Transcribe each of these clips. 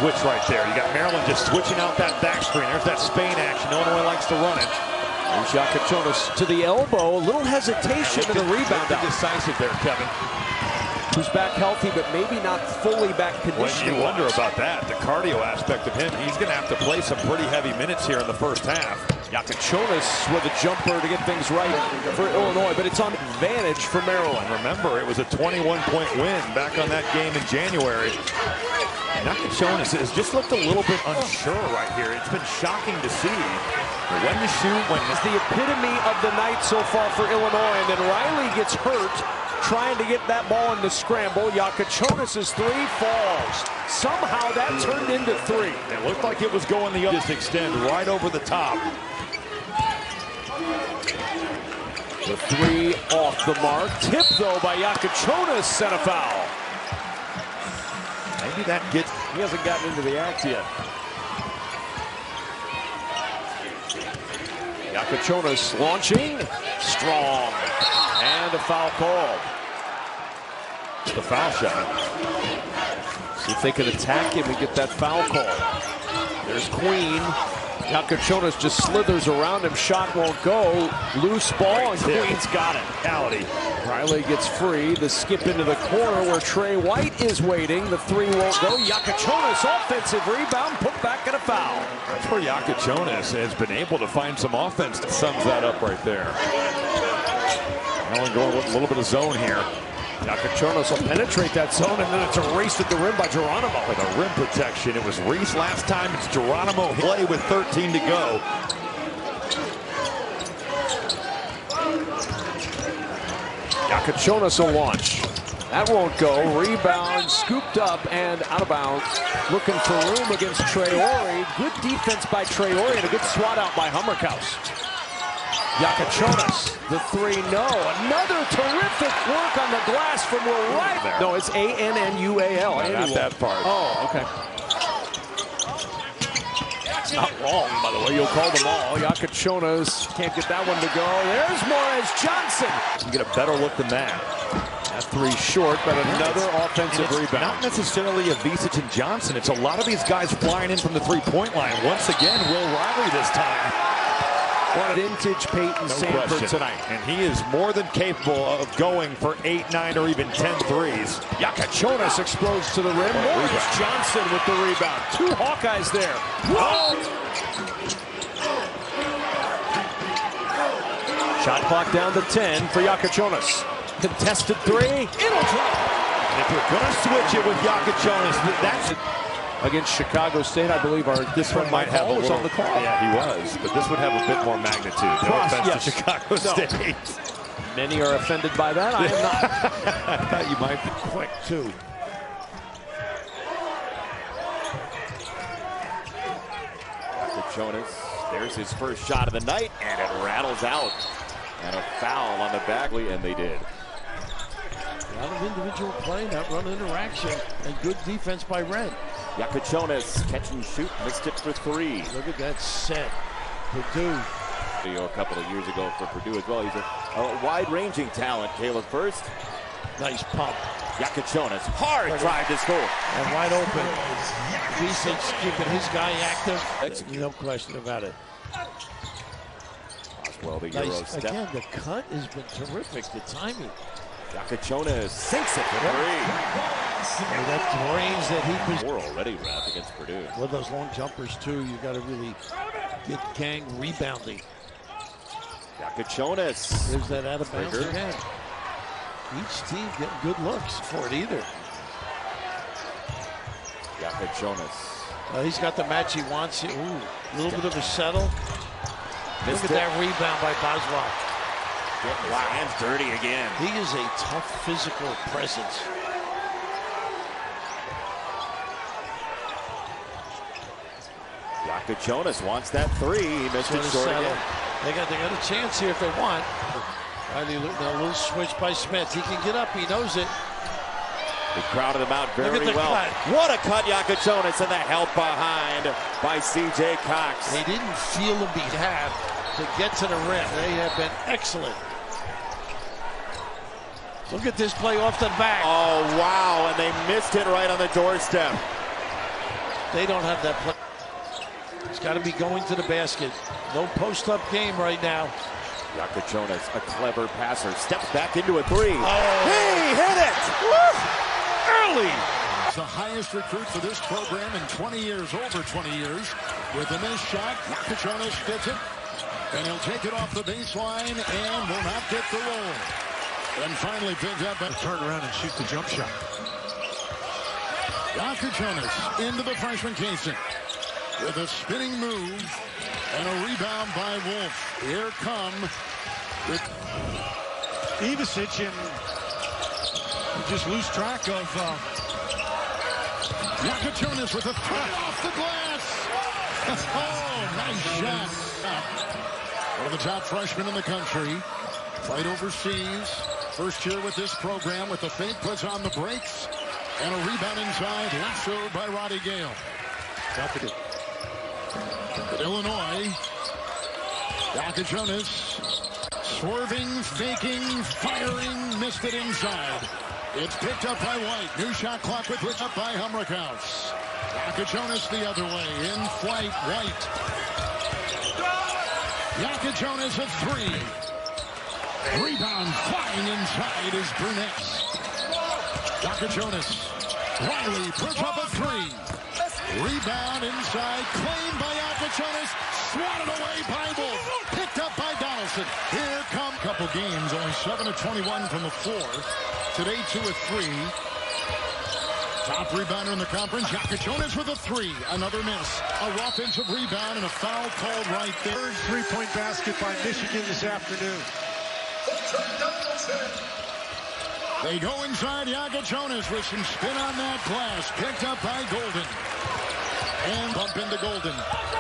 switch right there. You got Maryland just switching out that back screen. There's that Spain action. Illinois likes to run it. Jakucionis to the elbow. A little hesitation and a rebound out. Decisive there, Kevin. Who's back healthy, but maybe not fully back conditioning. You wonder about that. The cardio aspect of him. He's going to have to play some pretty heavy minutes here in the first half. Jakucionis with a jumper to get things right for Illinois, but it's on advantage for Maryland. Remember, it was a 21-point win back on that game in January. Jakucionis has just looked a little bit unsure right here. It's been shocking to see when to shoot, when it's the epitome of the night so far for Illinois, and then Riley gets hurt trying to get that ball in the scramble. Jakucionis' three falls. Somehow that turned into three. It looked like it was going the other. Just extend right over the top. The three off the mark. Tip, though, by Jakucionis, set a foul. Maybe that gets... He hasn't gotten into the act yet. Jakucionis launching. Strong. And a foul called. It's the foul shot. See if they can attack him and get that foul call. There's Queen. Jakucionis just slithers around him. Shot won't go. Loose ball, and Queen's got it. Riley gets free. The skip into the corner where Trey White is waiting. The three won't go. Jakucionis, offensive rebound, put back and a foul. That's where Jakucionis has been able to find some offense that sums that up right there. Allen going with a little bit of zone here. Jakucionis will penetrate that zone, and then it's a race at the rim by Geronimo. With a rim protection. It was Reese last time. It's Geronimo play with 13 to go. Jakucionis will launch. That won't go. Rebound, scooped up and out of bounds. Looking for room against Traore. Good defense by Traore and a good swat out by Hummerkaus. Jakucionis, the three, no. Another terrific work on the glass from Will Riley. No, it's A-N-N-U-A-L. Not that part. Oh, okay. That's not wrong, by the way. You'll call them all. Jakucionis can't get that one to go. There's Morris Johnson. You get a better look than that. That three short, but another offensive rebound. Not necessarily a Visic and Johnson. It's a lot of these guys flying in from the three-point line. Once again, Will Riley this time. What a vintage Peyton Sanford tonight. And he is more than capable of going for 8, 9, or even 10 threes. Jakucionis explodes to the rim. Morris Johnson with the rebound. Two Hawkeyes there. Whoa! Shot clock down to 10 for Jakucionis. Contested three. It'll drop. And if you're going to switch it with Jakucionis, that's it. Against Chicago State, I believe this one might have a little, on the call. Yeah, he was, but this would have a bit more magnitude. No offense to Chicago State. Many are offended by that. I am not. I thought you might be quick too. Jakucionis, there's his first shot of the night, and it rattles out. And a foul on the back, and they did. A lot of individual play, that run interaction, and good defense by Red. Jakucionis, catch and shoot, missed it for three. Look at that set. Purdue. A couple of years ago for Purdue as well. He's a wide-ranging talent. Caleb first. Nice pump. Jakucionis, hard drive to score. And wide open. Visic keeping his guy active. No question about it. Well, the Euro step. Again, the cut has been terrific. The timing. Jakucionis sinks it for three. And that range that he was. We're already wrapped against Purdue. Well, those long jumpers too. You got to really get gang rebounding. Jakucionis. There's that out of bounds again. Each team getting good looks for it either. Jakucionis. He's got the match he wants. Ooh, a little bit of a settle. Look at that rebound by Boswell. Wow, hands dirty again. He is a tough physical presence. Jakucionis wants that three. He missed it short again. They got a chance here if they want. Riley, a little switch by Smith. He can get up. He knows it. He crowded him out very well. Cut. What a cut, Jakucionis, and the help behind by C.J. Cox. They didn't feel him be had to get to the rim. They have been excellent. Look at this play off the back. Oh, wow, and they missed it right on the doorstep. They don't have that play. It's got to be going to the basket. No post-up game right now. Jakucionis, a clever passer, steps back into a three. Oh. He hit it! Woo! Early! The highest recruit for this program in 20 years, over 20 years. With a missed shot, Jakucionis gets it. And he'll take it off the baseline and will not get the roll. And finally picked up and turn around and shoot the jump shot. Jakucionis into the freshman Casey with a spinning move and a rebound by Wolf. Here come Ivicic, and just lose track of Jakucionis with a three off the glass. Oh, nice shot. One of the top freshmen in the country. Played overseas. First year with this program with the fake, puts on the brakes. And a rebound inside, lassoed by Roddy Gale. But Illinois, Jakucionis swerving, faking, firing, missed it inside. It's picked up by White. New shot clock with which up by Humrickhouse. Jakucionis the other way, in flight, White. Jakucionis a three. Rebound flying inside is Burnett. Jakucionis. Riley puts up a three. Rebound inside, claimed by Jakucionis. Swatted away by Wolf. Picked up by Donaldson. Here come couple games, only 7 of 21 from the floor. Today 2 of 3. Top rebounder in the conference. Jakucionis with a three. Another miss. A offensive rebound and a foul called right there. third three-point basket by Michigan this afternoon. They go inside. Jakucionis with some spin on that glass. Picked up by Golden. And bump into Golden.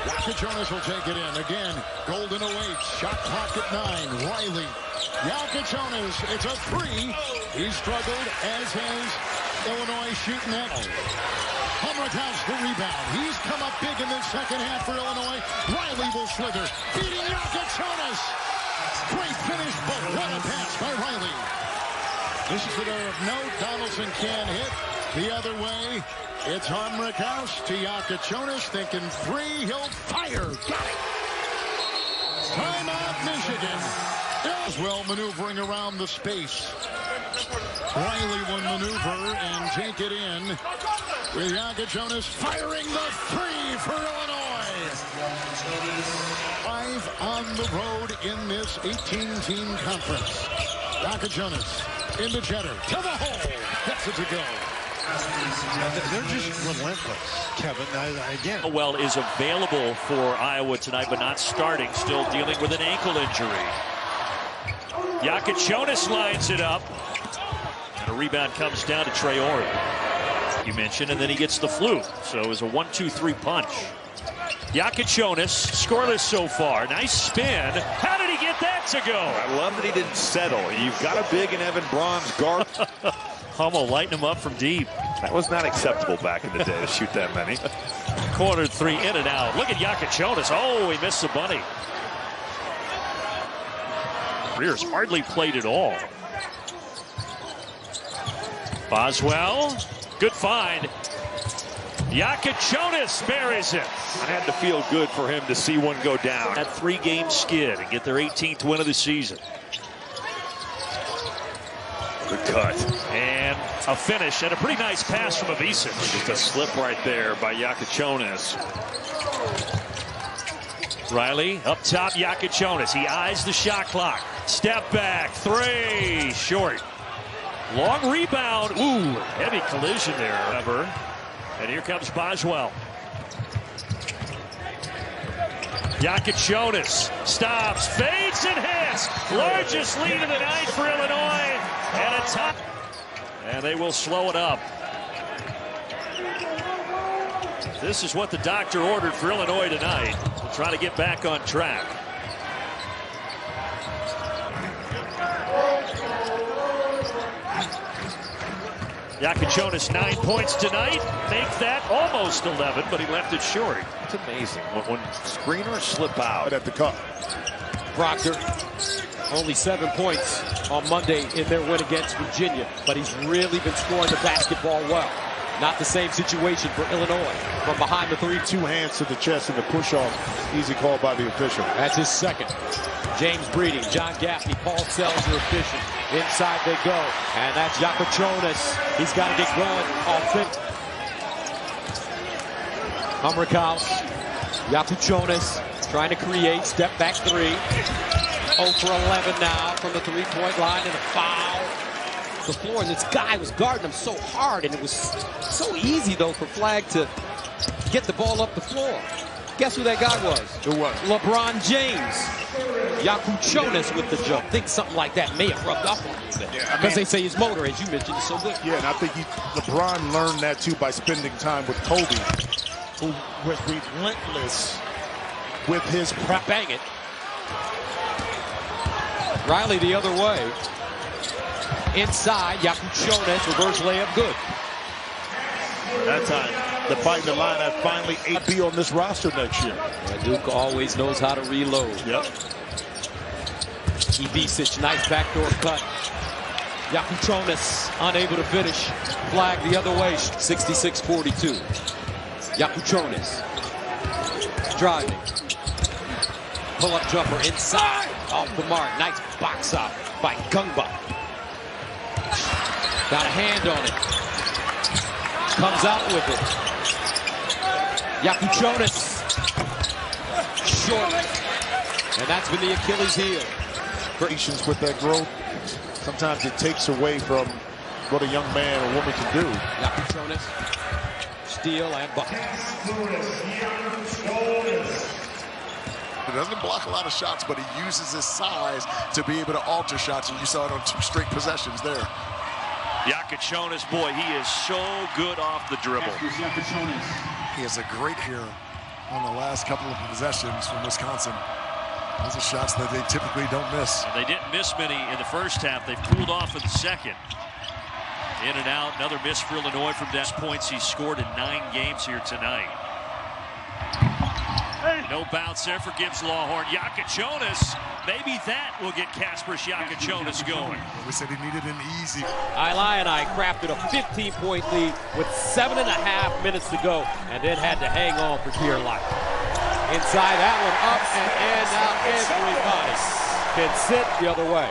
Jakucionis will take it in. Again, Golden awaits. Shot clock at 9. Riley. Jakucionis. It's a three. He struggled, as has Illinois shooting that. Humrickhouse the rebound. He's come up big in the second half for Illinois. Riley will slither. Beating Jakucionis. Great finish, but what a pass by Riley. This is the of note. Donaldson can't hit. The other way. It's Humrickhouse to Jakucionis, thinking three. He'll fire. Got it. Timeout, Michigan. As well maneuvering around the space. Riley will maneuver and take it in. With Jakucionis firing the three for Illinois. 5 on the road in this 18-team conference. Jakucionis into Jeter to the hole. Gets it to go. They're just relentless, Kevin. Again. Well is available for Iowa tonight, but not starting. Still dealing with an ankle injury. Jakucionis lines it up. And a rebound comes down to Trey Orr. You mentioned, and then he gets the flu. So it was a 1-2-3 punch. Jakucionis, scoreless so far. Nice spin. How did he get that to go? I love that he didn't settle. You've got a big and Evan Braun's guard. Hummel lighting him up from deep. That was not acceptable back in the day to shoot that many. Corner three in and out. Look at Jakucionis. Oh, he missed the bunny. Rears hardly played at all. Boswell, good find. Jakucionis buries it. I had to feel good for him to see one go down. That 3-game skid and get their 18th win of the season. Good cut. And a finish and a pretty nice pass from Ivicic. Just a slip right there by Jakucionis. Riley up top, Jakucionis. He eyes the shot clock. Step back, three, short. Long rebound. Ooh, heavy collision there. And here comes Boswell. Jakucionis stops, fades, and hits. Largest lead of the night for Illinois. And a top. And they will slow it up. This is what the doctor ordered for Illinois tonight. We'll try to get back on track. Jakucionis 9 points tonight. Make that almost 11, but he left it short. It's amazing when screeners slip out at the cup. Proctor, only 7 points on Monday in their win against Virginia, but he's really been scoring the basketball well. Not the same situation for Illinois. From behind the three. Two hands to the chest and the push-off. Easy call by the official. That's his second. James Breeding, John Gaffney, Paul Sells are efficient. Inside they go. And that's Jakucionis. He's got to get going. Offense. Hummerkaus. Jakucionis trying to create. Step back three. 0 for 11 now from the three-point line and a foul. The floor, and this guy was guarding him so hard, and it was so easy, though, for Flag to get the ball up the floor. Guess who that guy was? Who was? LeBron James. Jakucionis with the jump. I think something like that may have rubbed off on him. Because they say his motor, as you mentioned, is so good. Yeah, and I think LeBron learned that, too, by spending time with Kobe, who was relentless with his prep. Bang it. Riley the other way. Inside, Jakucionis, reverse layup, good. That time, the fighting lineup finally be on this roster next year. Yeah, Duke always knows how to reload. Yep. Ivicic, nice backdoor cut. Jakucionis unable to finish. Flag the other way, 66-42. Jakucionis driving. Pull-up jumper inside, off the mark. Nice box out by Gungba. Got a hand on it. Comes out with it. Jakucionis. Short. And that's been the Achilles heel. Patience with that growth. Sometimes it takes away from what a young man or woman can do. Jakucionis. Steal and bucket. He doesn't block a lot of shots, but he uses his size to be able to alter shots, and you saw it on 2 straight possessions there. Jakucionis, boy, he is so good off the dribble. He has a great hair on the last couple of possessions from Wisconsin. Those are shots that they typically don't miss. And they didn't miss many in the first half. They've cooled off in the second. In and out, another miss for Illinois from that points he's scored in 9 games here tonight. No bounce there for Gibbs Lawhorn. Jakucionis, maybe that will get Kasparas Jakucionis going. We said he needed an easy. Illini crafted a 15-point lead with 7.5 minutes to go, and then had to hang on for dear life. Inside that one, up and in. Now everybody can sit the other way.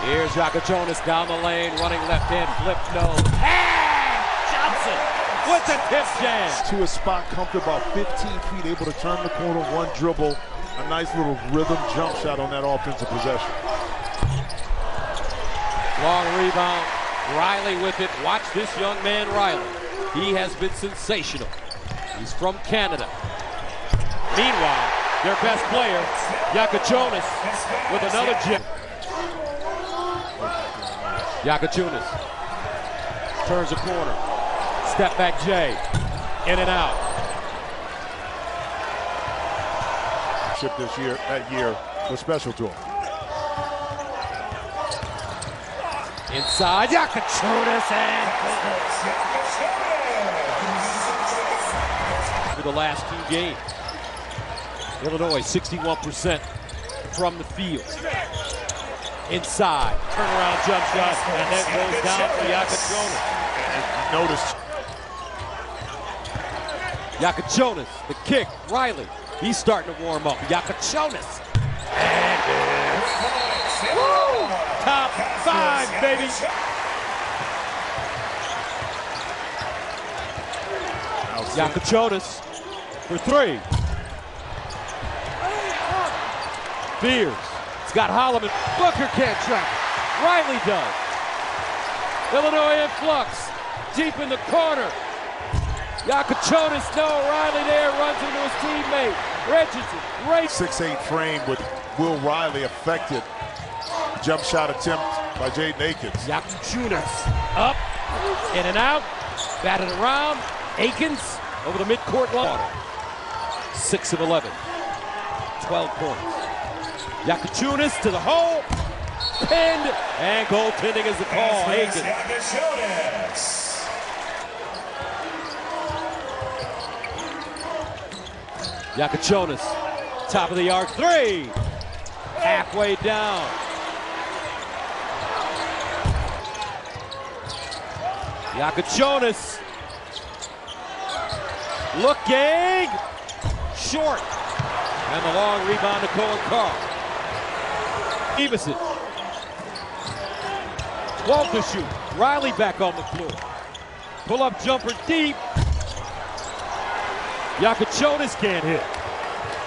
Here's Jakucionis down the lane, running left hand, flip no. And Johnson with the tip jam. To a spot, comfortable about 15 feet, able to turn the corner, one dribble. A nice little rhythm jump shot on that offensive possession. Long rebound. Riley with it. Watch this young man, Riley. He has been sensational. He's from Canada. Meanwhile, their best player, Jakucionis, with another gem. Jakucionis turns a corner. Step back Jay. In and out. This year, that year was special to him. Inside, Jakucionis and for the last 2 games. Illinois 61% from the field. Inside, turnaround jump shot, and that goes down for Jakucionis. Notice. Jakucionis, the kick, Riley. He's starting to warm up. Jakucionis. And woo! Top 5, baby. Jakucionis for 3. Beers. It's got Holloman. Booker can't track it. Riley does. Illinois in flux. Deep in the corner. Jakucionis, no. Riley there runs into his teammate. Richardson. 6'8" frame with Will Riley affected. Jump shot attempt by Jaden Akins. Jakucionis up, in and out, batted around. Akins over the midcourt line. 6 of 11, 12 points. Jakucionis to the hole, pinned, and goaltending is the call. Akins. Jakucionis, top of the arc, 3, halfway down. Jakucionis. Looking. Short. And the long rebound to Colin Carr. Evison. 12 to shoot. Riley back on the floor. Pull-up jumper deep. Jakucionis can't hit.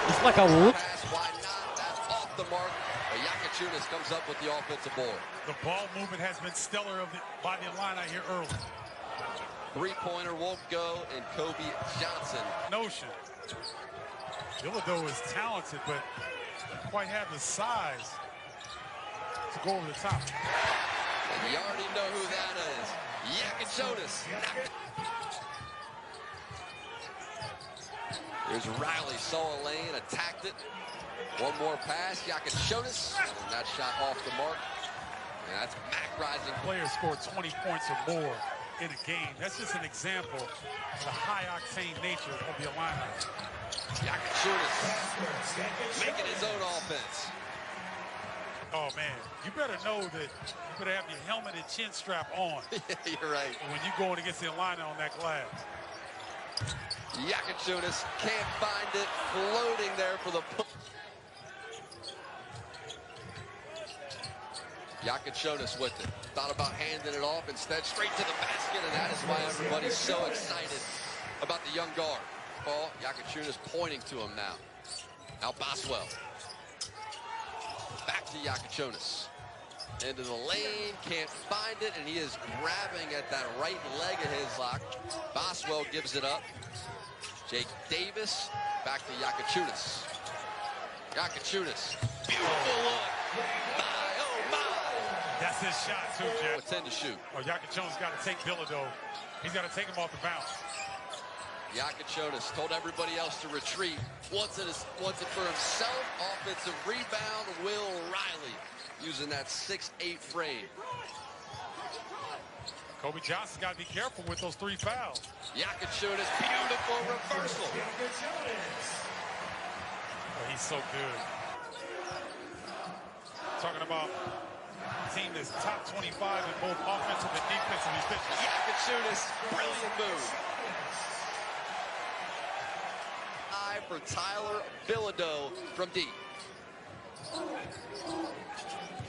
It's like a pass. Why not? That's off the mark. But Jakucionis comes up with the offensive board. The ball movement has been stellar by the Illini here early. Three-pointer won't go, and Kobe Johnson. Notion. Bilodeau is talented, but doesn't quite have the size to go over the top. And you already know who that is. Jakucionis. Here's Riley, saw a lane, attacked it. One more pass, Jakucionis, and that shot off the mark. And that's Mac Rising. Players scored 20 points or more in a game. That's just an example of the high-octane nature of the Illini. Jakucionis making his own offense. Oh, man, you better know that you better have your helmet and chin strap on. You're right. When you're going against the Illini on that glass. Jakucionis can't find it, floating there for the pull. Jakucionis with it. Thought about handing it off, instead straight to the basket, and that is why everybody's so excited about the young guard. Paul, Jakucionis pointing to him now. Now Boswell. Back to Jakucionis. Into the lane, can't find it, and he is grabbing at that right leg of his lock. Boswell gives it up. Jake Davis, back to Jakucionis. Jakucionis, beautiful look. My, oh my. That's his shot, too, Jeff. With 10 to shoot. Oh, Jakucionis got to take Bilodeau. He's got to take him off the bounce. Jakucionis told everybody else to retreat. Wants it for himself. Offensive rebound, Will Riley, using that 6'8" frame. Kobe Johnson's got to be careful with those 3 fouls. Jakucionis, beautiful reversal. Oh, he's so good. Talking about a team that's top 25 in both offensive and defensive efficiency. Jakucionis, brilliant move. Eye for Tyler Bilodeau from deep.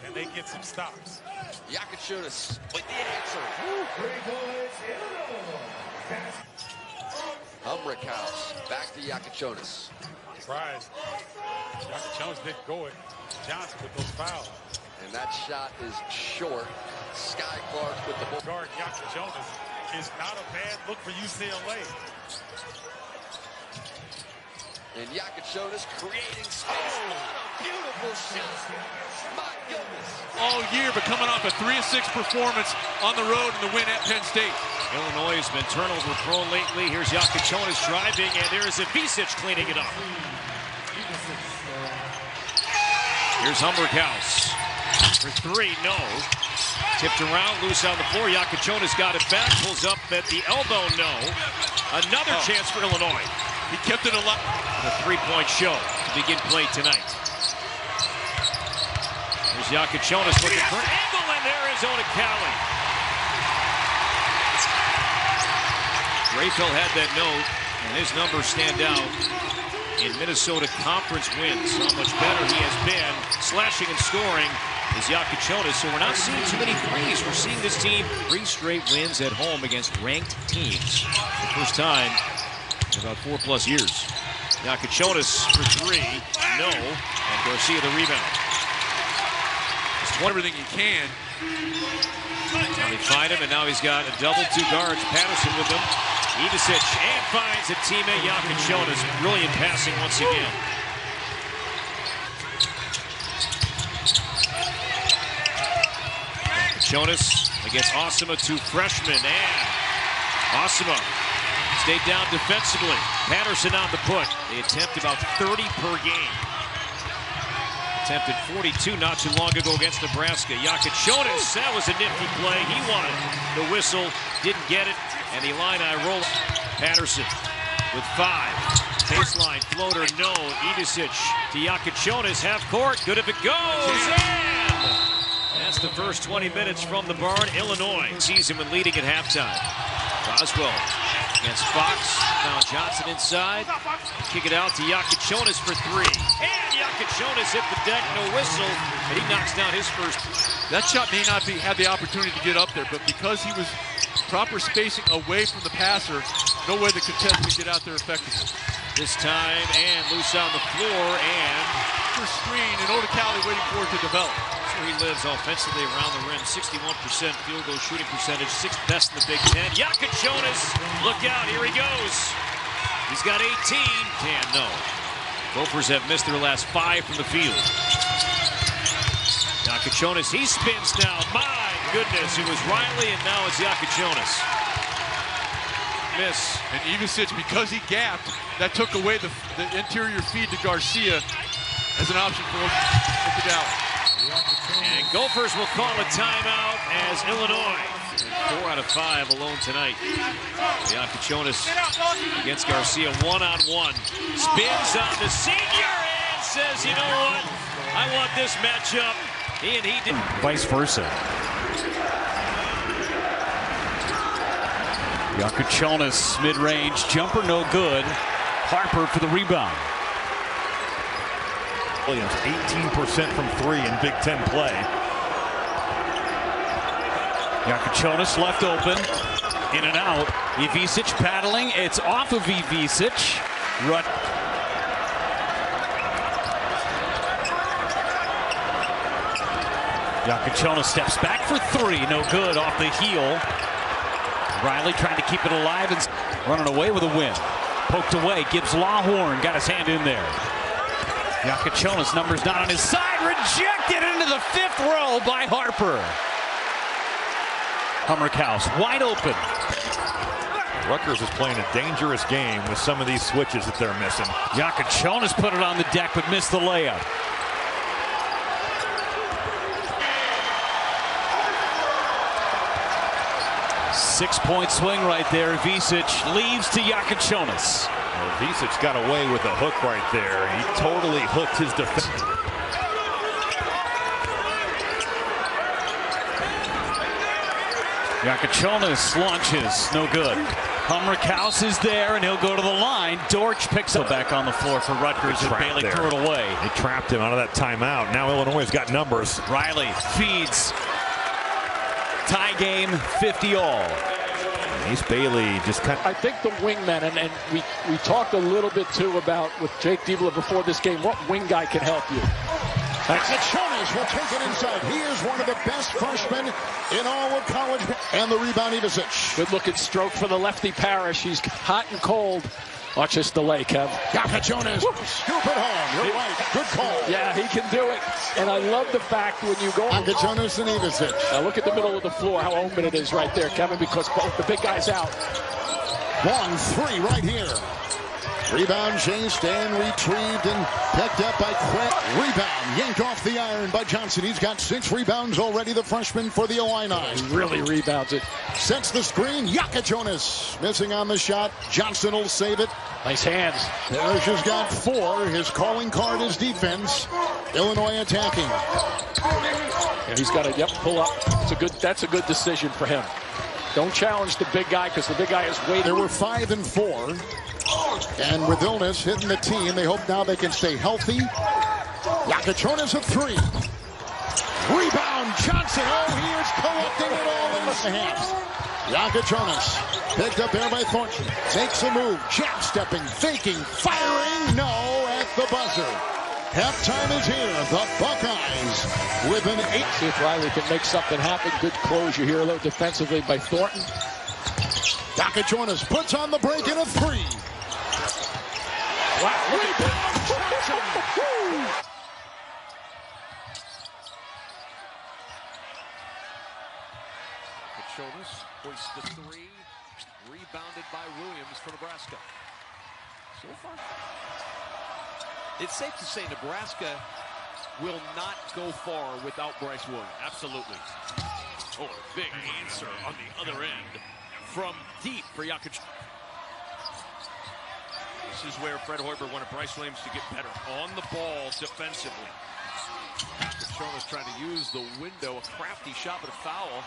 And they get some stops. Jakucionis with the answer. Humbrickhouse back to Jakucionis. Surprise. Jakucionis didn't go at Johnson with those fouls. And that shot is short. Sky Clark with the ball. Guard Jakucionis is not a bad look for UCLA. And Jakucionis creating space. What a beautiful shot. My goodness. All year, but coming off a 3-6 performance on the road in the win at Penn State. Illinois has been turnover prone lately. Here's Jakucionis driving, and there's Ivisic cleaning it up. Here's Humbrickhouse for 3, no. Tipped around, loose on the floor. Jakucionis got it back, pulls up at the elbow, no. Another chance for Illinois. He kept it alive. A 3-point show to begin play tonight. There's Jakucionis looking for an angle, and there is Onikali. Rayfield had that note, and his numbers stand out in Minnesota conference wins. How much better he has been slashing and scoring is Jakucionis. So we're not seeing too many threes. We're seeing this team 3 straight wins at home against ranked teams. The first time in about 4+ years. Jakucionis for 3, no, and Garcia the rebound. Just want everything he can. Now they find him, and now he's got a double 2 guards. Patterson with him. Ivisic, and finds a teammate, Jakucionis. Brilliant passing once again. Jakucionis against Osima, 2 freshmen, and Osima stayed down defensively. Patterson on the put. They attempt about 30 per game. Attempted 42 not too long ago against Nebraska. Jakucionis, that was a nifty play. He wanted the whistle, didn't get it, and the Illini roll. Patterson with 5. Baseline floater, no. Ivisic to Jakucionis, half court. Good if it goes. And That's the first 20 minutes from the barn. Illinois sees him leading at halftime. Boswell against Fox. Now Johnson inside. Kick it out to Jakucionis for three. And Jakucionis hit the deck, no whistle, and he knocks down his first. That shot may not have the opportunity to get up there, but because he was proper spacing away from the passer, no way the contestant could get out there effectively. This time, and loose on the floor, and for screen, and Oda Cali waiting for it to develop. That's where he lives offensively around the rim. 61% field goal shooting percentage, 6th best in the Big Ten. Jakucionis, look out, here he goes. He's got 18. No. Gophers have missed their last 5 from the field. Jakucionis, he spins now. My goodness, it was Riley, and now it's Jakucionis. Miss. And Ivicic, because he gapped, that took away the interior feed to Garcia as an option for Okadawa. And Gophers will call a timeout as Illinois, 4 out of 5 alone tonight. Jakucionis against Garcia, one-on-one. Spins on the senior and says, you know what? I want this matchup. He did. Vice versa. Jakucionis, mid-range jumper, no good. Harper for the rebound. Williams, 18% from 3 in Big Ten play. Jakucionis left open, in and out. Ivicic paddling, it's off of Ivicic. Jakucionis steps back for 3, no good, off the heel. Riley trying to keep it alive and running away with a win. Poked away, gives Lawhorn, got his hand in there. Jakucionis, numbers not on his side, rejected into the 5th row by Harper. Hummerkaus wide open. Rutgers is playing a dangerous game with some of these switches that they're missing. Jakucionis put it on the deck but missed the layup. Six-point swing right there. Ivicic leaves to Jakucionis. Well, Ivicic got away with a hook right there. He totally hooked his defense. Jakucionis launches, no good. Hummerkaus is there, and he'll go to the line. Dortch picks up back on the floor for Rutgers, and Bailey threw it away. They trapped him out of that timeout. Now Illinois has got numbers. Riley feeds. Tie game, 50-all. Ace Bailey just kind of... I think the wingman, and we talked a little bit too about with Jake Diebler before this game, what wing guy can help you. Jakucionis will take it inside. He is one of the best freshmen in all of college. And the rebound, Ivicic. Good looking stroke for the lefty Parrish. He's hot and cold. Watch this delay, Kev. Jakucionis, scoop it home. You're right. Good call. Yeah, he can do it. And I love the fact when you go... Jakucionis and Ivicic. Now look at the middle of the floor, how open it is right there, Kevin, because both the big guys out. Long 3 right here. Rebound chased and retrieved and picked up by Quick. Rebound yanked off the iron by Johnson. He's got 6 rebounds already, the freshman for the Illini. He really rebounds it. Sets the screen. Jakucionis missing on the shot. Johnson will save it. Nice hands. Parrish has got 4. His calling card is defense. Illinois attacking. And he's got to, pull up. That's a good decision for him. Don't challenge the big guy because the big guy is waiting. There were 5 and 4. And with illness hitting the team, they hope now they can stay healthy. Jakucionis a 3. Rebound, Johnson. Oh, he is collecting it all in the hands. Jakucionis picked up there by Thornton. Takes a move, jab stepping, faking, firing. No, at the buzzer. Halftime is here. The Buckeyes with an 8. See if Riley can make something happen. Good closure here, though, defensively by Thornton. Jakucionis puts on the break in a 3. Wow, rebound, Johnson. Jakucionis hoists the 3. Rebounded by Williams for Nebraska. So far, it's safe to say Nebraska will not go far without Bryce Williams. Absolutely. Oh, a big answer on the other end from deep for Jakucionis. This is where Fred Hoiberg wanted Bryce Williams to get better on the ball defensively. Jakucionis trying to use the window, a crafty shot, but a foul.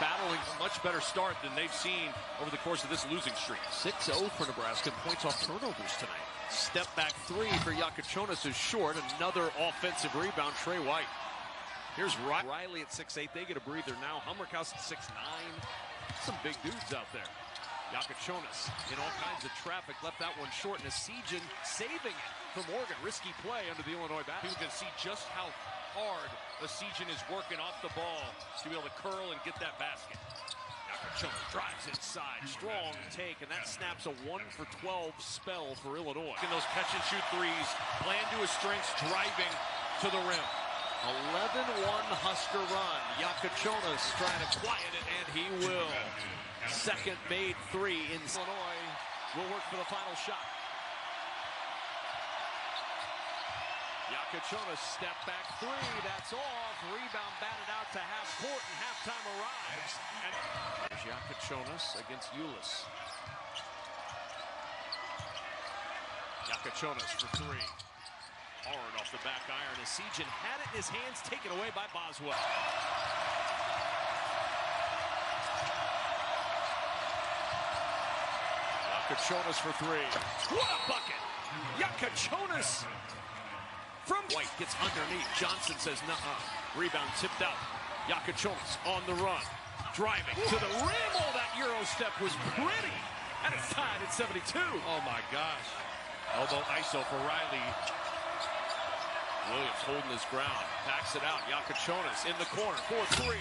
Battling a much better start than they've seen over the course of this losing streak. 6-0 for Nebraska, points off turnovers tonight. Step back three for Jakucionis is short. Another offensive rebound, Trey White. Here's Riley at 6'8". They get a breather now. Hummerkaus at 6'9". Some big dudes out there. Jakucionis in all kinds of traffic, left that one short, and Esijan saving it from Oregon. Risky play under the Illinois bat. People can see just how hard Esijan is working off the ball to be able to curl and get that basket. Jakucionis drives inside, strong take, and that snaps a 1-for-12 spell for Illinois. In those catch-and-shoot threes, playing to his strengths, driving to the rim. 11-1 Husker run. Jakucionis trying to quiet it, and he will. Second made three in Illinois. Will work for the final shot. Jakucionis step back three. That's off. Rebound batted out to half court, and halftime arrives. And there's Jakucionis against Ulis. Jakucionis for three. Hard off the back iron. Esijan had it in his hands, taken away by Boswell. Jakucionis for three. What a bucket! Jakucionis from White gets underneath. Johnson says nuh-uh. Rebound tipped out. Jakucionis on the run. Driving to the rim. Oh, that Euro step was pretty. And it's tied at 72. Oh, my gosh. Elbow ISO for Riley. Williams holding his ground. Backs it out. Jakucionis in the corner. 4-3.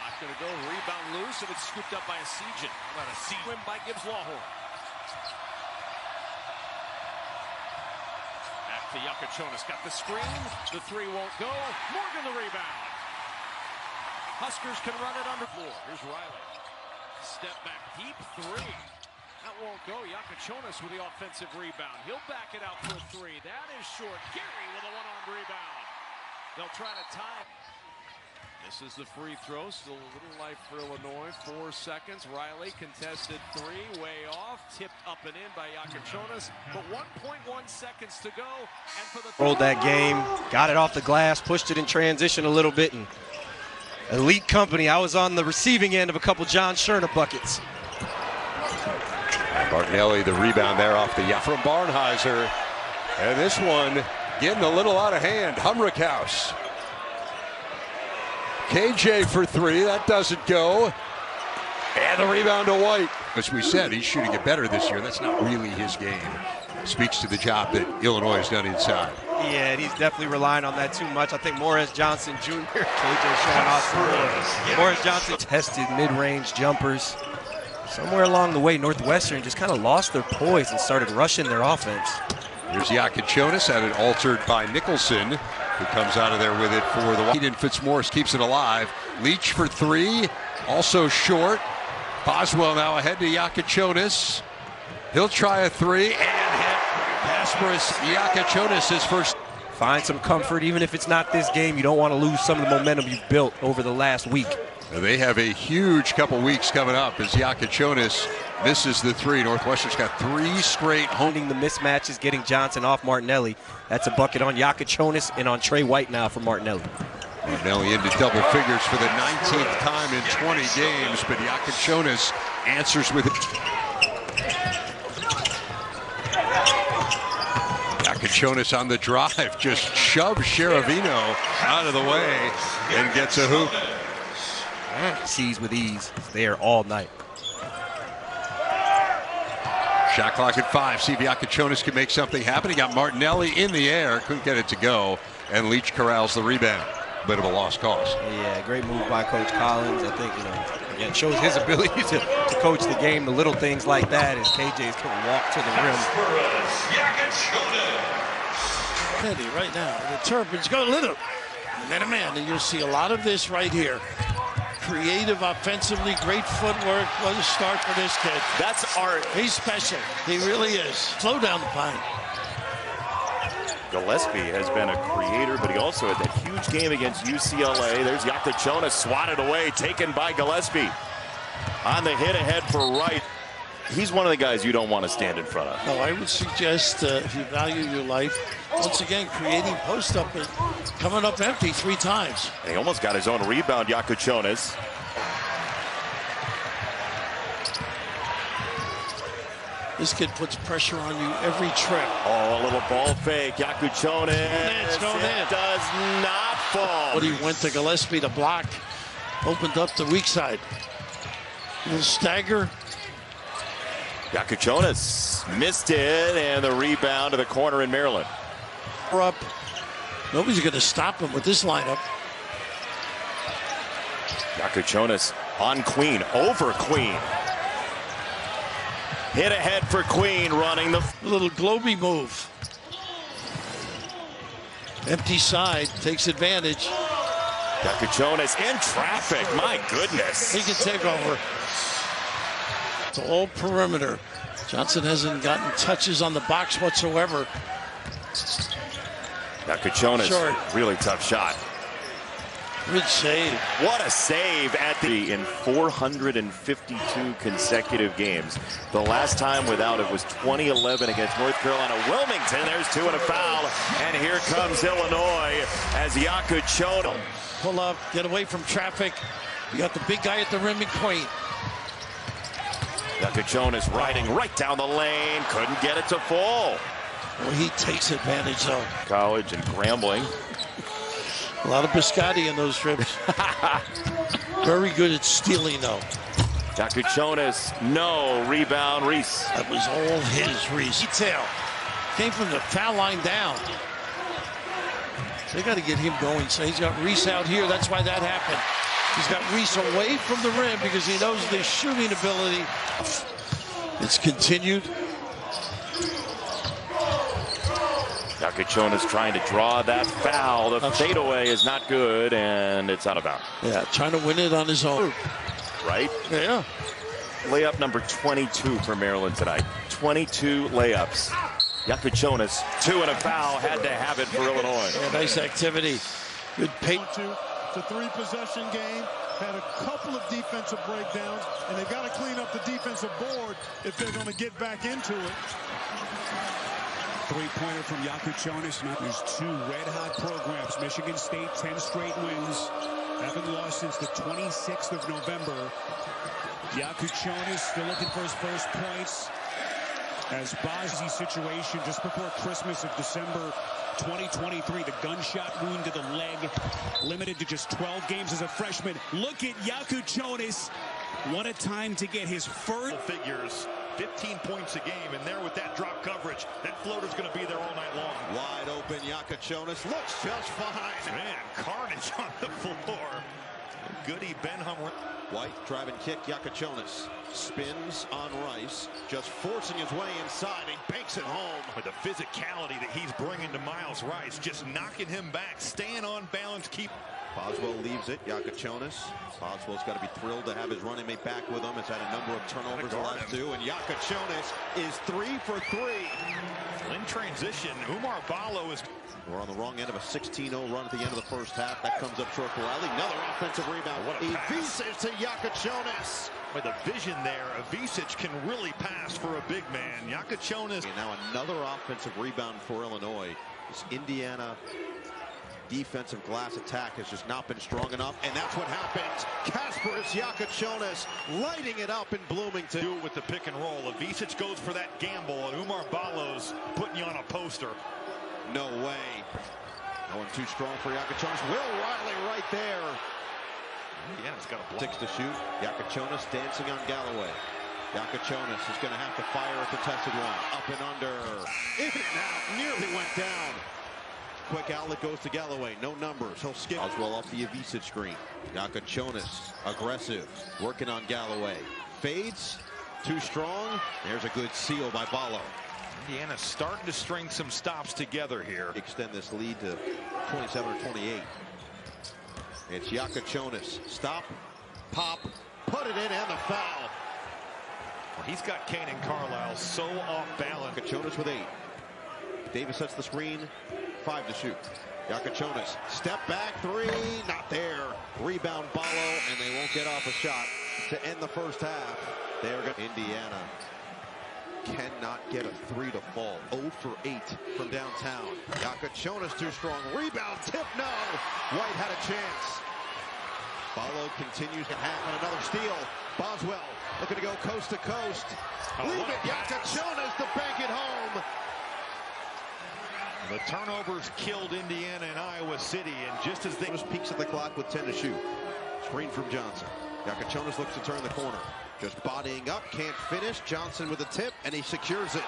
Not going to go. Rebound loose, and it's scooped up by Esijan. How about a win by Gibbs Lawhorn? Back to Jakucionis. Got the screen. The three won't go. Morgan the rebound. Huskers can run it under floor. Here's Riley. Step back deep three. That won't go. Jakucionis with the offensive rebound. He'll back it out for a three. That is short. Gary with a one-armed rebound. They'll try to tie. This is the free throw. Still a little life for Illinois. 4 seconds. Riley contested three. Way off. Tipped up and in by Jakucionis. But 1.1 seconds to go. And for the rolled that game. Got it off the glass. Pushed it in transition a little bit. And elite company. I was on the receiving end of a couple John Scherner buckets. Martinelli, the rebound there off the from Barnheiser. And this one getting a little out of hand. Hummerkaus. KJ for three. That doesn't go. And the rebound to White. As we said, he's shooting it better this year. That's not really his game. Speaks to the job that Illinois has done inside. Yeah, and he's definitely relying on that too much. I think Morris Johnson Jr., KJ showing off. Morris Johnson tested mid-range jumpers. Somewhere along the way, Northwestern just kind of lost their poise and started rushing their offense. Here's Jakucionis, had it altered by Nicholson, who comes out of there with it for the White. And Fitzmaurice keeps it alive. Leach for three, also short. Boswell now ahead to Jakucionis. He'll try a three, and Kasparas, Jakucionis his first. Find some comfort, even if it's not this game. You don't want to lose some of the momentum you've built over the last week. They have a huge couple weeks coming up as Jakucionis misses the three. Northwestern's got 3 straight honing the mismatches, getting Johnson off Martinelli. That's a bucket on Jakucionis and on Trey White now for Martinelli. Martinelli into double figures for the 19th time in 20 games, but Jakucionis answers with it. Jakucionis on the drive, just shoves Sheravino out of the way and gets a hoop. Sees with ease. There all night. Shot clock at 5. See if Jakucionis can make something happen. He got Martinelli in the air, couldn't get it to go, and Leach corrals the rebound. Bit of a lost cause. Yeah, great move by Coach Collins. I think, again, it shows his ability to coach the game. The little things like that as KJ's can walk to the rim. Right now, the Terrapins go little. Let him in, and you'll see a lot of this right here. Creative offensively, great footwork. What a start for this kid. That's art. He's special. He really is. Slow down the pine. Gillespie has been a creator, but he also had that huge game against UCLA. There's Jakucionis swatted away, taken by Gillespie. On the hit ahead for Wright. He's one of the guys you don't want to stand in front of. No, I would suggest if you value your life, once again, creating post-up and coming up empty 3 times. And he almost got his own rebound, Jakucionis. This kid puts pressure on you every trip. Oh, a little ball fake. Jakucionis. It's going in. It does not fall. But he went to Gillespie to block. Opened up the weak side. Little stagger. Jakucionis missed it, and the rebound to the corner in Maryland. We're up. Nobody's going to stop him with this lineup. Jakucionis on Queen, over Queen. Hit ahead for Queen, running the little Globey move. Empty side, takes advantage. Jakucionis in traffic, my goodness. He can take over. It's all perimeter. Johnson hasn't gotten touches on the box whatsoever. Jakucionis, really tough shot. Good save. What a save at the in 452 consecutive games. The last time without it was 2011 against North Carolina. Wilmington, there's 2 and a foul. And here comes Illinois as Jakucionis. Pull up, get away from traffic. You got the big guy at the rim and Queen. Jakucionis riding right down the lane. Couldn't get it to fall. Well, he takes advantage though. College and Grambling. A lot of biscotti in those trips. Very good at stealing, though. Jakucionis, no. Rebound, Reese. That was all his, Reese. Detail. Came from the foul line down. They got to get him going. So he's got Reese out here. That's why that happened. He's got Reese away from the rim because he knows the shooting ability. It's continued. Jakucionis trying to draw that foul. The fadeaway is not good, and it's out of bounds. Yeah, trying to win it on his own. Right? Yeah. Layup number 22 for Maryland tonight. 22 layups. Jakucionis, 2 and a foul, had to have it for Illinois. Yeah, nice activity. Good paint. It's a 3-possession game. Had a couple of defensive breakdowns, and they've got to clean up the defensive board if they're going to get back into it. Three-pointer from Jakucionis. There's 2 red-hot programs. Michigan State, 10 straight wins. Haven't lost since the 26th of November. Jakucionis still looking for his first points. As Bozzi's situation just before Christmas of December 2023, the gunshot wound to the leg, limited to just 12 games as a freshman. Look at Jakucionis. What a time to get his first figures. 15 points a game, and there with that drop coverage, that floater's going to be there all night long. Wide open, Jakucionis looks just fine. Man, carnage on the floor. Goody Benham. White driving kick, Jakucionis spins on Rice, just forcing his way inside. He banks it home. With the physicality that he's bringing to Miles Rice, just knocking him back, staying on balance, keep. Boswell leaves it. Jakucionis. Boswell's got to be thrilled to have his running mate back with him. Has had a number of turnovers the last 2. And Jakucionis is 3 for 3. In transition, Umar Ballo is. We're on the wrong end of a 16-0 run at the end of the first half. That comes up short for Riley. Another offensive rebound. What a Ivisic to Jakucionis. With the vision there, Ivisic can really pass for a big man. Jakucionis. And now another offensive rebound for Illinois. This Indiana defensive glass attack has just not been strong enough, and that's what happens. Kasparas, Jakucionis lighting it up in Bloomington. Do it with the pick and roll. Ivisic goes for that gamble, and Umar Ballo's putting you on a poster. No way. No one too strong for Jakucionis. Will Riley right there. Yeah, it's got a block. 6 to shoot. Jakucionis dancing on Galloway. Jakucionis is going to have to fire a contested one. Up and under. In and out. Nearly went down. Quick outlet goes to Galloway. No numbers. He'll skip. Oswell off the Ivisic screen. Jakucionis aggressive. Working on Galloway. Fades. Too strong. There's a good seal by Ballo. Indiana starting to string some stops together here. Extend this lead to 27 or 28. It's Jakucionis. Stop. Pop. Put it in and the foul. Well, he's got Kane and Carlisle so off balance. Jakucionis with 8. Davis sets the screen. 5 to shoot. Jakucionis. Step back 3. Not there. Rebound Ballo, and they won't get off a shot to end the first half. They're going Indiana cannot get a 3 to fall. 0 for 8 from downtown. Jakucionis too strong. Rebound, tip, no. White had a chance. Follow continues to happen. Another steal. Boswell looking to go coast to coast. Leave it. Jakucionis to bank it home. The turnovers killed Indiana and Iowa City, and just as they peaks at the clock with 10 to shoot. Screen from Johnson. Jakucionis looks to turn the corner. Just bodying up, can't finish. Johnson with a tip, and he secures it.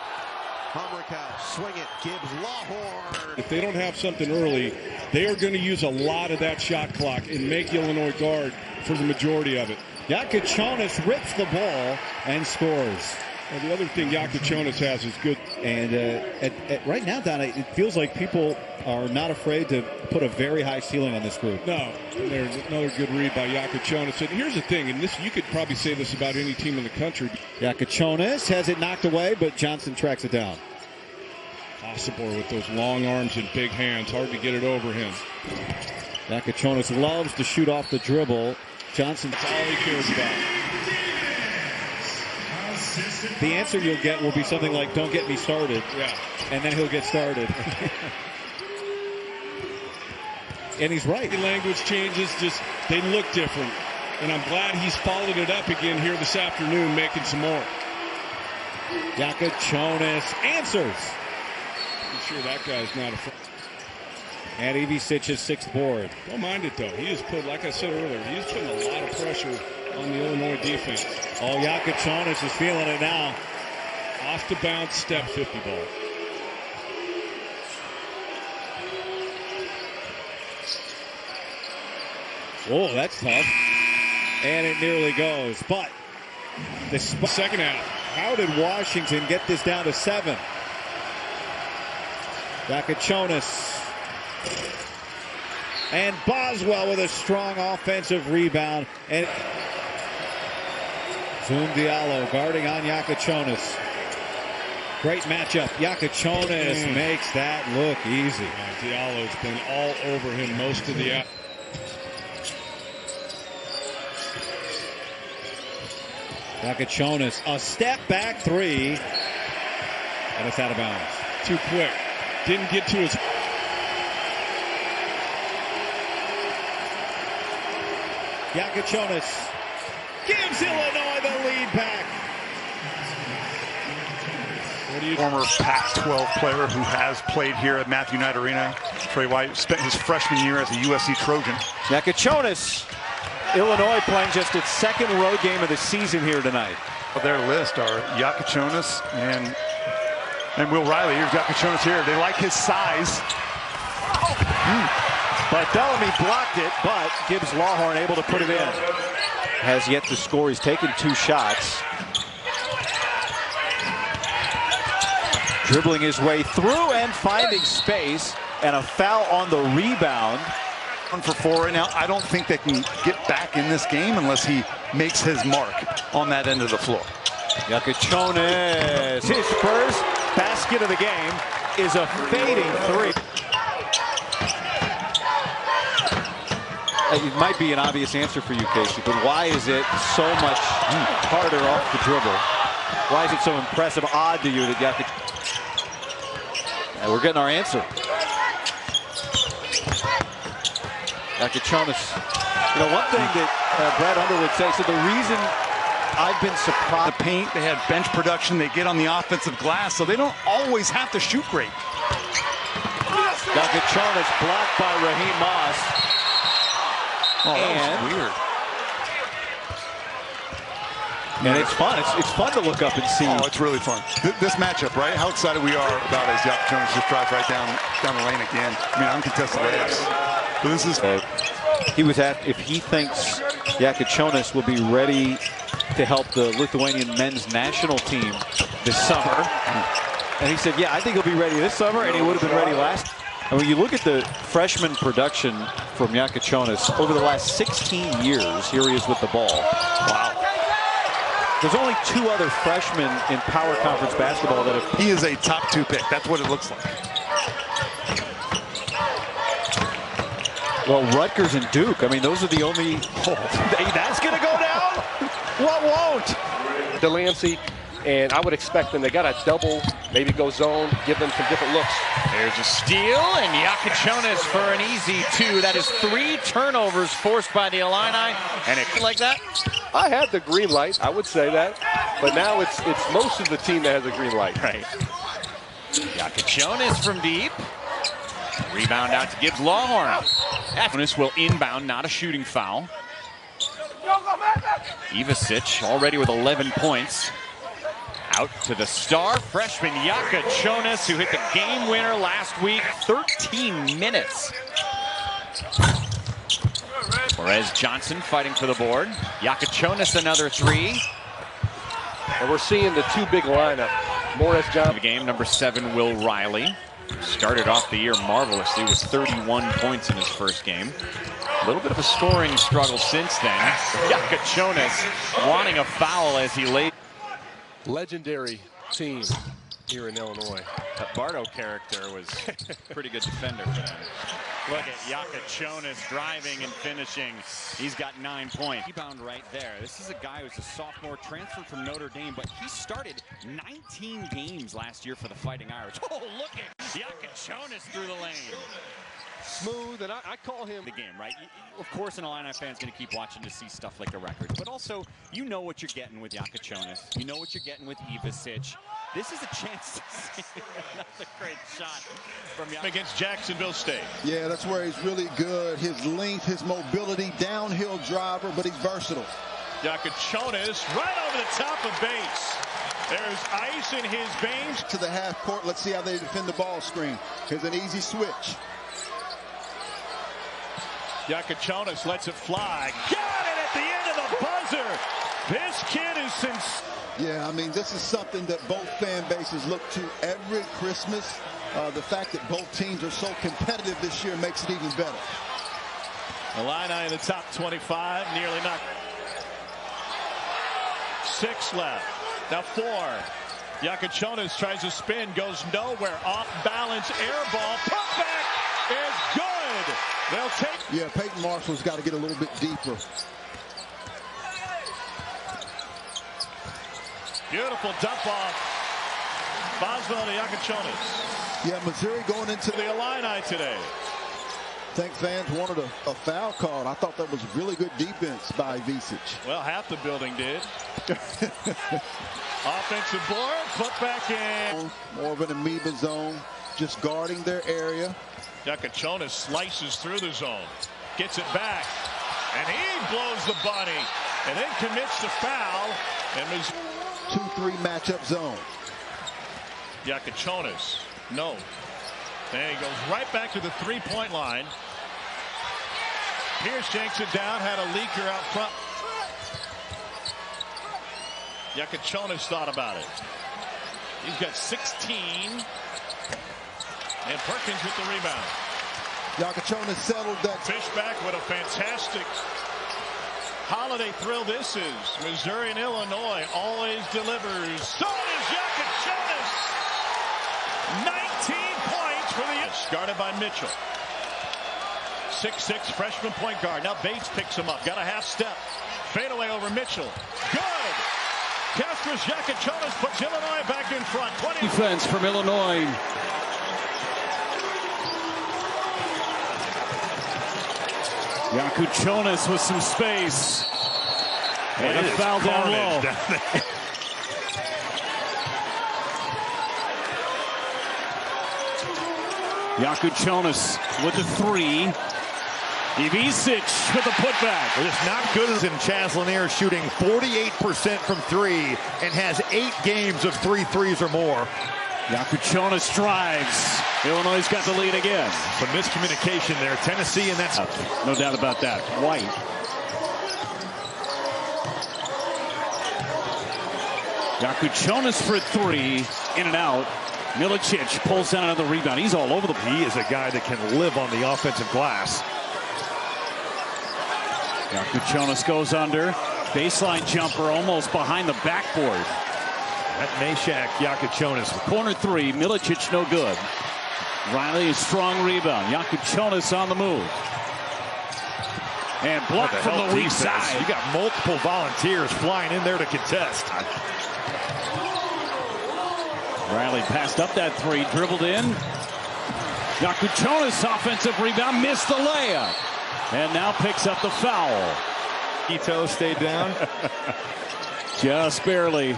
Humrickhouse, swing it, Gibbs, Lawhorn. If they don't have something early, they are going to use a lot of that shot clock and make Illinois guard for the majority of it. Jakucionis rips the ball and scores. Well, the other thing Jakucionis has is good. And right now, Donna, it feels like people are not afraid to put a very high ceiling on this group. No, there's another good read by Jakucionis. And here's the thing, and this you could probably say this about any team in the country. Jakucionis has it knocked away, but Johnson tracks it down. Possible with those long arms and big hands. Hard to get it over him. Jakucionis loves to shoot off the dribble. Johnson, that's all he cares about. The answer you'll get will be something like, "Don't get me started." Yeah. And then he'll get started. And he's right. The language changes, just they look different. And I'm glad he's followed it up again here this afternoon, making some more. Jakucionis answers. I'm sure that guy's not a And Ivicic's sixth board. Don't mind it, though. He has put, like I said earlier, he is putting a lot of pressure on the Illinois defense. Oh, Jakucionis is feeling it now. Off the bounce, step 50 ball. Oh, that's tough. And it nearly goes. But the second half. How did Washington get this down to 7? Jakucionis. And Boswell with a strong offensive rebound. And Zoom Diallo guarding on Jakucionis. Great matchup. Jakucionis makes that look easy. Diallo's been all over him most of the Jakucionis, a step back three. And it's out of bounds. Too quick. Didn't get to his... Jakucionis gives Illinois the lead back. Former Pac-12 player who has played here at Matthew Knight Arena. Trey White spent his freshman year as a USC Trojan. Jakucionis, Illinois playing just its second road game of the season here tonight. Their list are Jakucionis and Will Riley. Here's Jakucionis here. They like his size. But Bellamy blocked it, but Gibbs Lawhorn able to put it in. Has yet to score. He's taken 2 shots. Dribbling his way through and finding space, and a foul on the rebound. 1 for 4 right now. I don't think they can get back in this game unless he makes his mark on that end of the floor. Jakucionis, his first basket of the game is a fading 3. It might be an obvious answer for you, Casey, but why is it so much harder off the dribble? Why is it so impressive, odd to you that Jakucionis? And we're getting our answer. Jakucionis. You know, one thing that Brad Underwood said, so the reason I've been surprised. The paint, they have bench production, they get on the offensive glass, so they don't always have to shoot great. Jakucionis blocked by Raheem Moss. Oh, that was weird. And it's fun. It's fun to look up and see. Oh, it's really fun. This matchup, right? How excited we are about as Jakucionis just drives right down the lane again. I mean, uncontested layups. But this is. He was asked if he thinks Jakucionis will be ready to help the Lithuanian men's national team this summer. And he said, yeah, I think he'll be ready this summer, and he would have been ready last. And when you look at the freshman production from Jakucionis over the last 16 years, here he is with the ball. Wow. There's only 2 other freshmen in Power Conference basketball that have... He is a top 2 pick. That's what it looks like. Well, Rutgers and Duke, I mean, those are the only... Oh, that's going to go down? What won't? Delancey And I would expect them, they got to double, maybe go zone, give them some different looks. There's a steal, and Jakucionis for an easy 2. That is 3 turnovers forced by the Illini, and it like that. I had the green light, I would say that, but now it's most of the team that has a green light. Right. Jakucionis from deep. Rebound out to Gibbs Lawhorn. Jakucionis will inbound, not a shooting foul. Ivasic already with 11 points. Out to the star freshman Jakucionis, who hit the game winner last week, 13 minutes. Whereas Johnson fighting for the board. Jakucionis another 3. And we're seeing the 2 big lineup. Morris Johnson. The game, number 7, Will Riley. Started off the year marvelously with 31 points in his first game. A little bit of a scoring struggle since then. Jakucionis wanting a foul as he laid. Legendary team here in Illinois. That Bardo character was a pretty good defender for them. Look at Jakucionis driving and finishing. He's got 9 points. Rebound right there. This is a guy who's a sophomore, transferred from Notre Dame, but he started 19 games last year for the Fighting Irish. Oh, look at Jakucionis through the lane. Smooth, and I call him the game, right? Of course, an Illini fan's going to keep watching to see stuff like the records, but also you know what you're getting with Jakucionis. You know what you're getting with Ivasic. This is a chance to see another great shot from Jakucionis against Jacksonville State. Yeah, that's where he's really good. His length, his mobility, downhill driver, but he's versatile. Jakucionis right over the top of Bates. There's ice in his veins. To the half court. Let's see how they defend the ball screen. Here's an easy switch. Jakucionis lets it fly. Got it at the end of the buzzer. This kid is since. Yeah, I mean, this is something that both fan bases look to every Christmas. The fact that both teams are so competitive this year makes it even better. Illini in the top 25, nearly not. 6 left. Now 4. Jakucionis tries to spin, goes nowhere. Off balance, air ball. Putback is good. They'll take. Yeah, Peyton Marshall's got to get a little bit deeper. Beautiful dump off. Boswell to Jakucionis. Yeah, Missouri going into the Illini today. I think fans wanted a foul call. I thought that was really good defense by Ivasic. Well, half the building did. Offensive board, put back in. More of an amoeba zone, just guarding their area. Jakucionis slices through the zone, gets it back, and he blows the bunny, and then commits the foul. And 2-3 matchup zone. Jakucionis, no. And he goes right back to the 3-point line. Pierce yanks it down, had a leaker out front. Jakucionis thought about it. He's got 16. And Perkins with the rebound. Jakucionis settled that. Fishback with a fantastic holiday thrill this is. Missouri and Illinois always delivers. So is Jakucionis. 19 points for the guarded by Mitchell. 6'6" freshman point guard. Now Bates picks him up. Got a half step. Fadeaway over Mitchell. Good. Kasparas Jakucionis puts Illinois back in front. 20. Defense from Illinois. Jakucionis with some space. And a foul down low. Jakucionis with the 3. Ivasic with the putback. It's not good as in Chaslanier, shooting 48% from 3 and has 8 games of 3 threes or more. Jakucionis drives. Illinois got the lead again. Some miscommunication there. Tennessee, and that's no doubt about that. White. Jakucionis for 3. In and out. Milicic pulls down another rebound. He's all over the place. He is a guy that can live on the offensive glass. Jakucionis goes under. Baseline jumper almost behind the backboard. That Meshack Jakucionis. Corner 3. Milicic no good. Riley, a strong rebound. Jakucionis on the move. And blocked from the weak side. You got multiple volunteers flying in there to contest. Riley passed up that three, dribbled in. Jakucionis offensive rebound, missed the layup. And now picks up the foul. Ito stayed down. Just barely.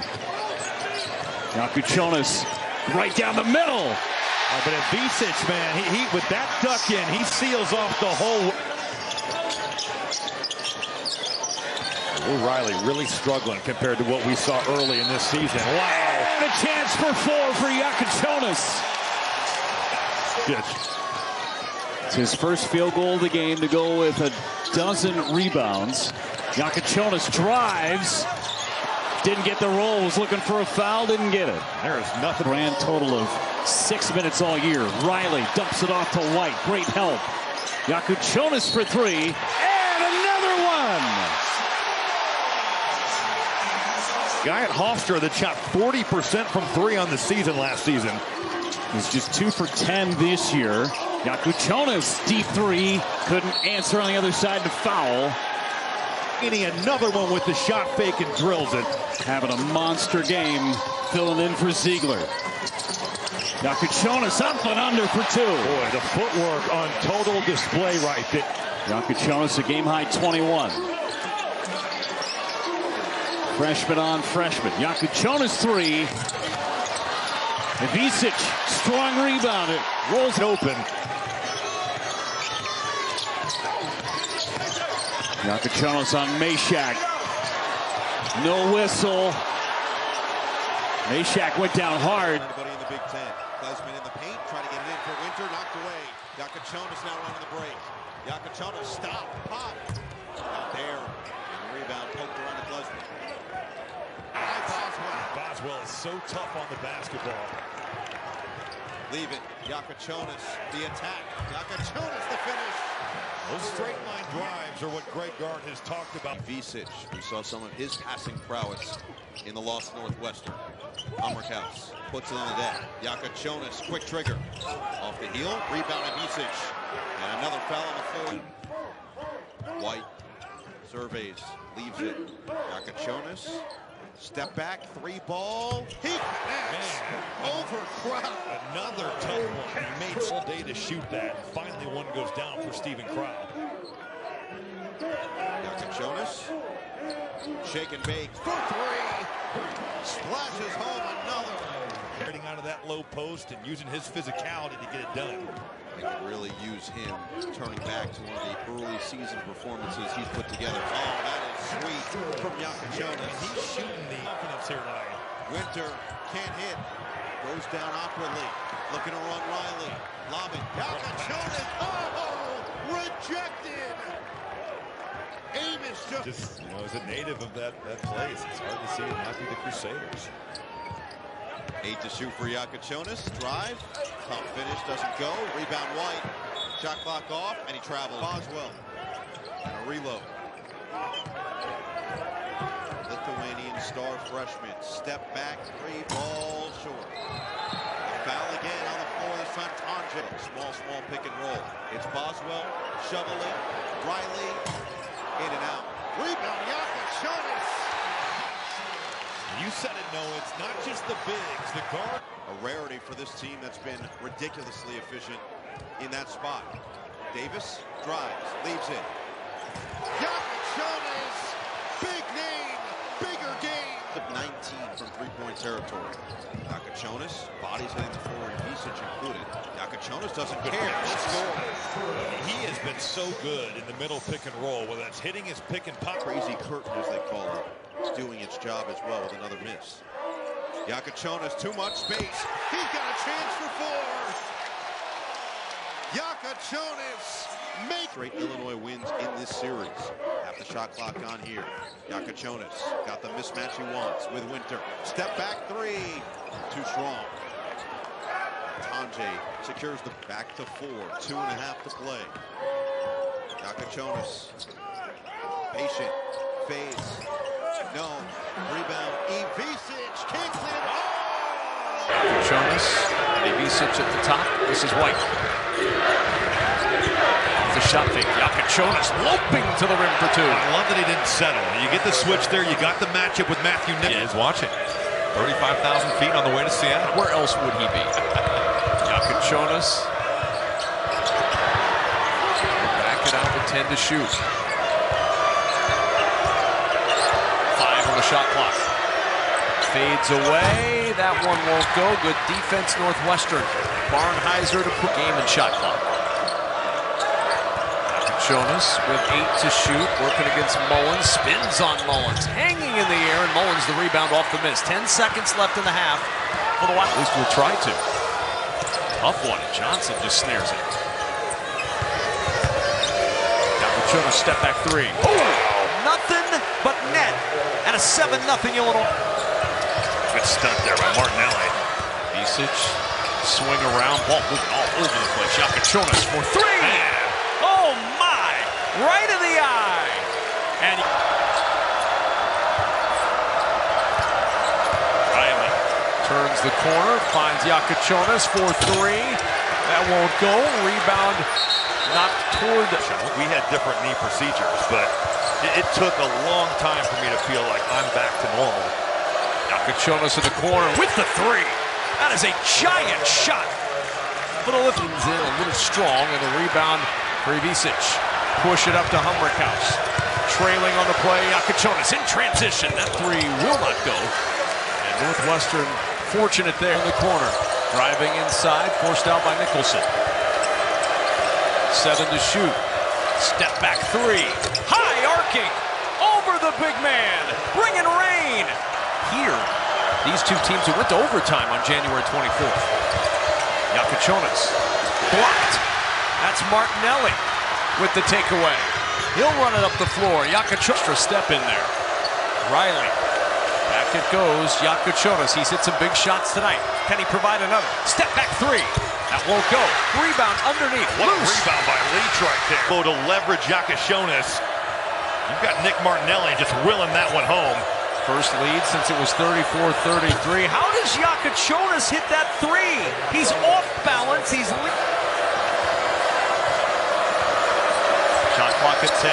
Jakucionis right down the middle. But at Visic, man, he with that duck in, he seals off the whole. Riley really struggling compared to what we saw early in this season. Wow. And a chance for four for Jakucionis. Good. It's his first field goal of the game to go with a dozen rebounds. Jakucionis drives. Didn't get the roll, was looking for a foul, didn't get it. There is nothing. Grand total of 6 minutes all year. Riley dumps it off to White. Great help. Jakucionis for three. And another one. Guy at Hofstra that shot 40% from three on the season last season. He's just 2 for 10 this year. Jakucionis, deep three. Couldn't answer on the other side to foul. Getting another one with the shot fake and drills it. Having a monster game, filling in for Ziegler. Jakucionis up and under for two. Boy, the footwork on total display right there. Jakucionis a game-high 21. Freshman on freshman. Jakucionis three. Visic, strong rebound. It rolls open. Jakucionis on Meshack. No whistle. Meshack went down hard. Everybody in the Big Ten. Klesman in the paint, trying to get it in for Winter, knocked away. Jakucionis now running the break. Jakucionis stop, pop. Not there. Rebound poked around to Klesman. Boswell is so tough on the basketball. Leave it. Jakucionis, the attack. Jakucionis, the finish. Those straight line drives are what Greg Gard has talked about. Visic, we saw some of his passing prowess in the loss to Northwestern. Hummerhouse puts it on the deck. Jakucionis, quick trigger. Off the heel, rebound at Visic. And another foul on the floor. White surveys, leaves it. Jakucionis, step back, three ball. He connects. Over crowd. Another tough one. He made all day to shoot that. Finally, one goes down for Stephen Crow. Jakucionis, shake and bake for three. Splashes home another. Getting out of that low post and using his physicality to get it done. They could really use him turning back to one of the early season performances he's put together. Oh, that is sweet from Jakucionis. He's shooting the confidence here tonight. Winter can't hit. Goes down awkwardly. Looking to run Riley. Lob it. Jakucionis. Oh, rejected. Amos just, you know, as a native of that place, it's hard to see it not be the Crusaders. 8 to shoot for Jakucionis. Drive. Pump finish. Doesn't go. Rebound White. Shot clock off. And he travels. Boswell. And a reload. Lithuanian star freshman. Step back. Three ball short. A foul again on the floor. This time Tonje. Small pick and roll. It's Boswell. Shoveling. Riley. In and out. Rebound Jakucionis. You said it, no, it's not just the bigs, the guard. A rarity for this team that's been ridiculously efficient in that spot. Davis drives, leaves it. Jakucionis, big name, bigger game. 19 from three-point territory. Jakucionis, bodies hitting the floor, and Visic included. Jakucionis doesn't care. He has been so good in the middle pick and roll, whether that's hitting his pick and pop. Crazy curtain, as they call it. It's doing its job as well with another miss. Jakucionis, too much space. He's got a chance for four. Jakucionis makes straight Illinois wins in this series. Half the shot clock on here. Jakucionis got the mismatch he wants with Winter. Step back three. Too strong. Tonje secures the back to 4. 2.5 to play. Jakucionis. Patient. Fades. No. Rebound. Visic can't clean it. Oh! Jakucionis. Visic at the top. This is White. The shot fake. Jakucionis loping to the rim for two. I love that he didn't settle. You get the switch there. You got the matchup with Matthew Nichols. He's watching. 35,000 feet on the way to Seattle. Where else would he be? Jakucionis. Back it out with 10 to shoot. 5 on the shot clock. Fades away. That one won't go. Good defense, Northwestern. Barnheiser to put game and shot clock. Jakucionis with 8 to shoot, working against Mullins. Spins on Mullins, hanging in the air, and Mullins the rebound off the miss. 10 seconds left in the half for the Wild. At least we'll try to. Tough one. Johnson just snares it. Jakucionis step back 3. Oh, nothing but net, and a 7-0 Illinois. Good stunt there by Martinelli. Misic, swing around, ball moving all over the place. Jakucionis for 3. Man. Oh my! Right in the eye. And Riley turns the corner, finds Jakucionis for 3. That won't go. Rebound knocked toward. We had different knee procedures, but it took a long time for me to feel like I'm back to normal. Jakucionis in the corner with the 3. That is a giant shot. But a lift in a little strong, and the rebound for Ivisic. Push it up to Humrickhouse. Trailing on the play, Jakucionis in transition. That 3 will not go. And Northwestern fortunate there in the corner. Driving inside, forced out by Nicholson. 7 to shoot. Step back 3. High arcing over the big man. Bringing rain. Here, these two teams who went to overtime on January 24th. Jakucionis blocked. That's Martinelli with the takeaway. He'll run it up the floor. Jakucionis step in there. Riley. Back it goes. Jakucionis. He's hit some big shots tonight. Can he provide another? Step back 3. That won't go. Rebound underneath. What a rebound by Leach right there. Go to leverage Jakucionis. You've got Nick Martinelli just willing that one home. First lead since it was 34-33. How does Jakucionis hit that 3? He's off balance. He's shot clock at 10.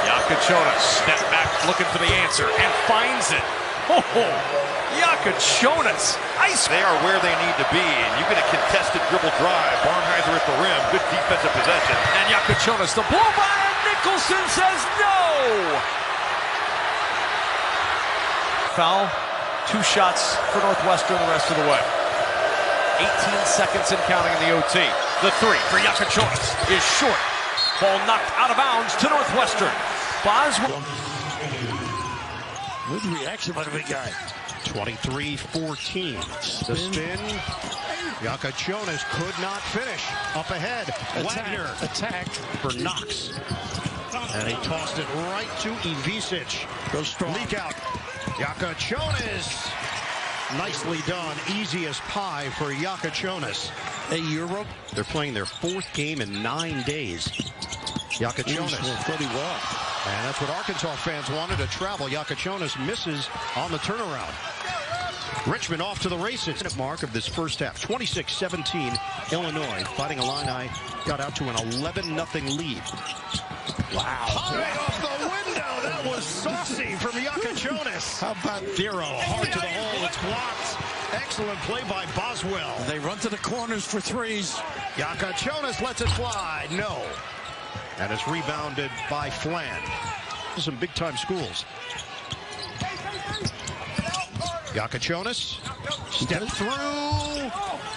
Jakucionis step back looking for the answer and finds it. Oh, Jakucionis. Ice. They are where they need to be, and you get a contested dribble drive. Barnheiser at the rim. Good defensive possession. And Jakucionis, the blow by, and Nicholson says no. Foul, 2 shots for Northwestern the rest of the way. 18 seconds and counting in the OT. The 3 for Jakucionis is short. Ball knocked out of bounds to Northwestern. Boswell. Good reaction by the big guy. 23-14. The spin. Jakucionis could not finish. Up ahead. Wagner. Attack For Knox. And he tossed it right to Ivisic. Goes strong. Leak out. Jakucionis. Nicely done. Easy as pie for Jakucionis. A Euro. They're playing their 4th game in 9 days. Jakucionis. Pretty well. And that's what Arkansas fans wanted to travel. Jakucionis misses on the turnaround. Richmond off to the races. Mark of this first half. 26-17 Illinois. Fighting Illini got out to an 11-0 lead. Wow. High off the window. That was saucy from Jakucionis. How about Dero hard to the hole. It's blocked. Excellent play by Boswell. They run to the corners for 3s. Jakucionis lets it fly. No. And it's rebounded by Flan. Some big-time schools. Jakucionis. Step through.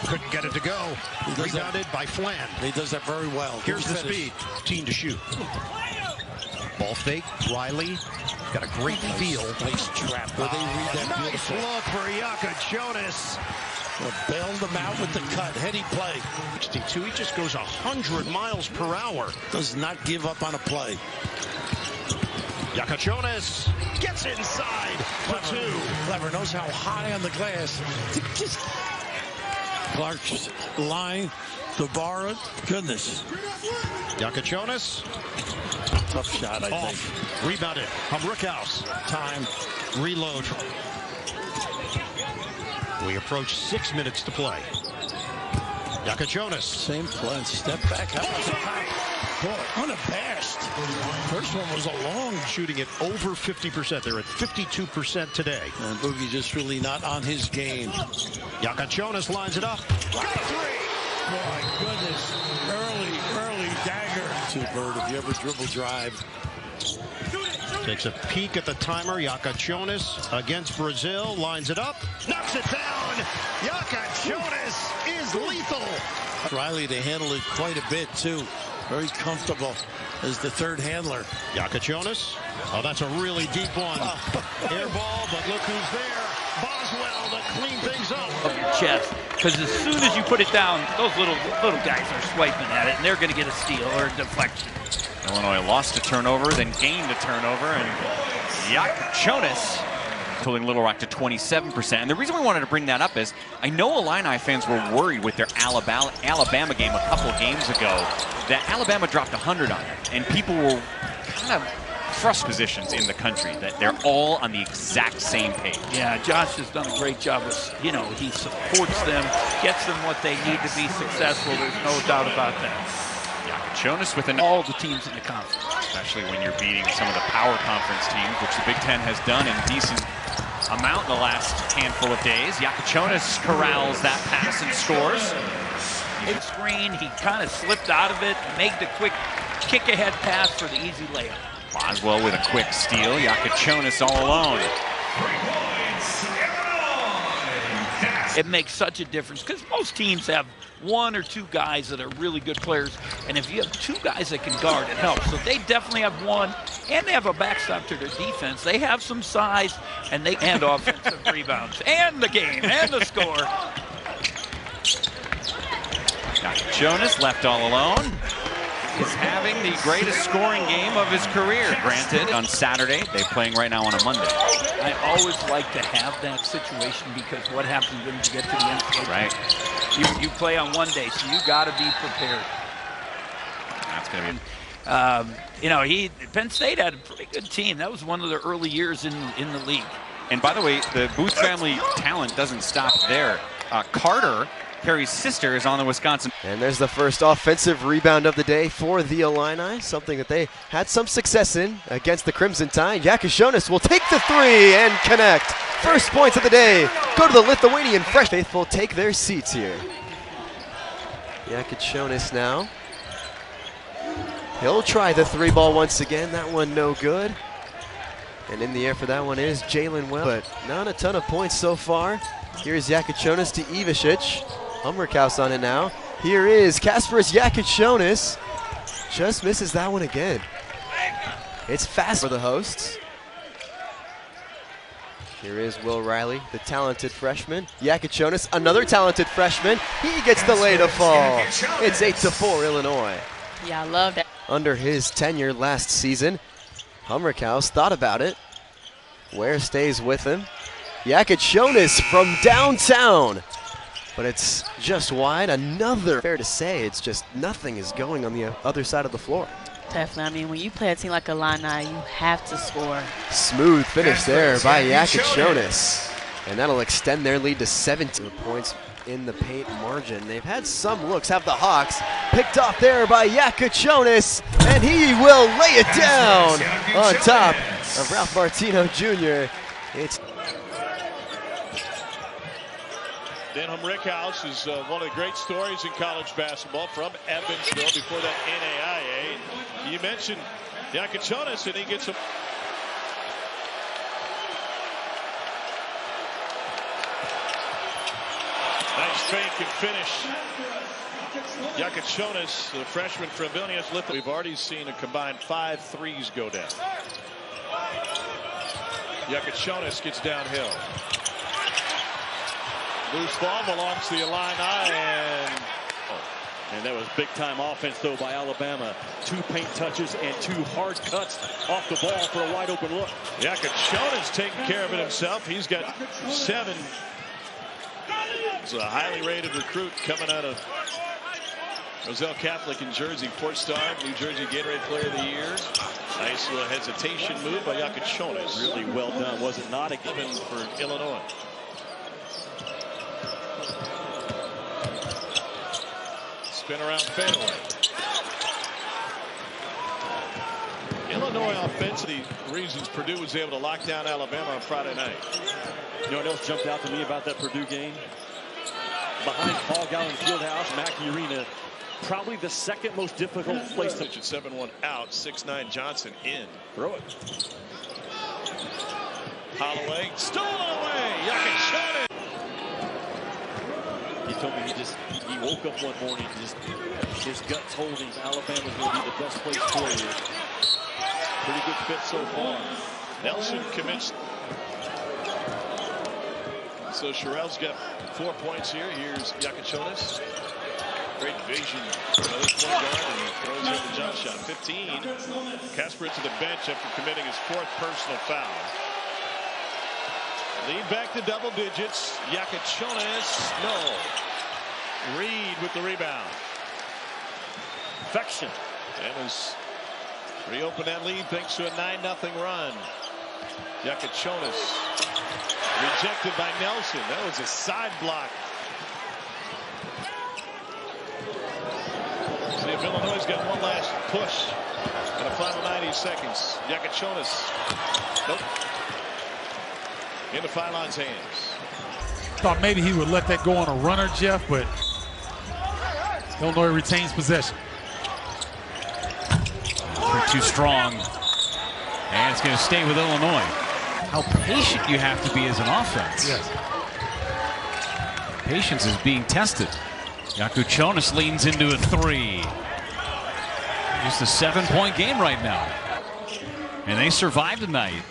Couldn't get it to go. Rebounded by Flan. He does that very well. Here's the speed. 18 to shoot. Ball fake. Riley. Got a great feel. Nice trap. Where they read that nice look for Jakucionis. Well, bailed them out with the cut. Heady play. 62. He just goes 100 miles per hour. Does not give up on a play. Jakucionis gets inside for 2. Clever knows how high on the glass. Just Clark's line to Barra. Goodness. Jakucionis. Tough shot, I think. Rebounded. Humrickhouse. Time. Reload. We approach 6 minutes to play. Jakucionis. Same play. Step back. court, unabashed. First one was a long Shooting at over 50%. They're at 52% today. And Boogie just really not on his game. Jakucionis lines it up. Got a three. My goodness. Early dagger. Bird, if you ever dribble drive. Takes a peek at the timer. Jakucionis against Brazil. Lines it up. Knocks it down. Jakucionis is lethal. Riley, they handle it quite a bit, too. Very comfortable as the third handler. Jakucionis. Oh, that's a really deep one. Air ball, but look who's there. Boswell to clean things up. Of your chest, because as soon as you put it down, those little guys are swiping at it, and they're going to get a steal or a deflection. Illinois lost a turnover, then gained a turnover, and Jakucionis holding Little Rock to 27%. And the reason we wanted to bring that up is I know Illini fans were worried with their Alabama game a couple of games ago that Alabama dropped 100 on them, and people were kind of thrust positions in the country, that they're all on the exact same page. Yeah, Josh has done a great job of, he supports them, gets them what they need to be successful. There's no doubt about that. Jakucionis with all the teams in the conference. Especially when you're beating some of the power conference teams, which the Big Ten has done in decent amount in the last handful of days. Jakucionis corrals that pass and scores. Big screen, he kind of slipped out of it, made the quick kick-ahead pass for the easy layup. Boswell with a quick steal. Jakucionis all alone. It makes such a difference because most teams have one or two guys that are really good players, and if you have two guys that can guard, it helps. So they definitely have one, and they have a backstop to their defense. They have some size, and they and offensive rebounds, and the game, and the score. Jakucionis left all alone. Is having the greatest scoring game of his career. Granted, on Saturday, they're playing right now on a Monday. I always like to have that situation because what happens when you get to the NCAA? Right. You play on one day, so you got to be prepared. That's going to be. Penn State had a pretty good team. That was one of the early years in the league. And by the way, the Booth family talent doesn't stop there. Carter, Perry's sister, is on the Wisconsin. And there's the first offensive rebound of the day for the Illini, something that they had some success in against the Crimson Tide. Jakucionis will take the three and connect. First points of the day go to the Lithuanian fresh. Faithful take their seats here. Jakucionis now. He'll try the three ball once again. That one no good. And in the air for that one is Jalen Well, but not a ton of points so far. Here's Jakucionis to Ivicic. Hummerkaus on it now. Here is Kasparas Jakucionis. Just misses that one again. It's fast for the hosts. Here is Will Riley, the talented freshman. Jakucionis, another talented freshman. He gets the lay to fall. It's 8-4 Illinois. Yeah, I love that. Under his tenure last season, Hummerkaus thought about it. Ware stays with him. Jakucionis from downtown. But it's just wide. Another, fair to say, it's just nothing is going on the other side of the floor. Definitely. I mean, when you play a team like Illini, you have to score. Smooth finish there by Jakucionis. And that'll extend their lead to 17 points in the paint margin. They've had some looks, have the Hawks. Picked off there by Jakucionis, and he will lay it down on top of Ralph Martino Jr. It's Denham Rickhouse is one of the great stories in college basketball from Evansville before that NAIA. You mentioned Jakucionis, and he gets a nice fake and finish. Jakucionis, the freshman from Vilnius, Lithuania. We've already seen a combined 5 threes go down. Jakucionis gets downhill. Loose ball belongs to the Illini, and that was big-time offense, though, by Alabama. 2 paint touches and 2 hard cuts off the ball for a wide-open look. Jakucionis taking care of it himself. He's got 7. He's a highly rated recruit coming out of Roselle Catholic in Jersey. 4-star, New Jersey Gatorade Player of the Year. Nice little hesitation move by Jakucionis. Really well done, was it not? Even for Illinois. Spin around fadeaway. offensively, reasons Purdue was able to lock down Alabama on Friday night. You know what else jumped out to me about that Purdue game? Behind Paul Gallen Fieldhouse, Mackey Arena, probably the second most difficult place to 7-1 out, 6'9" Johnson in. Throw it. Holloway, stolen away. Jakucionis. He told me he woke up one morning, his gut told him Alabama's going to be the best place for you. Pretty good fit so far. Nelson commits. So Sherrell's got 4 points here. Here's Jakucionis. Great vision. Another point guard, and he throws in the jump shot. 15. Kasparas to the bench after committing his 4th personal foul. Lead back to double digits. Jakucionis, no. Reed with the rebound. Perfection. Emma's reopened that lead thanks to a 9-0 run. Jakucionis rejected by Nelson. That was a side block. See if Illinois' got one last push in the final 90 seconds. Jakucionis. Nope. Into Philon's hands. Thought maybe he would let that go on a runner, Jeff, but Illinois retains possession. Too strong. And it's going to stay with Illinois. How patient you have to be as an offense. Yes. Patience is being tested. Jakucionis leans into a 3. Just a 7-point game right now. And they survived tonight.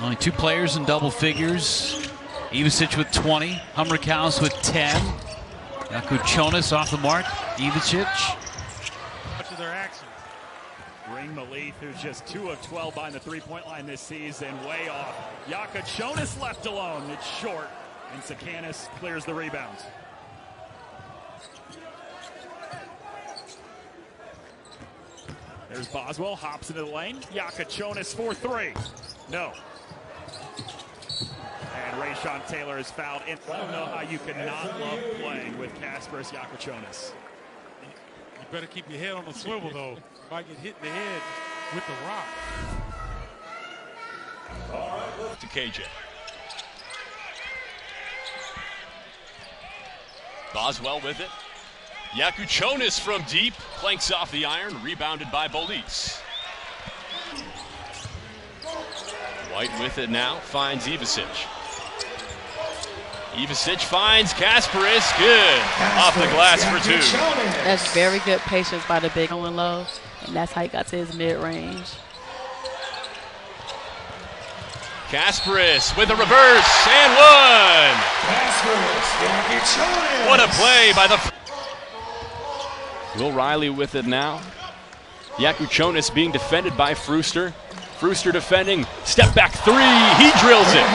Only 2 players in double figures. Ivicic with 20. Hummerkaus with 10. Jakucionis off the mark. Ivicic. Much of their action. Ring Malif, who's just 2 of 12 behind the three-point line this season, way off. Jakucionis left alone. It's short, and Sakanis clears the rebounds. There's Boswell, hops into the lane. Jakucionis for 3. No. And Rayshon Taylor is fouled. I don't know how you cannot love playing with Kasparas Jakucionis. You better keep your head on the swivel, though. You might get hit in the head with the rock. To KJ. Boswell with it. Jakucionis from deep, planks off the iron, rebounded by Bolis. White with it now, finds Ivicic. Ivicic finds Kasparas, good. Off the glass for 2. That's very good patience by the big going low, and that's how he got to his mid-range. Kasparas with a reverse and 1. What a play by the... Will Riley with it now. Jakucionis being defended by Frooster. Frooster defending, step back 3, he drills it.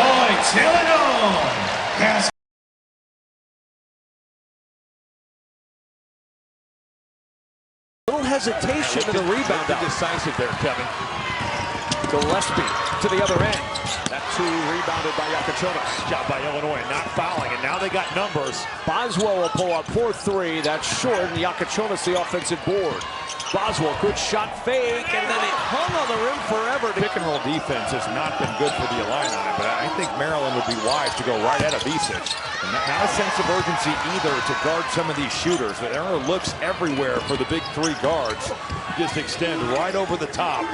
Little hesitation in the rebound. Decisive there, Kevin. Gillespie to the other end. That 2 rebounded by Jakucionis. Job by Illinois, not fouling, and now they got numbers. Boswell will pull up 4-3. That's short, and Jakucionis the offensive board. Boswell, good shot fake, and then it hung on the rim forever. Pick and roll defense has not been good for the Illini, but I think Maryland would be wise to go right at Ivicic. And not a sense of urgency either to guard some of these shooters. There are looks everywhere for the big 3 guards. Just extend right over the top.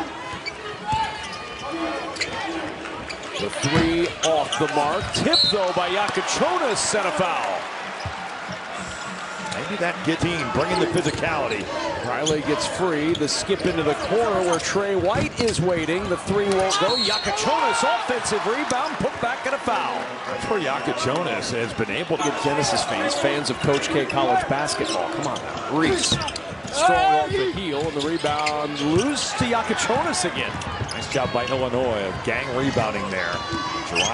The 3 off the mark. Tip, though, by Jakucionis, set a foul. Maybe that team bringing the physicality. Riley gets free. The skip into the corner where Trey White is waiting. The 3 won't go. Jakucionis, offensive rebound, put back and a foul. That's where Jakucionis has been able to get Genesis fans of Coach K college basketball. Come on now. Reese. Strong off the heel, and the rebound loose to Jakucionis again. Nice job by Illinois of gang rebounding there.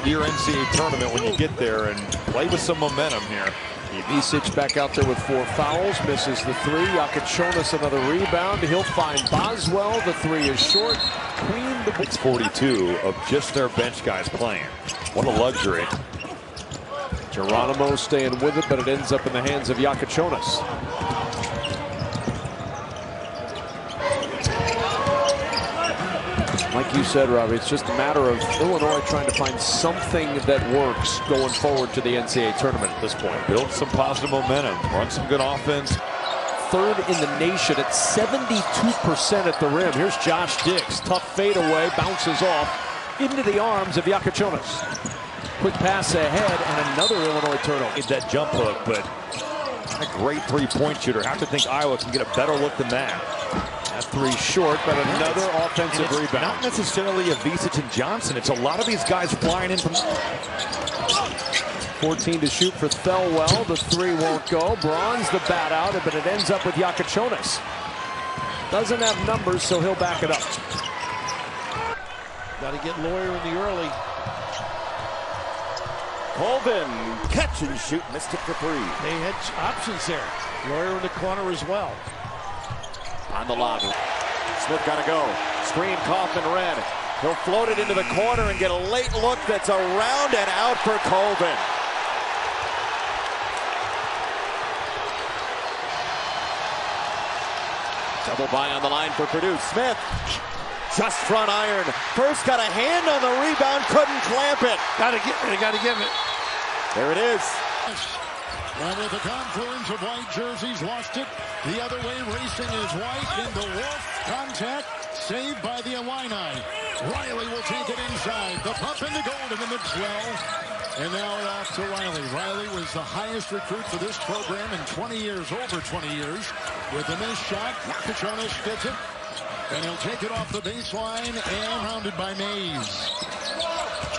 Your NCAA tournament when you get there and play with some momentum here. Ivicic back out there with 4 fouls, misses the 3. Jakucionis another rebound. He'll find Boswell. The 3 is short. Queen the 6:42 of just their bench guys playing. What a luxury. Geronimo staying with it, but it ends up in the hands of Jakucionis. Like you said, Robbie, it's just a matter of Illinois trying to find something that works going forward to the NCAA tournament at this point. Build some positive momentum, run some good offense. Third in the nation at 72% at the rim. Here's Josh Dix. Tough fadeaway, bounces off into the arms of Jakucionis. Quick pass ahead and another Illinois turnover. Made that jump hook, but a great three-point shooter. I have to think Iowa can get a better look than that. That three short, but another offensive rebound. Not necessarily a Visic and Johnson. It's a lot of these guys flying in from 14 to shoot for Thelwell. The three won't go. Braun's the bat out, but it ends up with Jakucionis. Doesn't have numbers, so he'll back it up. Got to get Lawyer in the early. Colvin, catch and shoot, missed it for three. They had options there. Lawyer in the corner as well. On the lob. Smith got to go. Screen Kaufman red. He'll float it into the corner and get a late look that's around and out for Colvin. Double by on the line for Purdue. Smith, just front iron. First got a hand on the rebound, couldn't clamp it. Got to give it. There it is. And with the confluence of white jerseys, lost it. The other way, racing is white into Wolf. Contact, saved by the Illini. Riley will take it inside. The pump into Golden in the 12. And now it off to Riley. Riley was the highest recruit for this program in 20 years, over 20 years. With a missed shot, Jakucionis gets it. And he'll take it off the baseline and rounded by Mays.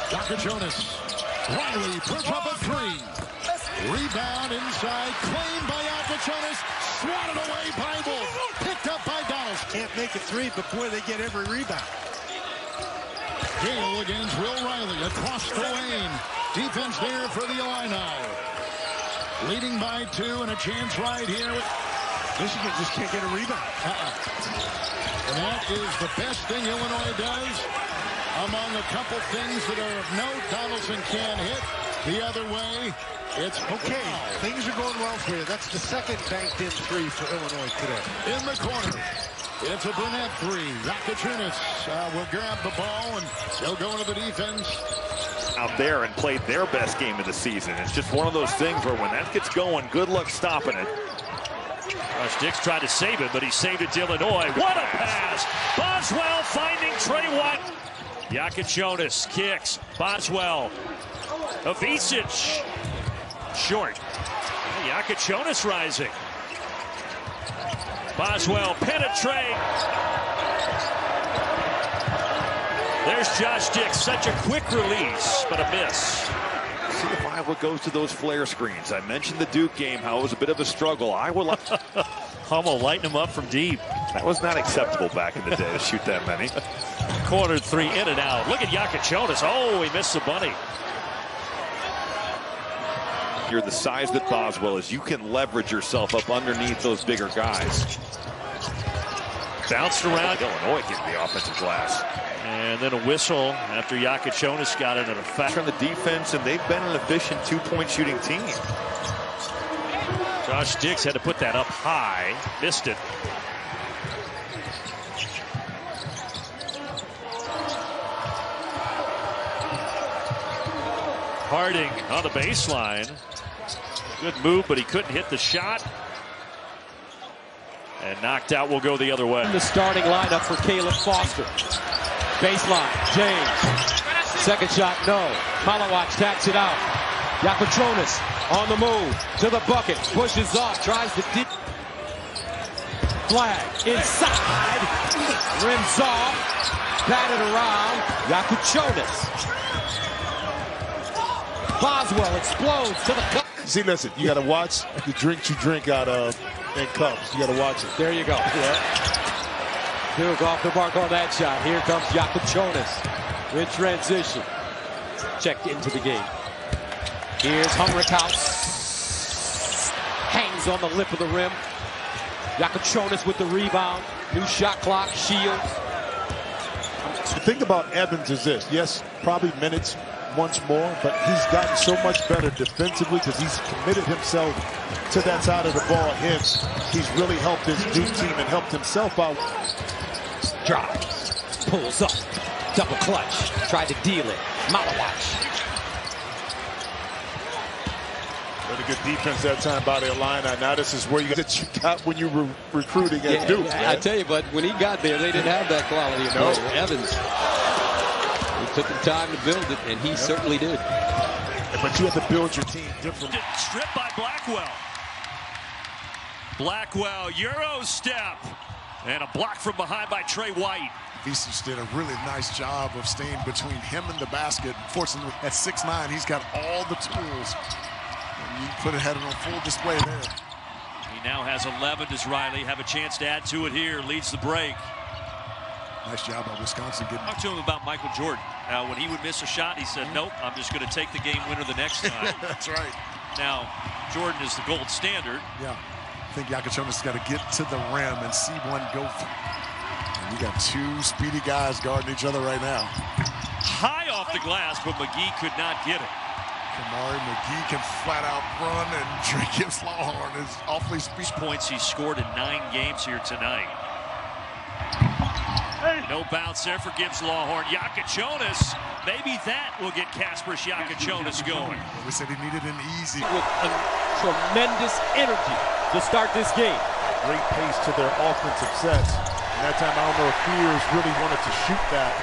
Jakucionis. Riley puts up a three. Rebound inside, claimed by Jakucionis, swatted away by Wolf, picked up by Dallas. Can't make a three, but boy, they get every rebound. Gale against Will Riley across the lane. Defense there for the Illini. Leading by 2 and a chance right here. Michigan just can't get a rebound. And that is the best thing Illinois does. Among a couple things that are of note, Donaldson can't hit. The other way, it's okay. Wow. Things are going well for you. That's the second banked in three for Illinois today. In the corner, it's a Burnett three. Jakucionis will grab the ball and they'll go into the defense. Out there and played their best game of the season. It's just one of those things where when that gets going, good luck stopping it. Josh Dix tried to save it, but he saved it to Illinois. What a pass! Boswell finding Trey White. Jakucionis kicks. Boswell. Visic. Short. Jakucionis rising. Boswell penetrate. There's Josh Dix. Such a quick release, but a miss. See if Iowa goes to those flare screens. I mentioned the Duke game, how it was a bit of a struggle. Iowa Hummel lighting him up from deep. That was not acceptable back in the day to shoot that many. Corner three, in and out. Look at Jakucionis. Oh, he missed the bunny. You're the size that Boswell is. You can leverage yourself up underneath those bigger guys. Bounced around. Illinois getting the offensive glass. And then a whistle after Jakucionis got it at a foul. From the defense, and they've been an efficient two-point shooting team. Josh Dix had to put that up high. Missed it. Harding on the baseline. Good move, but he couldn't hit the shot. And knocked out will go the other way. The starting lineup for Caleb Foster. Baseline, James. Second shot, no. Malawatch tacks it out. Jakucionis on the move to the bucket. Pushes off, tries to deep. Flag inside. Rims off. Batted around. Jakucionis. Boswell explodes to the cup. See, listen, you got to watch the drinks you drink out of in cups. You got to watch it. There you go. Yeah. Duke off the mark on that shot. Here comes Jakucionis in transition. Checked into the game. Here's Humrickhouse. Hangs on the lip of the rim. Jakucionis with the rebound. New shot clock. Shields. The thing about Evans is this. Yes, probably minutes once more, but he's gotten so much better defensively because he's committed himself to that side of the ball. Hence, he's really helped his Duke team and helped himself out. Drives. Pulls up. Double clutch. Tried to deal it. Malawach. Really good defense that time by the Illini. Now this is where you got when you were recruiting at Duke. I tell you, but when he got there, they didn't have that quality of player. Evans. It took him time to build it, and he certainly did. But you have to build your team differently. Stripped by Blackwell. Blackwell, Euro step. And a block from behind by Trey White. Vicic did a really nice job of staying between him and the basket. Fortunately, at 6'9", he's got all the tools. And you put it headed on full display there. He now has 11. Does Riley have a chance to add to it here? Leads the break. Nice job by Wisconsin getting. Talk to him about Michael Jordan. Now, when he would miss a shot, he said, nope, I'm just going to take the game winner the next time. That's right. Now, Jordan is the gold standard. Yeah. I think Jakucionis has got to get to the rim and see one go. And you got two speedy guys guarding each other right now. High off the glass, but McGee could not get it. Kamari McGee can flat out run, and Drake Gibbs Lawhorn is awfully speedy. Points he scored in 9 games here tonight. No bounce there for Gibbs Lawhorn. Jakucionis, maybe that will get Kasparas Jakucionis going. We said he needed an easy. With a tremendous energy to start this game. Great pace to their offensive sets. And that time, I don't know if Fears really wanted to shoot that.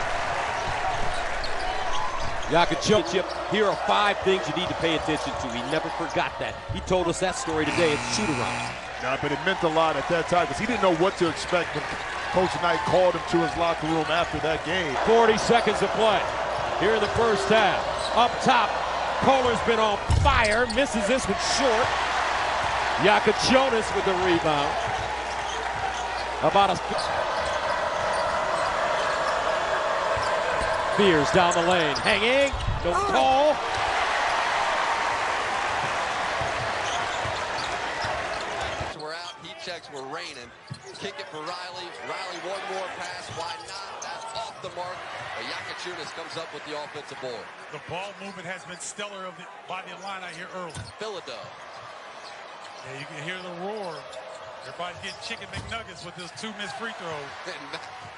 Jakucionis, here are 5 things you need to pay attention to. He never forgot that. He told us that story today at the shoot-around. Yeah, but it meant a lot at that time because he didn't know what to expect when Coach Knight called him to his locker room after that game. 40 seconds to play here in the first half. Up top, Kohler's been on fire. Misses this one short. Jakucionis with the rebound. About a... Fears down the lane. Hanging. No call. We're out. Heat checks were raining. Kick it for Riley. Riley, one more pass. Why not? That's off the mark. But Jakucionis comes up with the offensive board. The ball movement has been stellar by the Illini here early. Philadelphia. Yeah, you can hear the roar. Everybody getting chicken McNuggets with those 2 missed free throws.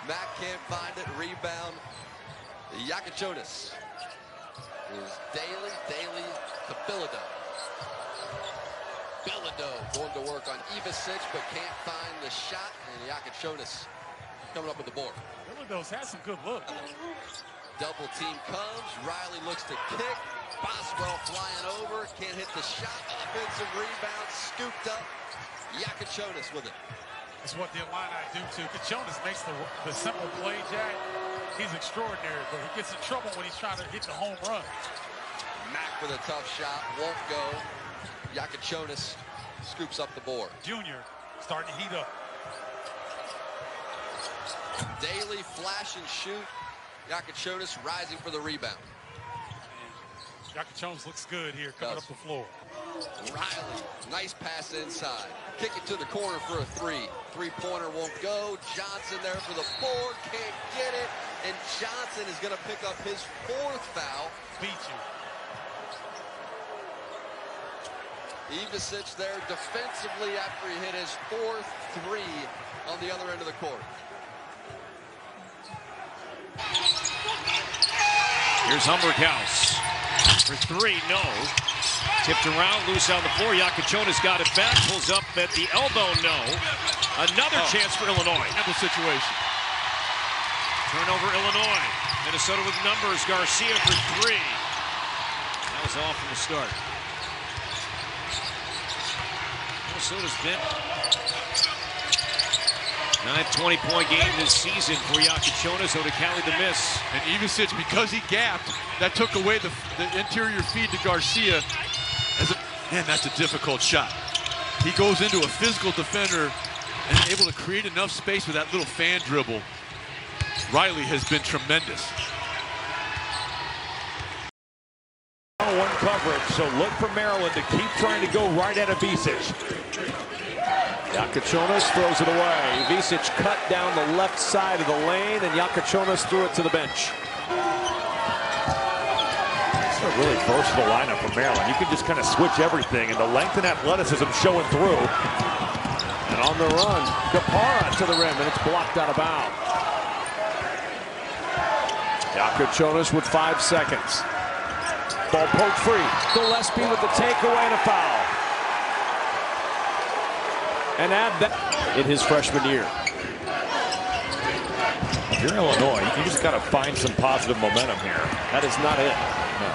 Mac can't find it. Rebound. Jakucionis. Daly to Philadelphia. Going to work on Ivicic, but can't find the shot. And Jakucionis coming up with the board. Those had some good look. Double team comes. Riley looks to kick. Boswell flying over. Can't hit the shot. Offensive rebound. Scooped up. Jakucionis with it. That's what the Illini do too. Jakucionis makes the simple play, Jack. He's extraordinary, but he gets in trouble when he's trying to hit the home run. Mack with a tough shot. Won't go. Jakucionis scoops up the board. Junior starting to heat up. Daly flash and shoot. Jakucionis rising for the rebound. Jakucionis looks good here coming up the floor. Riley, nice pass inside. Kick it to the corner for a 3. 3-pointer won't go. Johnson there for the board. Can't get it. And Johnson is going to pick up his 4th foul. Beat you. Ivicic there defensively after he hit his 4th 3 on the other end of the court. Here's Humberghaus for 3, no. Tipped around, loose on the floor. Jakucionis got it back, pulls up at the elbow, no. Another chance for Illinois. Simple situation. Turnover, Illinois. Minnesota with numbers. Garcia for 3. That was all from the start. Minnesota's been 9 20-point game this season for Jakucionis. Odekali the miss. And Ivicic, because he gapped, that took away the interior feed to Garcia. Man, that's a difficult shot. He goes into a physical defender and able to create enough space with that little fan dribble. Riley has been tremendous. One coverage, so look for Maryland to keep trying to go right at Ivicic. Jakucionis throws it away. Ivicic cut down the left side of the lane, and Jakucionis threw it to the bench. It's a really versatile lineup for Maryland. You can just kind of switch everything, and the length and athleticism showing through. And on the run, Kasparas to the rim, and it's blocked out of bounds. Jakucionis with 5 seconds. Ball poked free. Gillespie with the takeaway and a foul. And add that in his freshman year. If you're Illinois, you just got to find some positive momentum here. That is not it. No.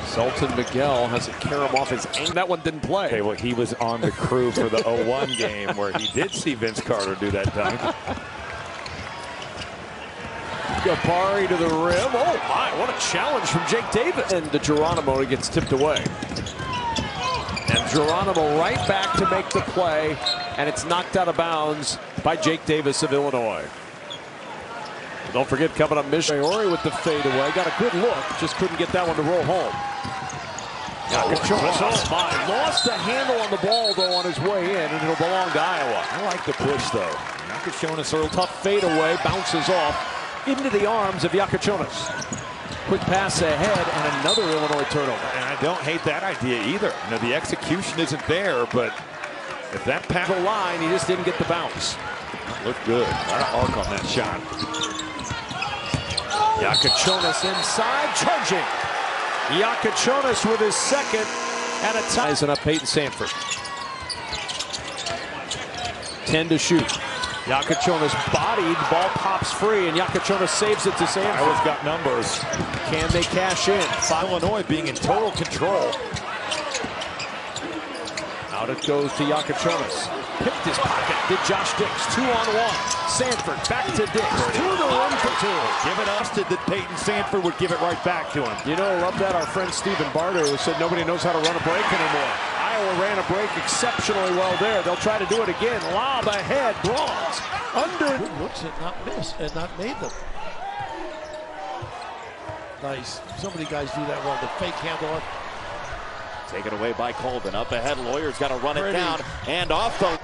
Sultan Miguel has a carom off his ankle. That one didn't play. Okay, well, he was on the crew for the 0-1 game where he did see Vince Carter do that dunk. Gapari to the rim. Oh my, what a challenge from Jake Davis. And the Geronimo gets tipped away. And Geronimo right back to make the play. And it's knocked out of bounds by Jake Davis of Illinois. Don't forget, coming up, Michigan with the fadeaway. Got a good look, just couldn't get that one to roll home. Oh my, lost the handle on the ball, though, on his way in, and it'll belong to Iowa. I like the push, though. Jakucionis, a tough fadeaway, bounces off into the arms of Jakucionis. Quick pass ahead, and another Illinois turnover. And I don't hate that idea either. You know, the execution isn't there, but if that pass the line, he just didn't get the bounce. Looked good. A lot of arc on that shot. Jakucionis inside, charging. Jakucionis with his second and a tie. Rising up Peyton Sanford. 10 to shoot. Jakucionis bodied, ball pops free, and Jakucionis saves it to Sanford. Iowa's got numbers. Can they cash in? Illinois being in total control. Out it goes to Jakucionis. Picked his pocket. Did Josh Dix. 2-on-1. Sanford back to Dix. 2 to 1 for 2. Give it usted that Peyton Sanford would give it right back to him. You know, I love that. Our friend Stephen Barter who said nobody knows how to run a break anymore. Iowa ran a break exceptionally well there. They'll try to do it again. Lob ahead. Bronze. Under. Good looks and not missed and not made them. Nice. So many guys do that well. The fake handle. Taken away by Colvin. Up ahead, Lawyer's got to run it down. And off the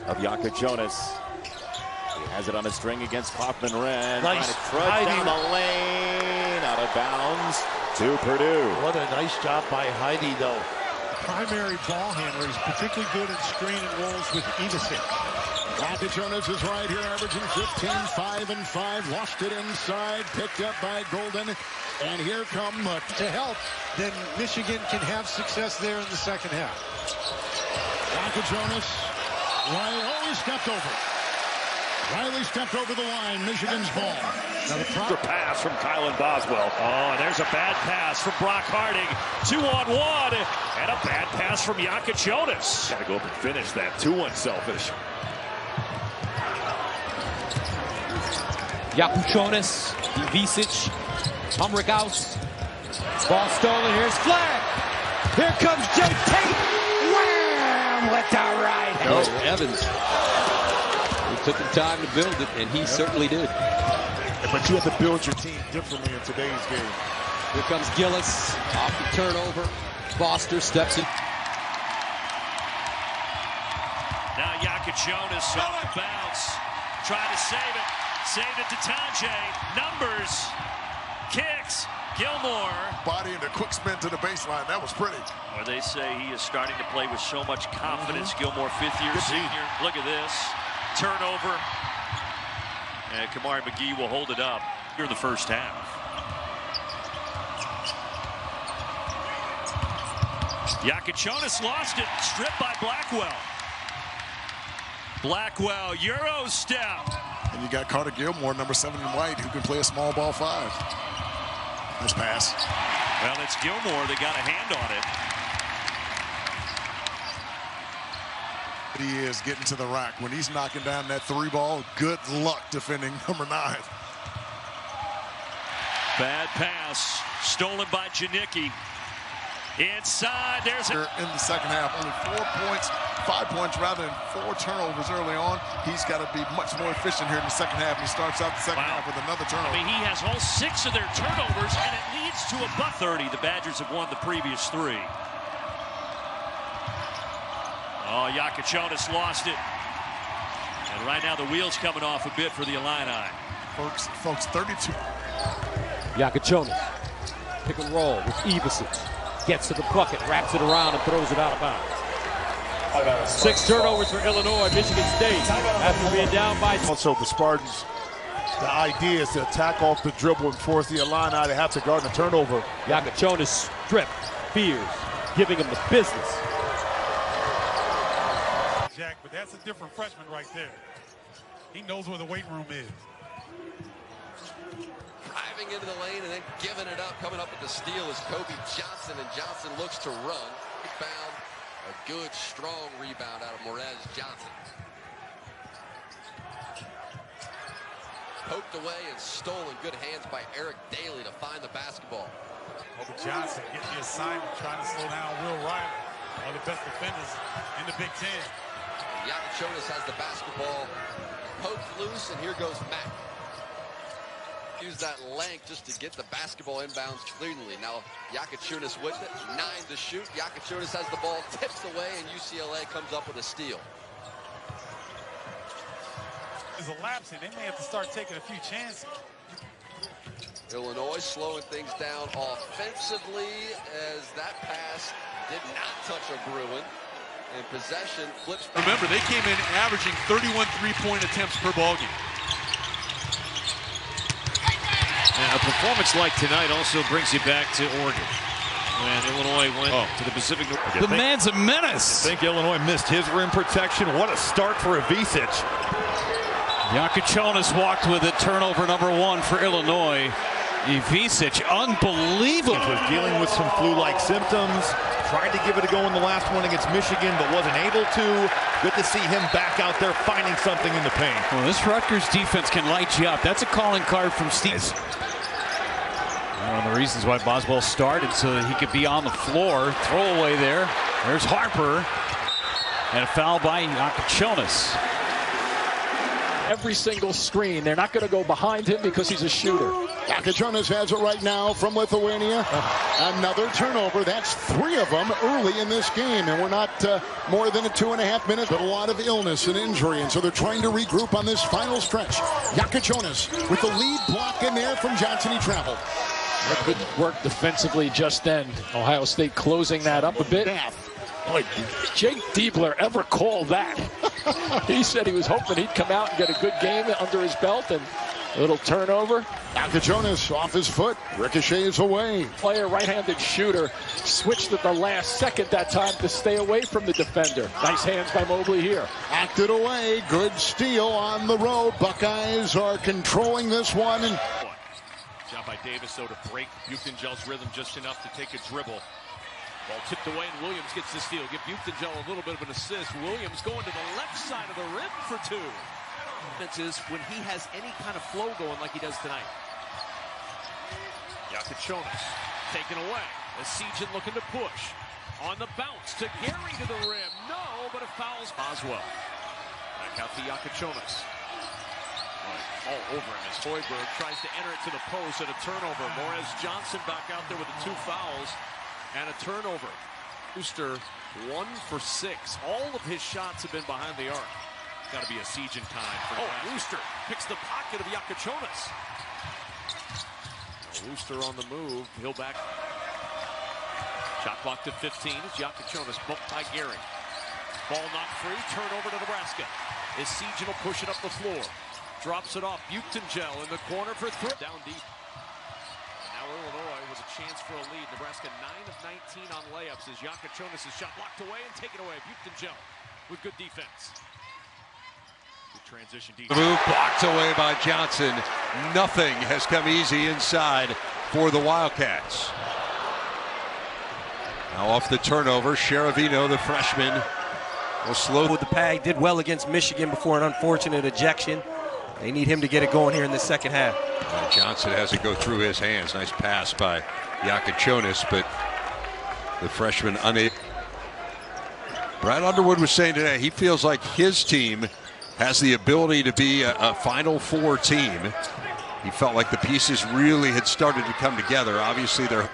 of Jakucionis. He has it on a string against Kaufman-Renn. Nice. Trying to trudge down the lane. Out of bounds to Purdue. What a nice job by Heidi, though. Primary ball handler. He's particularly good at screen and rolls with Evison. Jakucionis is right here, averaging 15, 5 and 5. Lost it inside, picked up by Golden. And here come to help, then Michigan can have success there in the second half. Jakucionis, he stepped over. Riley stepped over the line. Michigan's ball. Now the proper pass from Kylan Boswell. Oh, and there's a bad pass from Brock Harding. 2-on-1, and a bad pass from Jakucionis. Got to go up and finish that. Too unselfish. Jakucionis, Ivisic, Humrigaus. Ball stolen. Here's flag. Here comes Joe Tate. Wham! With the right hand. Oh, Evans. He took the time to build it, and he certainly did. But you have to build your team differently in today's game. Here comes Gillis off the turnover. Foster steps in. Now Jakucionis off the bounce. Trying to save it. Saved it to Tajay. Numbers. Kicks. Gilmore. Body and a quick spin to the baseline. That was pretty. Or they say he is starting to play with so much confidence. Gilmore, fifth-year senior. Look at this. Turnover. And Kamari McGee will hold it up here in the first half. Jakucionis lost it. Stripped by Blackwell. Blackwell, Euro step. And you got Carter Gilmore, number 7 in white, who can play a small ball 5. Nice pass. Well, it's Gilmore that got a hand on it. He is getting to the rack. When he's knocking down that 3 ball, good luck defending number 9. Bad pass. Stolen by Janicki. Inside, there's a... In the second half, only 4 points, 5 points rather than 4 turnovers early on. He's got to be much more efficient here in the second half. He starts out the second half with another turnover. I mean, he has all 6 of their turnovers, and it leads to a buck 30. The Badgers have won the previous 3. Oh, Jakucionis lost it. And right now the wheel's coming off a bit for the Illini. Folks, 32. Jakucionis. Pick and roll with Ivisic. Gets to the bucket, wraps it around, and throws it out of bounds. 6 turnovers for Illinois. Michigan State, after being down by... Also, the Spartans The idea is to attack off the dribble and force the Illini to have to guard a turnover. Jakucionis stripped, fears, giving him the business. Jack, but that's a different freshman right there. He knows where the weight room is. Driving into the lane and then giving it up. Coming up with the steal is Kobe Johnson, and Johnson looks to run. Rebound, a good, strong rebound out of Morez Johnson. Poked away and stolen. Good hands by Eric Daly to find the basketball. Kobe Johnson getting the assignment, trying to slow down Will Riley, one of the best defenders in the Big Ten. Jakucionis has the basketball poked loose, and here goes Mack. Use that length just to get the basketball inbounds cleanly. Now Jakucionis with it, 9 to shoot. Jakucionis has the ball, tips away, and UCLA comes up with a steal. There's a lapse in. They may have to start taking a few chances. Illinois slowing things down offensively as that pass did not touch a Bruin. And possession flips. Remember, they came in averaging 31 three-point attempts per ballgame. A performance like tonight also brings you back to Oregon, when Illinois went to the Pacific Northwest. The man's a menace. I think Illinois missed his rim protection. What a start for Ivisic. Jakucionis walked with it. Turnover number 1 for Illinois. Ivisic, unbelievable. He was dealing with some flu-like symptoms. Tried to give it a go in the last one against Michigan, but wasn't able to. Good to see him back out there finding something in the paint. Well, this Rutgers defense can light you up. That's a calling card from Steve. One of the reasons why Boswell started, so that he could be on the floor. Throwaway there. There's Harper. And a foul by Jakucionis. Every single screen. They're not going to go behind him because he's a shooter. Jakucionis has it right now from Lithuania. Another turnover. That's 3 of them early in this game. And we're not more than 2.5 minutes, but a lot of illness and injury. And so they're trying to regroup on this final stretch. Jakucionis with the lead block in there from Johnson. He traveled. Good work defensively just then. Ohio State closing that up a bit. Boy, Jake Diebler ever call that? He said he was hoping he'd come out and get a good game under his belt, and a little turnover. Jakucionis off his foot, ricochets away. Player, right-handed shooter, switched at the last second that time to stay away from the defender. Nice hands by Mobley here. Acted away, good steal on the road. Buckeyes are controlling this one. And job by Davis, though, to break Buchtengel's rhythm just enough to take a dribble. Ball tipped away, and Williams gets the steal. Give Buchtengel a little bit of an assist. Williams going to the left side of the rim for 2. Is when he has any kind of flow going like he does tonight. Jakucionis taken away. Esijan looking to push. On the bounce to Gary to the rim. No, but it fouls Boswell. Back out to Jakucionis. All over him as Hoiberg tries to enter it to the post, and a turnover. Morez Johnson back out there with the 2 fouls. And a turnover. Brewster 1 for 6. All of his shots have been behind the arc. Got to be a Esijan time for Brewster picks the pocket of Jakucionis. Brewster on the move. He'll back. Shot clock to 15. Jakucionis bumped by Gary. Ball not free. Turnover to Nebraska. Esijan will push it up the floor. Drops it off. Buchtengel in the corner for 3. Down deep. Now Illinois with a chance for a lead. Nebraska 9 of 19 on layups as Jakucionis' shot blocked away and taken away. Buchtengel with good defense. Good transition defense. The move blocked away by Johnson. Nothing has come easy inside for the Wildcats. Now off the turnover, Sheravino, the freshman, will slow with the pad. Did well against Michigan before an unfortunate ejection. They need him to get it going here in the second half. Johnson has to go through his hands. Nice pass by Jakucionis, but the freshman unable. Brad Underwood was saying today he feels like his team has the ability to be a Final Four team. He felt like the pieces really had started to come together. Obviously, their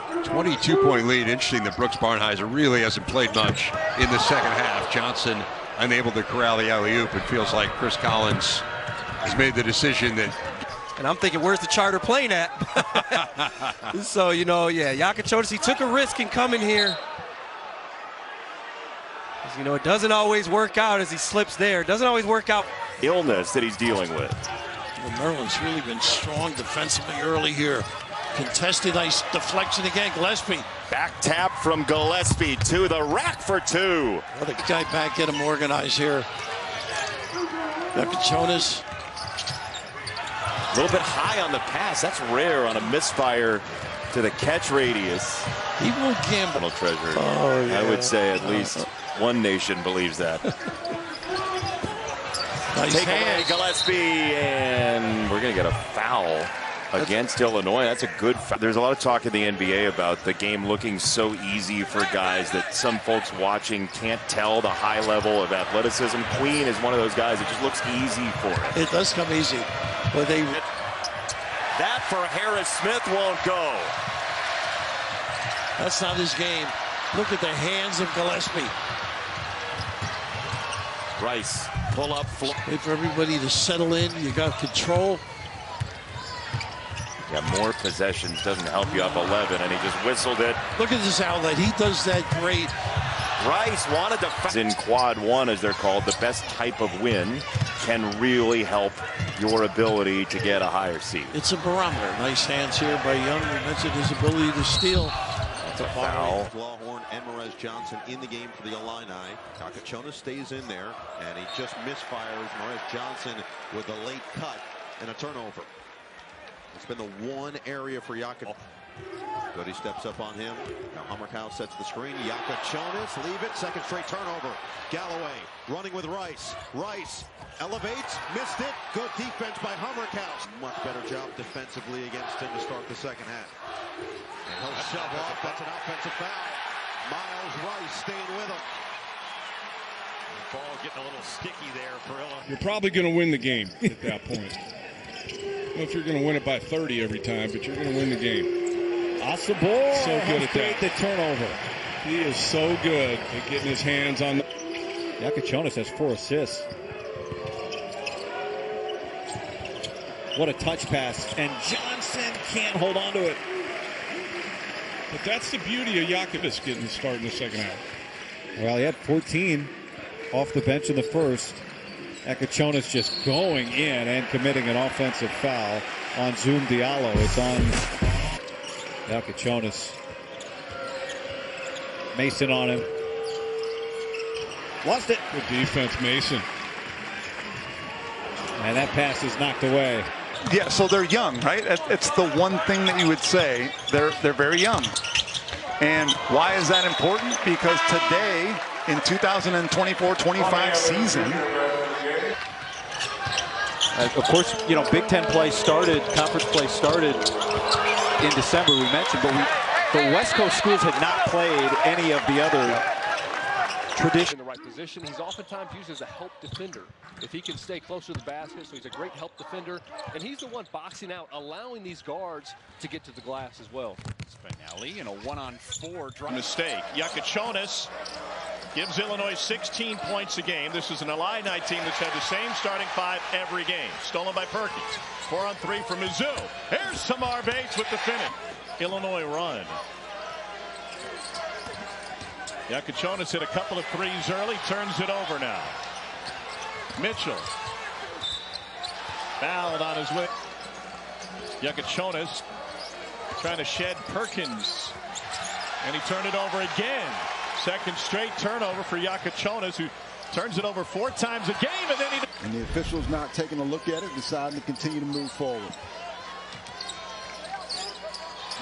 22-point lead. Interesting that Brooks Barnhizer really hasn't played much in the second half. Johnson unable to corral the alley-oop. It feels like Chris Collins has made the decision that. And I'm thinking, where's the charter plane at? So, you know, yeah, Jakucionis, he took a risk in coming here. You know, it doesn't always work out as he slips there. It doesn't always work out. Illness that he's dealing with. Maryland's really been strong defensively early here. Contested, nice deflection again. Gillespie. Back tap from Gillespie to the rack for two. Another guy back, get him organized here. Jakucionis. A little bit high on the pass. That's rare on a misfire to the catch radius. He won't gamble. Treasure. Oh, yeah. I would say at least one nation believes that. Nice Take hand. away Gillespie, and we're going to get a foul against Illinois. That's a good foul. There's a lot of talk in the NBA about the game looking so easy for guys that some folks watching can't tell the high level of athleticism. Queen is one of those guys that just looks easy for it. It does come easy. But that for Harris Smith won't go. That's not his game. Look at the hands of Gillespie. Rice, pull up. Wait for everybody to settle in. You got control. Yeah, more possessions doesn't help you up 11, and he just whistled it. Look at this outlet. He does that great. Rice wanted to in quad one, as they're called, the best type of win can really help your ability to get a higher seed. It's a barometer. Nice hands here by Young. We mentioned his ability to steal. That's a foul. Lawhorn and Morez Johnson in the game for the Illini. Jakucionis stays in there, and he just misfires. Morez Johnson with a late cut and a turnover. It's been the one area for Jakucionis. Goody steps up on him. Now Hummerhouse sets the screen. Jakucionis, leave it. Second straight turnover. Galloway running with Rice. Rice elevates, missed it. Good defense by Hummerhouse. Much better job defensively against him to start the second half. And he'll shove off. That's an offensive foul. Miles Rice staying with him. The ball getting a little sticky there for Illinois. You're probably going to win the game at that point. I don't know if you're going to win it by 30 every time, but you're going to win the game. Asabor so good at that. The turnover. He is so good at getting his hands on the. Jakucionis has 4 assists. What a touch pass. And Johnson can't hold on to it. But that's the beauty of Jakucionis getting the start in the second half. Well, he had 14 off the bench in the first. Jakucionis just going in and committing an offensive foul on Zoom Diallo. It's on Jakucionis. Mason on him. Lost it. Good defense, Mason. And that pass is knocked away. Yeah, so they're young, right? It's the one thing that you would say. They're very young. And why is that important? Because today, in 2024-25 season, of course, you know, Big Ten play started, conference play started in December, we mentioned, but the West Coast schools had not played any of the other tradition. In the right position. He's oftentimes used as a help defender. If he can stay close to the basket, so he's a great help defender. And he's the one boxing out, allowing these guards to get to the glass as well. Spinelli in a 1-on-4 drive. Mistake. Jakucionis gives Illinois 16 points a game. This is an Illini team that's had the same starting 5 every game. Stolen by Perkins. 4-on-3 from Mizzou. Here's Samar Bates with the finish. Illinois run. Jakucionis hit a couple of threes early, turns it over now. Mitchell. Fouled on his way. Jakucionis trying to shed Perkins. And he turned it over again. Second straight turnover for Jakucionis, who turns it over 4 times a game. And the officials not taking a look at it, deciding to continue to move forward.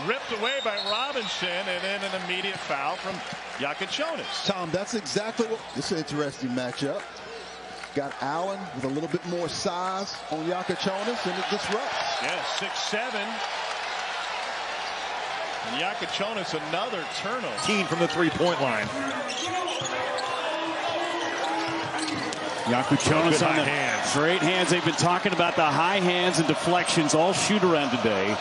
Ripped away by Robinson, and then an immediate foul from Jakucionis. Tom, that's exactly what. This is an interesting matchup. Got Allen with a little bit more size on Jakucionis, and it disrupts. Yeah, 6'7". And Jakucionis another turnover. 18 from the three-point line. Jakucionis on the hands. Great hands. They've been talking about the high hands and deflections all shoot around today.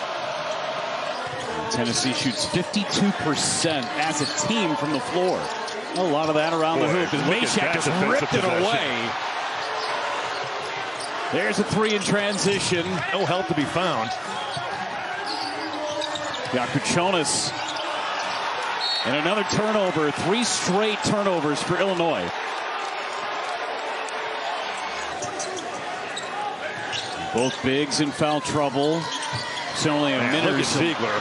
Tennessee shoots 52% as a team from the floor. A lot of that around the hoop. And Meshack just ripped it away. There's a 3 in transition. No help to be found. Jakucionis. And another turnover. 3 straight turnovers for Illinois. Both bigs in foul trouble. It's only a minute or so. Ziegler.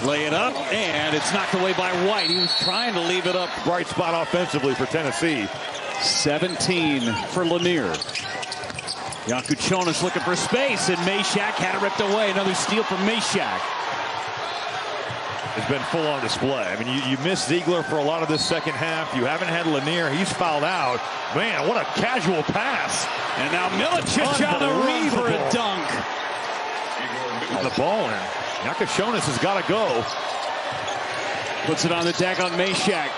Lay it up, and it's knocked away by White. He was trying to leave it up. Bright spot offensively for Tennessee. 17 for Lanier. Jakucionis looking for space, and Meshack had it ripped away. Another steal from Meshack. It's been full on display. I mean, you missed Ziegler for a lot of this second half. You haven't had Lanier. He's fouled out. Man, what a casual pass. And now Milicic on the read for a dunk. The ball in. Jakucionis has got to go. Puts it on the deck on Meshack.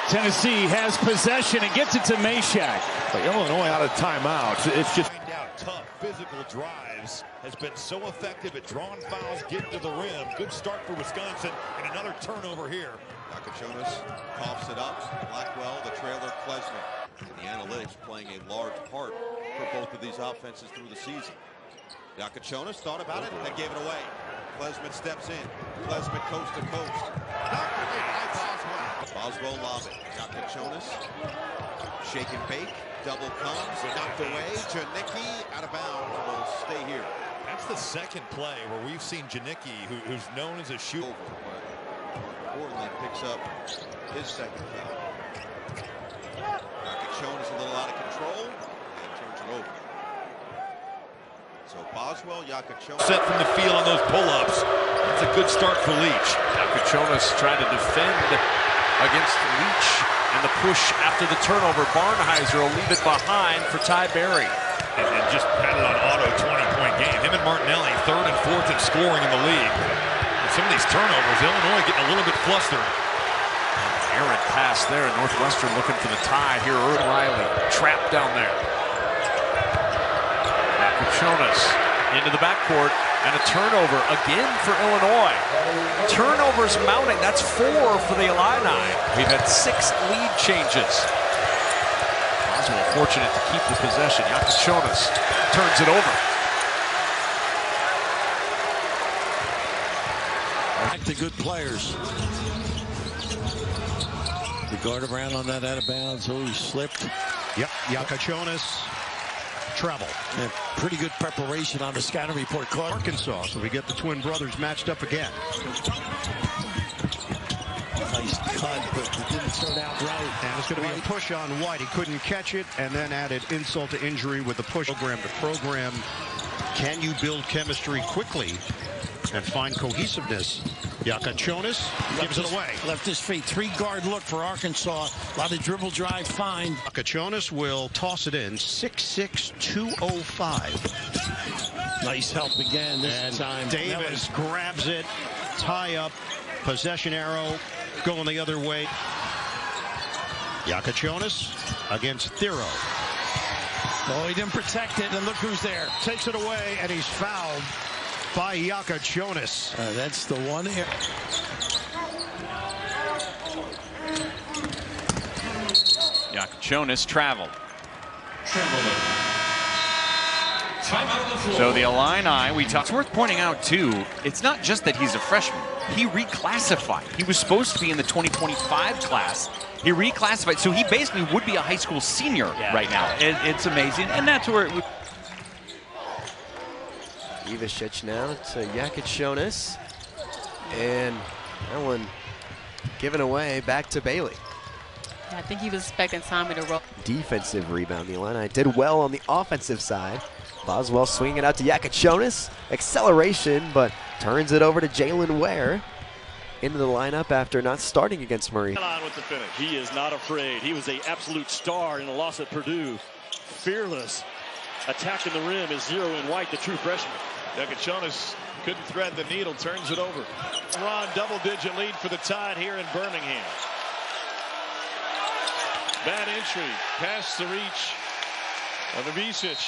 Tennessee has possession and gets it to Meshack. But Illinois out of timeouts. It's just tough physical drives. Has been so effective at drawing fouls, getting to the rim. Good start for Wisconsin, and another turnover here. Jakucionis coughs it up. Blackwell, the trailer, Klesmit. And the analytics playing a large part for both of these offenses through the season. Jakucionis thought about it and gave it away. Klesmit steps in. Klesmit coast to coast. Knocked away by Boswell. Boswell lob it. Jakucionis. Shake and bake. Double comes. Knocked away. Janicki out of bounds. Will stay here. That's the second play where we've seen Janicki, who's known as a shooter. Portland picks up his second foul. Jakucionis a little out of control and turns it over. So Boswell, Jakucionis. Set from the field on those pull-ups. That's a good start for Leach. Jakucionis trying to defend against Leach, and the push after the turnover. Barnheiser will leave it behind for Ty Berry. And just had it on auto 20-point game. Him and Martinelli, third and fourth in scoring in the league. And some of these turnovers, Illinois getting a little bit flustered. Errant pass there. Northwestern looking for the tie here. Riley trapped down there. Jakucionis into the backcourt, and a turnover again for Illinois. Turnovers mounting. That's 4 for the Illini. We've had 6 lead changes. Boswell fortunate to keep the possession. Jakucionis turns it over. Back to good players. The guard around on that out of bounds. Oh, he slipped. Yep, Jakucionis. Travel. And pretty good preparation on the scouting report card. Arkansas, so we get the twin brothers matched up again. Nice cut, but it didn't turn out right. And it's going to be a push on White. He couldn't catch it, and then added insult to injury with the push. Program to program. Can you build chemistry quickly and find cohesiveness? Jakucionis gives it away. Left his feet. 3-guard look for Arkansas. A lot of dribble drive, fine. Jakucionis will toss it in. 6'6", 205. Nice help again this time. Davis grabs it. Tie up. Possession arrow going the other way. Jakucionis against Thero. Oh, he didn't protect it, and look who's there. Takes it away, and he's fouled by Jakucionis. That's the one here. Jakucionis traveled. So the Illini, it's worth pointing out too, it's not just that he's a freshman. He reclassified. He was supposed to be in the 2025 class. He reclassified, so he basically would be a high school senior right now. It's amazing, and that's where it would. Ivicic now to Jakucionis, and that one given away back to Bailey. Yeah, I think he was expecting Tommy to roll. Defensive rebound. The Illini did well on the offensive side. Boswell swinging it out to Jakucionis. Acceleration, but turns it over to Jalen Ware into the lineup after not starting against Murray. On with the finish. He is not afraid. He was an absolute star in the loss at Purdue. Fearless. Attacking the rim is Zero in White, the true freshman. Jakucionis couldn't thread the needle, turns it over. Ron, double-digit lead for the Tide here in Birmingham. Bad entry, past the reach of Ivicic.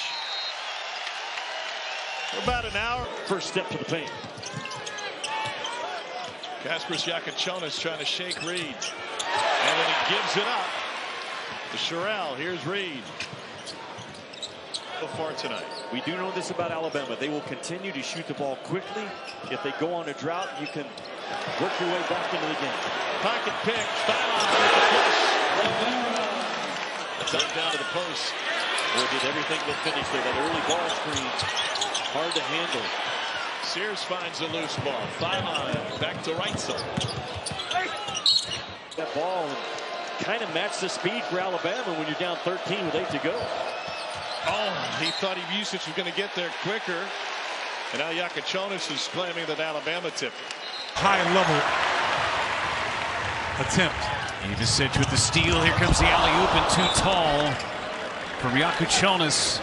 About an hour. First step to the paint. Kasparas Jakucionis trying to shake Reed. And then he gives it up to Sherrill. Here's Reed. So far tonight. We do know this about Alabama. They will continue to shoot the ball quickly. If they go on a drought, you can work your way back into the game. Pocket pick. Foul with the push. It's up down to the post. Boy did everything to finish there. That early ball screen, hard to handle. Sears finds a loose ball. 5 on, back to right side. That ball kind of matched the speed for Alabama when you're down 13 with 8 to go. Oh, he thought Ivisic was going to get there quicker. And now Jakucionis is claiming that Alabama tipped it. High-level attempt. Ivisic with the steal. Here comes the alley-oop and too tall from Jakucionis.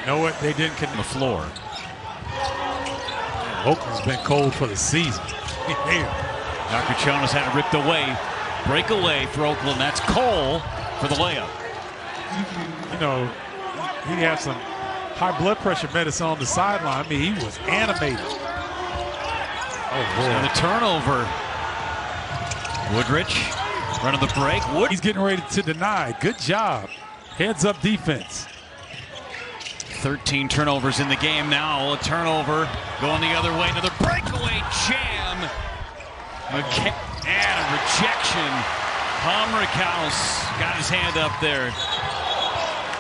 You know what? They didn't get on the floor. Oakland's been cold for the season. Jakucionis had it ripped away. Breakaway for Oakland. That's Cole for the layup. You know, he had some high blood pressure medicine on the sideline. I mean, he was animated. Oh, boy. And the turnover. Woodrich running the break. He's getting ready to deny. Good job. Heads up defense. 13 turnovers in the game now. A turnover going the other way. Another breakaway jam. And a rejection. Hamrickhouse got his hand up there.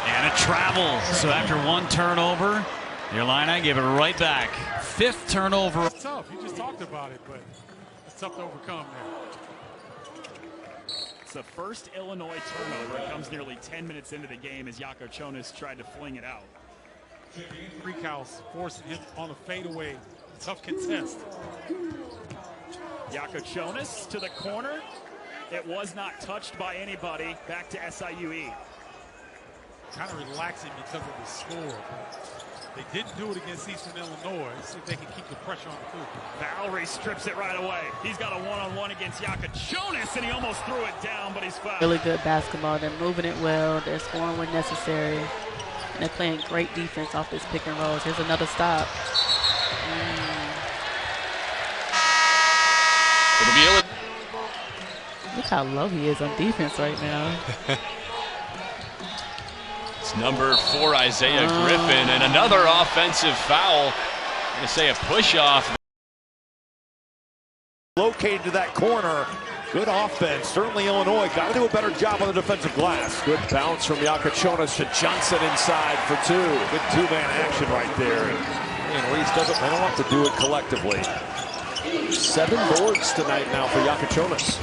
And a travel. So after one turnover, the Illini give it right back. 5th turnover. It's tough. You just talked about it, but it's tough to overcome there. It's the first Illinois turnover. It comes nearly 10 minutes into the game as Jakucionis tried to fling it out. Freakhouse forcing him on a fadeaway. Tough contest. Jakucionis to the corner. It was not touched by anybody. Back to SIUE. Kind of relaxing because of the score. They didn't do it against Eastern Illinois. See if they can keep the pressure on the Cougars. Valerie strips it right away. He's got a one-on-one against Jakucionis, and he almost threw it down, but he's fouled. Really good basketball. They're moving it well. They're scoring when necessary. And they're playing great defense off this pick and rolls. Here's another stop. Look how low he is on defense right now. It's number 4, Isaiah Griffin, and another offensive foul. I'm going to say a push-off. Located to that corner. Good offense. Certainly Illinois got to do a better job on the defensive glass. Good bounce from Jakucionis to Johnson inside for 2. Good two-man action right there. And Reese doesn't, they don't have to do it collectively. 7 boards tonight now for Jakucionis.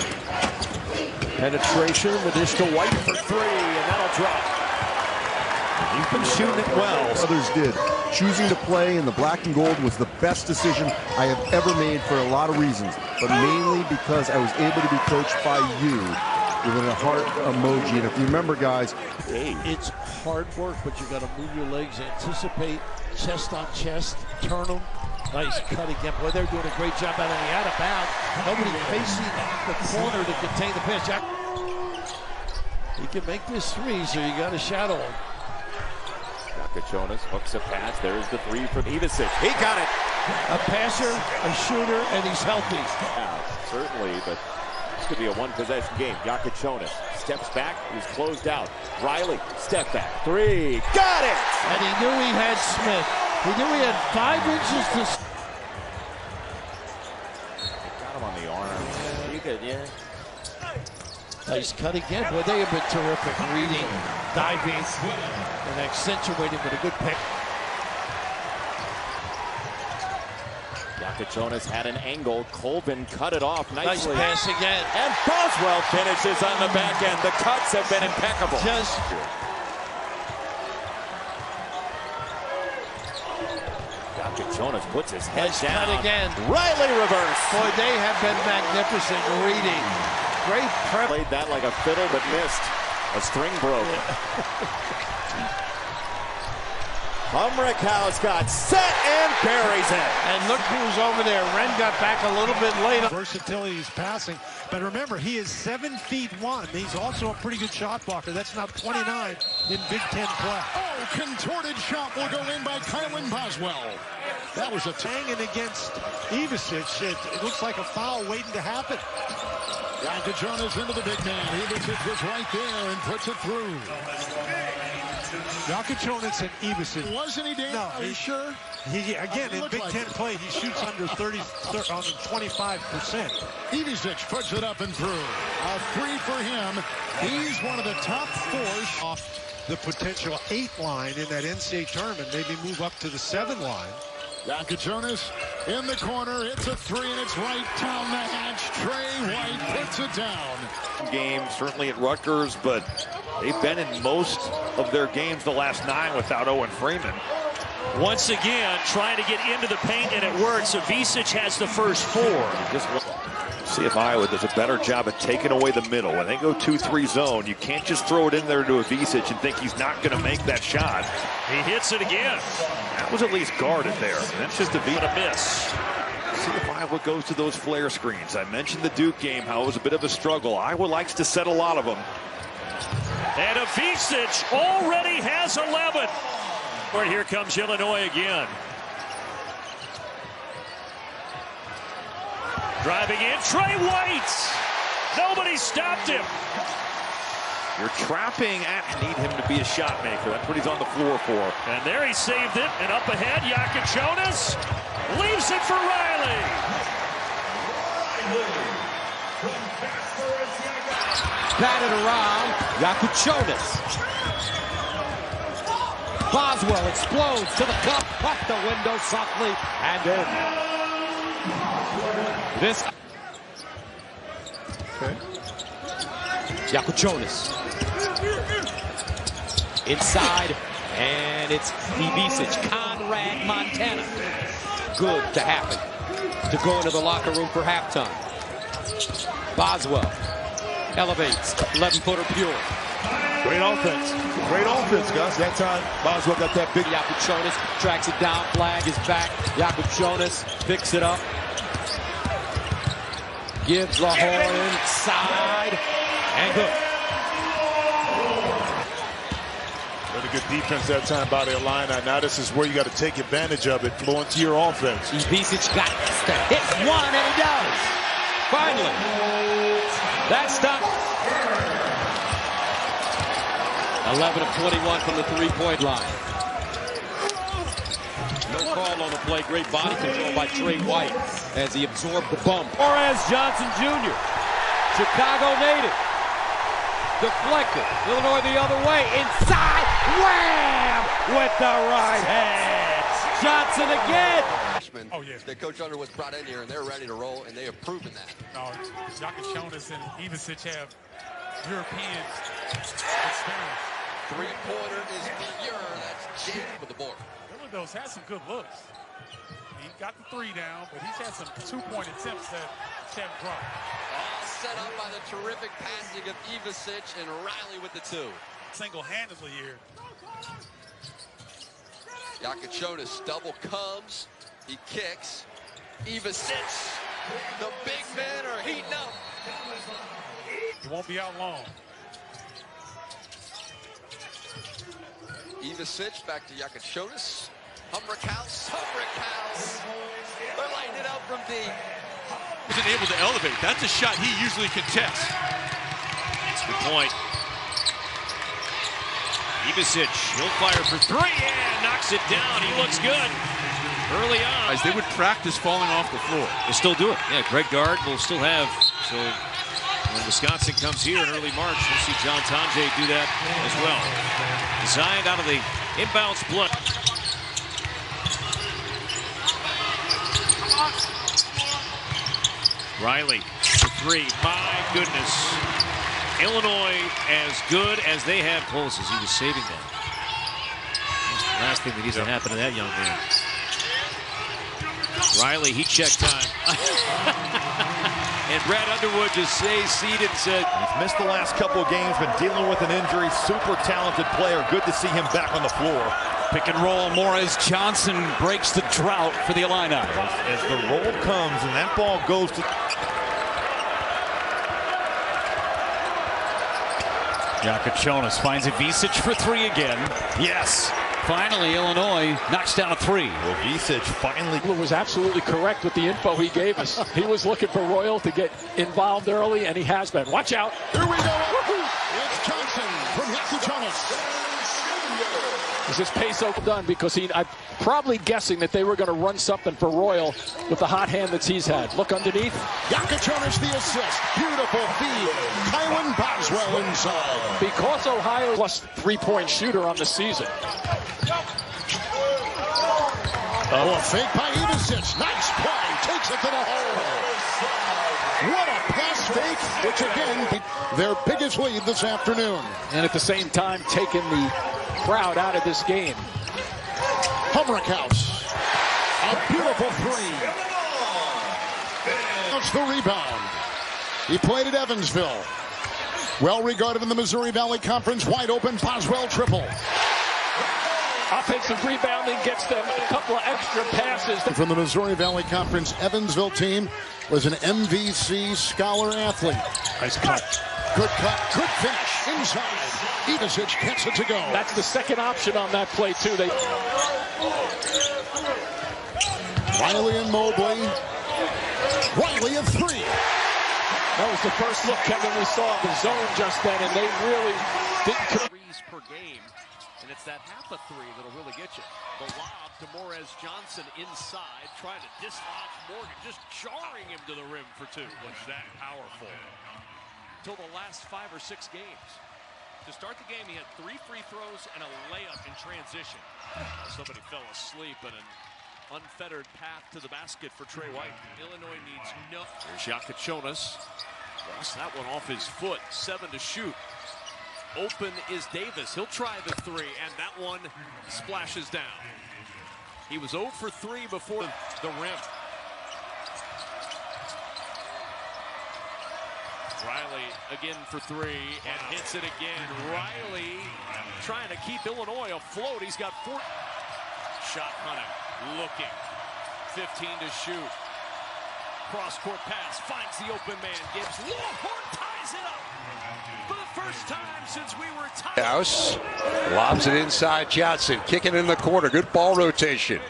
Penetration, the dish to White for 3, and that'll drop. He's been shooting it well. Others did. Choosing to play in the black and gold was the best decision I have ever made for a lot of reasons, but mainly because I was able to be coached by you with a heart emoji. And if you remember, guys, it's hard work, but you got to move your legs, anticipate, chest on chest, turn them. Nice cut again. Boy, they're doing a great job out of the out of bounds. Nobody facing the corner to contain the pitch. He can make this 3, so you got to shadow him. Jakucionis hooks a pass. There's the 3 from Ivisic. He got it. A passer, a shooter, and he's healthy. Yeah, certainly, but this could be a one-possession game. Jakucionis steps back. He's closed out. Riley, step back. 3. Got it! And he knew he had Smith. He knew he had 5 inches to... Got him on the arm. You could, yeah. Nice cut again. Boy, they have been terrific. Reading, diving, and accentuating with a good pick. Jakucionis had an angle. Colvin cut it off nicely. Nice pass again. And Boswell finishes on the back end. The cuts have been impeccable. Jakucionis puts his head down. Cut again. Riley reverse. Boy, they have been magnificent reading. Great prep. Played that like a fiddle, but missed. A string broke. Hamrickhouse got set and buries it. And look who's over there. Wren got back a little bit later. Versatility is passing. But remember, he is 7'1". He's also a pretty good shot blocker. That's now 29 in Big Ten play. Oh, contorted shot will go in by Kylan Boswell. That was a hanging against Ivisic. It looks like a foul waiting to happen. Jakucionis into the big man. Ivisic was right there and puts it through. Jakucionis and Ivisic. Wasn't he, Dan? No, Are you sure? Again, in Big Ten play, he shoots under 25%. Ivisic puts it up and through. A three for him. He's one of the top force. Off the potential 8 line in that NCAA tournament, maybe move up to the 7 line. Jakucionis in the corner. It's a three, and it's right down the hatch. Trey White puts it down. Game certainly at Rutgers, but they've been in most of their games the last 9 without Owen Freeman. Once again, trying to get into the paint, and it works. Ivisic has the first 4. See if Iowa does a better job at taking away the middle. When they go 2-3 zone, you can't just throw it in there to Ivisic and think he's not going to make that shot. He hits it again. That was at least guarded there. That's just a miss. See if Iowa goes to those flare screens. I mentioned the Duke game, how it was a bit of a struggle. Iowa likes to set a lot of them. And Ivisic already has 11. Right, here comes Illinois again. Driving in, Trey White. Nobody stopped him. You're trapping at need him to be a shot maker. That's what he's on the floor for. And there he saved it. And up ahead, Jakucionis leaves it for Riley. Batted around, Jakucionis. Boswell explodes to the cup, off the window softly, and in. This. Okay. Jakucionis. Inside, and it's Ivisic. Conrad, Montana. Good to happen. To go into the locker room for halftime. Boswell elevates, 11-footer pure. Great offense. Great offense, Gus. That time, Boswell got that big. Jakucionis tracks it down. Flag is back. Jakucionis picks it up. Gives Lahore inside. And good. Really good defense that time by the Illini. Now this is where you got to take advantage of it. Go into your offense. Ivisic got to hit one, and he does. Finally. That's done. 11 of 21 from the three-point line. No call on the play. Great body control by Trey White as he absorbed the bump. Kasparas Johnson Jr., Chicago native. Deflected. Illinois the other way. Inside. Wham! With the right hand. Johnson again. Oh, yes. That Coach Underwood's brought in here, and they're ready to roll, and they have proven that. No, Jakucionis and Ivisic have European experience. Three-pointer is pure. That's jammed with the board. Those had some good looks. He got the 3 down, but he's had some 2-point attempts that haven't dropped. All set up by the terrific passing of Ivisic and Riley with the 2. Single-handedly here. Jakucionis double comes. He kicks. Ivisic, the big men are heating up. He won't be out long. Ivisic back to Jakucionis. Humberkaus. They're lighting it up from deep. Wasn't able to elevate. That's a shot he usually contests. Good point. Ivisic, he'll fire for 3 and knocks it down. He looks good early on. They would practice falling off the floor. They'll still do it. Yeah, Greg Gard will still have. So when Wisconsin comes here in early March, we'll see John Tonje do that as well. Designed out of the inbound split. Riley for 3. My goodness. Illinois as good as they have closes. He was saving that. That's the last thing that needs to happen to that young man. Riley, heat check time. And Brad Underwood just stays seated and said, he's missed the last couple of games, been dealing with an injury. Super talented player. Good to see him back on the floor. Pick and roll more as Johnson breaks the drought for the Illini. As the roll comes and that ball goes to... Jakucionis finds Ivisic for 3 again. Yes. Finally, Illinois knocks down a 3. Well, Ivisic finally was absolutely correct with the info he gave us. He was looking for Royal to get involved early, and he has been. Watch out. Here we go. It's Johnson from Jakucionis. Is this Peso done? Because I'm probably guessing that they were going to run something for Royal with the hot hand that he's had. Look underneath. Jakucionis the assist. Beautiful feed. Kylan Boswell inside. Because Ohio plus three-point shooter on the season. Oh, a fake by Ivisic. Nice play. Takes it to the hole. What a pass fake, which again, their biggest lead this afternoon. And at the same time, taking the crowd out of this game. Humrickhouse. A beautiful three. That's the rebound. He played at Evansville. Well regarded in the Missouri Valley Conference. Wide open. Boswell triple. Offensive rebounding gets them a couple of extra passes. From the Missouri Valley Conference Evansville team was an MVC scholar athlete. Nice cut. Good cut. Good finish. Inside. Ivisic gets it to go. That's the second option on that play, too. Riley and Mobley. Riley a three. That was the first look, Kevin, we saw the zone just then, and they really didn't. Threes per game, and it's that half a three that'll really get you. The lob to Morez Johnson inside, trying to dislodge Morgan, just jarring him to the rim for two. Was that powerful? Until the last 5 or 6 games. To start the game, he had 3 free throws and a layup in transition. Somebody fell asleep and an unfettered path to the basket for Trey White. Illinois needs no. There's Jakucionis. Lost that one off his foot. 7 to shoot. Open is Davis. He'll try the 3, and that one splashes down. He was 0 for 3 before the rim. Riley again for 3 and hits it again. Riley trying to keep Illinois afloat. He's got 4. Shot Hunter looking. 15 to shoot. Cross-court pass. Finds the open man. Gibbs. Longhorn ties it up. For the first time since we were tied. House lobs it inside. Johnson kicking in the corner. Good ball rotation.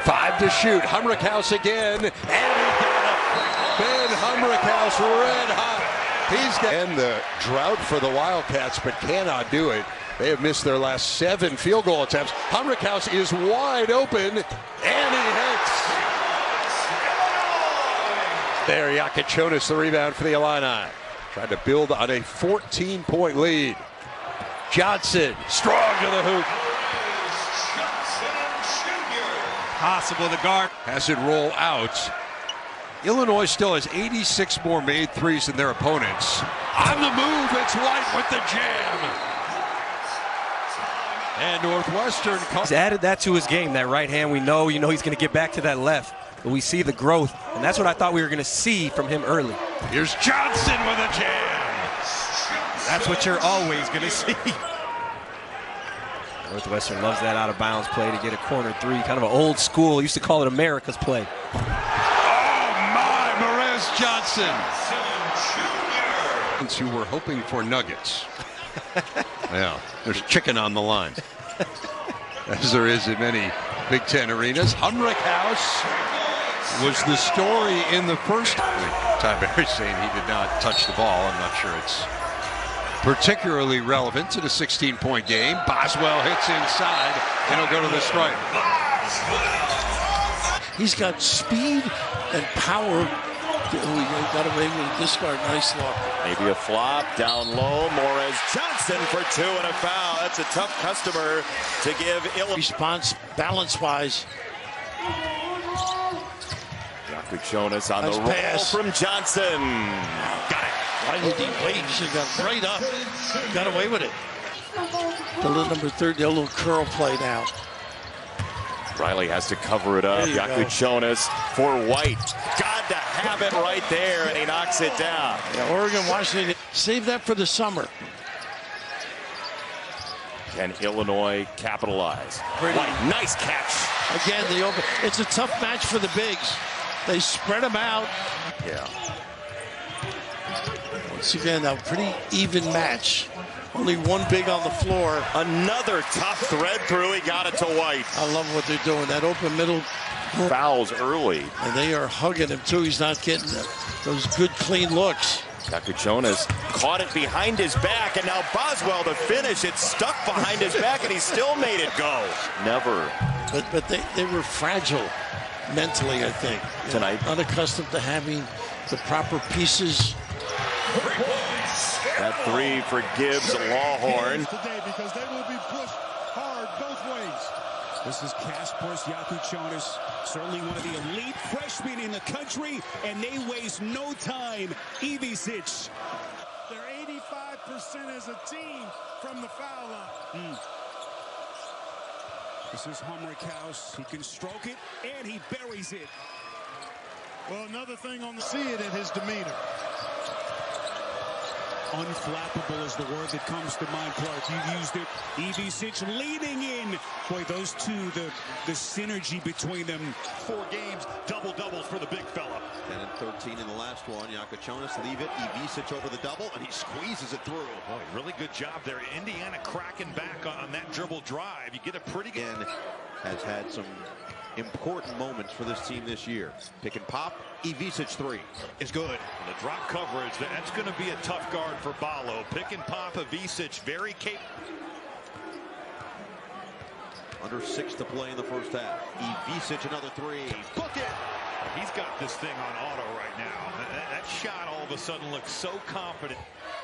5 to shoot. Humrickhouse again. And he got it. Ben Humrickhouse red hot. He's got and the drought for the Wildcats, but cannot do it. They have missed their last 7 field goal attempts. Humrickhouse is wide open, and he hits. There, Jakucionis, the rebound for the Illini. Tried to build on a 14-point lead. Johnson, strong to the hoop. Possible to guard. Has it roll out. Illinois still has 86 more made threes than their opponents. On the move, it's White with the jam. And Northwestern. He's added that to his game, that right hand. We know, he's going to get back to that left. But we see the growth, and that's what I thought we were going to see from him early. Here's Johnson with a jam. That's what you're always going to see. Northwestern loves that out-of-bounds play to get a corner 3. Kind of an old school. Used to call it America's play. Johnson. Who were hoping for nuggets. Yeah, there's chicken on the line. As there is in many Big Ten arenas. Humrickhouse was the story in the first. Ty Berry saying he did not touch the ball. I'm not sure it's particularly relevant to the 16-point game. Boswell hits inside, and he'll go to the stripe. He's got speed and power. We got away with a discard. Nice look. Maybe a flop down low. Morez Johnson for 2 and a foul. That's a tough customer to give Illinois. Response balance-wise. Jakucionis on the roll pass from Johnson. Got it. Why did he wait? He got right up. Got away with it. The little number 30, a little curl play now. Riley has to cover it up. Jakucionis for White. Got to have it right there, and he knocks it down. Yeah, Oregon, Washington, save that for the summer. Can Illinois capitalize? White, nice catch. Again, it's a tough match for the bigs. They spread them out. Yeah. Once again, a pretty even match. Only one big on the floor. Another tough thread through. He got it to White. I love what they're doing. That open middle. Fouls early. And they are hugging him, too. He's not getting those good, clean looks. Jakucionis caught it behind his back, and now Boswell to finish. It's stuck behind his back, and he still made it go. Never. But they were fragile mentally, I think. Tonight. Unaccustomed to having the proper pieces. That three for Gibbs Lawhorn. Today because they will be pushed hard both ways. This is Kasparas, Jakucionis, certainly one of the elite freshmen in the country, and they waste no time. Ivisic. They're 85% as a team from the foul line. This is Humrickhouse. He can stroke it, and he buries it. Well, another thing on the see it in his demeanor. Unflappable is the word that comes to mind, Clark. You used it. Ivisic leading in. Boy, those two, the synergy between them. 4 games, double-doubles for the big fella. 10 and 13 in the last one. Jakucionis leave it. Ivisic over the double, and he squeezes it through. Boy, really good job there. Indiana cracking back on that dribble drive. You get a pretty good... And has had some important moments for this team this year. Pick and pop. Ivisic 3 is good. The drop coverage, that's going to be a tough guard for Ballo. Pick and pop Ivisic, very capable. Under 6 to play in the first half. Ivisic another 3. Book it. He's got this thing on auto right now. That shot all of a sudden looks so confident.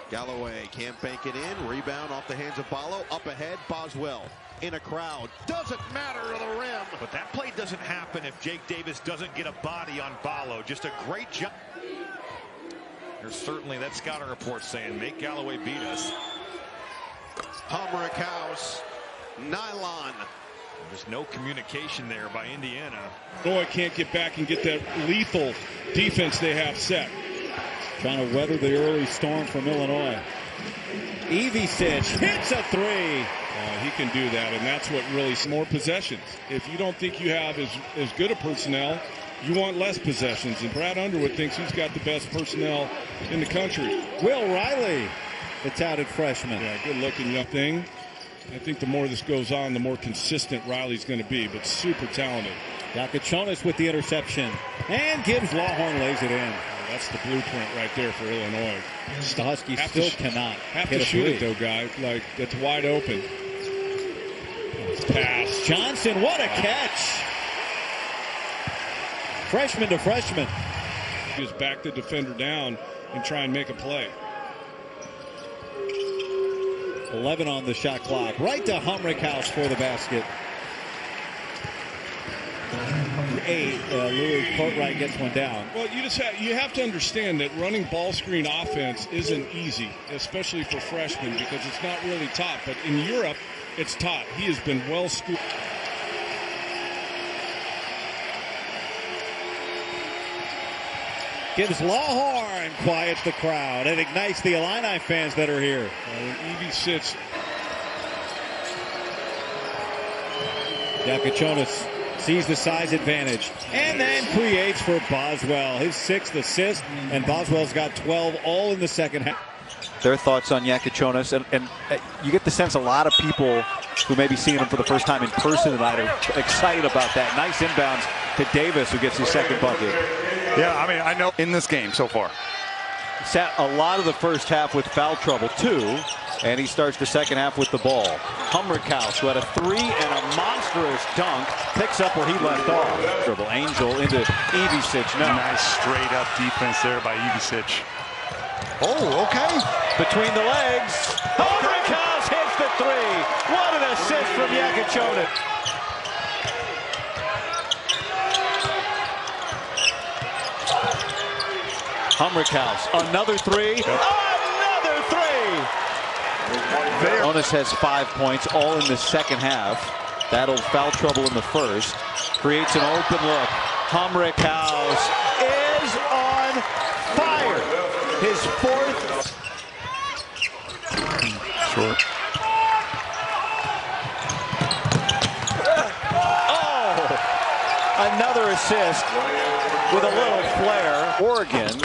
Galloway can't bank it in. Rebound off the hands of Ballo. Up ahead, Boswell in a crowd. Doesn't matter to the rim. But that play doesn't happen if Jake Davis doesn't get a body on Ballo. Just a great job. There's certainly that scouting report saying, make Galloway beat us. Humrickhouse, nylon. There's no communication there by Indiana. Illinois can't get back and get that lethal defense they have set. Trying to weather the early storm from Illinois. Ivisic hits a 3. He can do that, and that's what really more possessions. If you don't think you have as good a personnel, you want less possessions. And Brad Underwood thinks he's got the best personnel in the country. Will Riley, the touted freshman. Yeah, good-looking young thing. I think the more this goes on, the more consistent Riley's going to be, but super talented. Jakucionis with the interception, and Gibbs Lawhorn lays it in. That's the blueprint right there for Illinois. The Huskies still cannot have to shoot it though, guys. Like, it's wide open. Pass. Johnson, what a catch! Freshman to freshman. Just back the defender down and try and make a play. 11 on the shot clock. Right to Humrickhouse for the basket. 8. Louis Cartwright gets one down. Well, you have to understand that running ball screen offense isn't easy, especially for freshmen, because it's not really taught. But in Europe, it's taught. He has been well schooled. Gives Lawhorn, quiets the crowd, and ignites the Illini fans that are here. Evie sits. Jakucionis sees the size advantage and then creates for Boswell. His 6th assist, and Boswell's got 12 all in the second half. Their thoughts on Jakucionis, and you get the sense a lot of people who may be seeing him for the first time in person tonight are excited about that. Nice inbounds to Davis, who gets his second bucket. Yeah, I mean, I know in this game so far. Sat a lot of the first half with foul trouble, too, and he starts the second half with the ball. Humrickhouse, who had a 3 and a monstrous dunk, picks up where he left off. Dribble Angel into Ivisic. No. Nice straight-up defense there by Ivisic. Oh, okay. Between the legs. Humrickhouse hits the 3. What an assist from Jakucionis. Humrickhouse, another 3. Another 3. Jonas has 5 points, all in the second half. That'll foul trouble in the first. Creates an open look. Humrickhouse is on fire. His 4th. Short. Oh, another assist with a little flair. Oregon,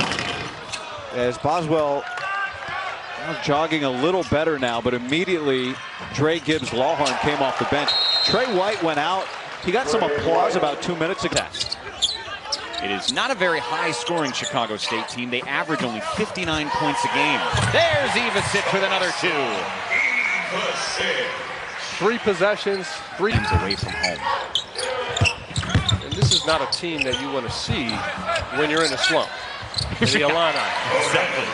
as Boswell jogging a little better now, but immediately Trey Gibbs Lawhorn came off the bench. Trey White went out. He got some applause about 2 minutes ago. It is not a very high-scoring Chicago State team. They average only 59 points a game. There's Ivisic with another 2. 3 possessions, 3 teams away from home. And this is not a team that you want to see when you're in a slump. In the Illini. Exactly.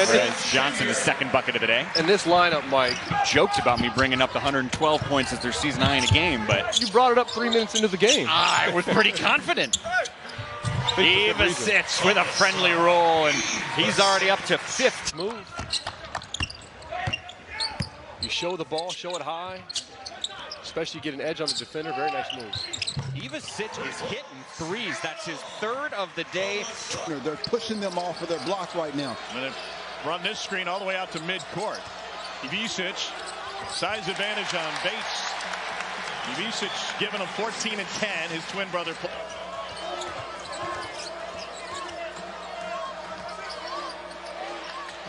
Whereas Johnson, the second bucket of the day. And this lineup, Mike, joked about me bringing up the 112 points as their season high in a game, but you brought it up 3 minutes into the game. I was pretty confident. Ivisic with a friendly roll, and he's already up to 5th. Move. You show the ball, show it high. Especially get an edge on the defender. Very nice move. Ivisic is hitting 3s. That's his 3rd of the day. They're pushing them off of their block right now. And they run this screen all the way out to midcourt. Ivisic, size advantage on Bates. Ivisic giving him 14 and 10. His twin brother.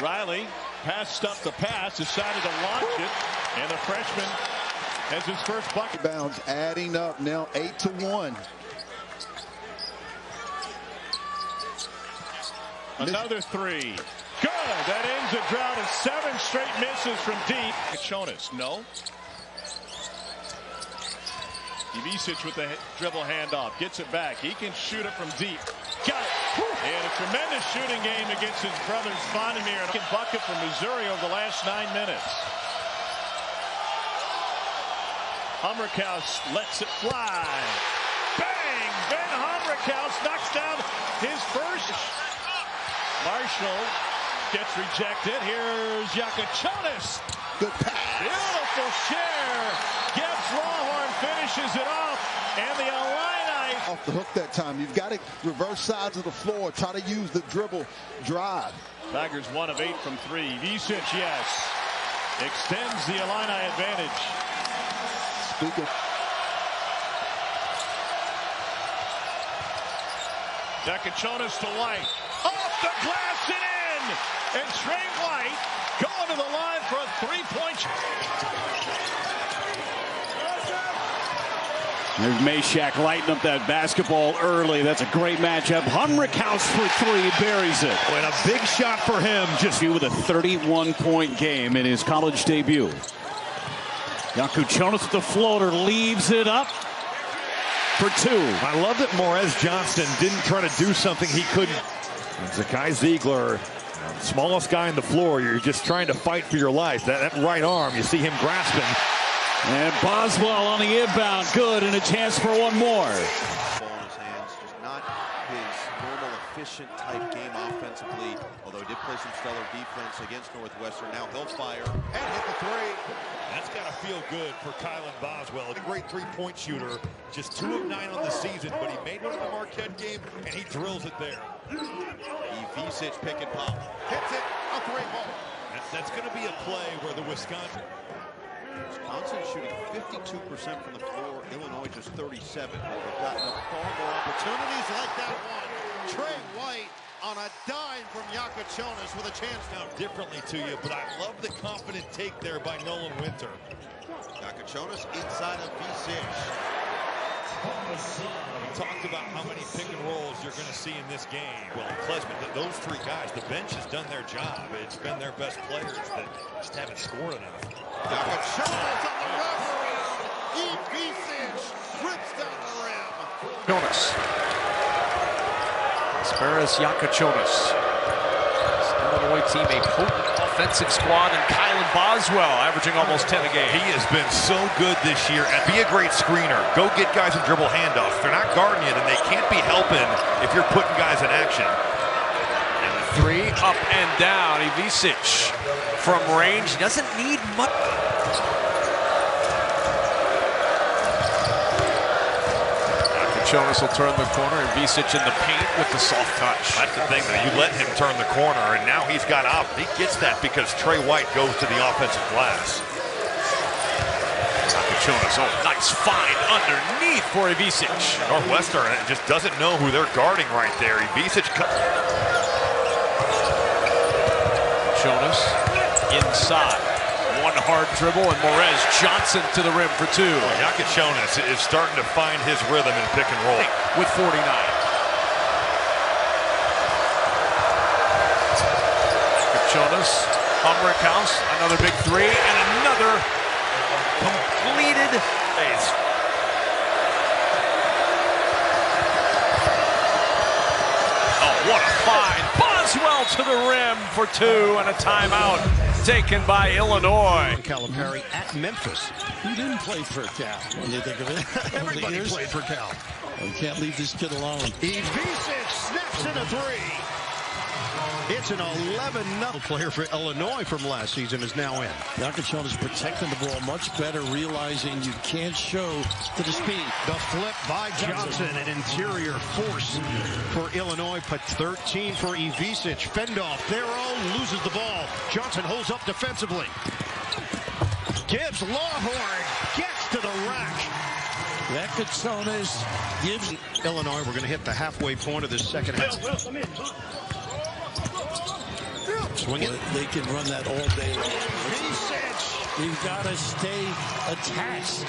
Riley passed up the pass, decided to launch it, and the freshman has his first bucket. Bounds adding up now 8-1. Another 3. Good. That ends a drought of 7 straight misses from deep. Jakucionis, no. Ivisic with the dribble handoff. Gets it back. He can shoot it from deep. Got it. And a tremendous shooting game against his brothers Vondermeer. And a bucket from Missouri over the last 9 minutes. Hummerkaus lets it fly. Bang! Ben Hummerkaus knocks down his first. Marshall gets rejected. Here's Jakucionis. Good pass. Beautiful share. Gibbs Lawhorn finishes it off. And the Illini off the hook that time. You've got to reverse sides of the floor. Try to use the dribble drive. Tigers 1 of 8 from 3. Ivisic, yes. Extends the Illini advantage. Speaking. Jakucionis to White. Off the glass and in. And Trey White going to the line for a 3-point. There's Meshack lighting up that basketball early. That's a great matchup. Hummerkaus for 3, buries it. And a big shot for him. Just with a 31-point game in his college debut. Jakucionis with the floater, leaves it up for 2. I love that Morez Johnston didn't try to do something he couldn't. Zakai Ziegler, smallest guy on the floor. You're just trying to fight for your life. That right arm, you see him grasping. And Boswell on the inbound, good, and a chance for one more. Ball in his hands, just not his normal efficient type game offensively, although he did play some stellar defense against Northwestern. Now he'll fire and hit the 3. That's got to feel good for Kylan Boswell. A great 3-point shooter, just 2 of 9 on the season, but he made one in the Marquette game, and he drills it there. Ivisic pick and pop, hits it, a 3 ball. That's going to be a play where the Wisconsin shooting 52% from the floor. Illinois just 37. They've gotten far more opportunities like that one. Trey White on a dime from Jakucionis with a chance now. Differently to you, but I love the confident take there by Nolan Winter. Jakucionis inside of Ivisic. We talked about how many pick and rolls you're going to see in this game. Well, Klesman, those 3 guys, the bench has done their job. It's been their best players that just haven't scored enough. Jakucionis on the wraparound. Ivisic rips down the rim. Jonas. Kasparas, Jakucionis. Illinois team, a potent offensive squad, and Kylan Boswell averaging almost 10 a game. He has been so good this year. Be a great screener. Go get guys in dribble handoffs. They're not guarding you, then they can't be helping if you're putting guys in action. And the 3 up and down. Ivisic from range. Doesn't need much. Jakucionis will turn the corner, and Ivisic in the paint with the soft touch. That's the thing, though. You let him turn the corner, and now he's got out. He gets that because Trey White goes to the offensive glass. Jakucionis, oh, nice find underneath for Ivisic. Northwestern just doesn't know who they're guarding right there. Ivisic. Jakucionis inside. One hard dribble, and Morez Johnson to the rim for 2. Jakucionis is starting to find his rhythm in pick and roll. With 49. Kasparas, Humrickhouse, another big three, and another completed ace. Oh, what a find. Boswell to the rim for two, and a timeout taken by Illinois. Calipari at Memphis. Who didn't play for Cal? When you think of it, Everybody played for Cal. You can't leave this kid alone. Ivisic snaps in a three. It's an 11-0 player for Illinois from last season is now in. Jakucionis protecting the ball much better, realizing you can't show to the speed. The flip by Johnson, an interior force for Illinois. Put 13 for Ivisic. Fend off. Thero loses the ball. Johnson holds up defensively. Gives Lawhorn. Gets to the rack. Jakucionis gives Illinois. We're going to hit the halfway point of this second half. Swing it. They can run that all day long. You've got to stay attached.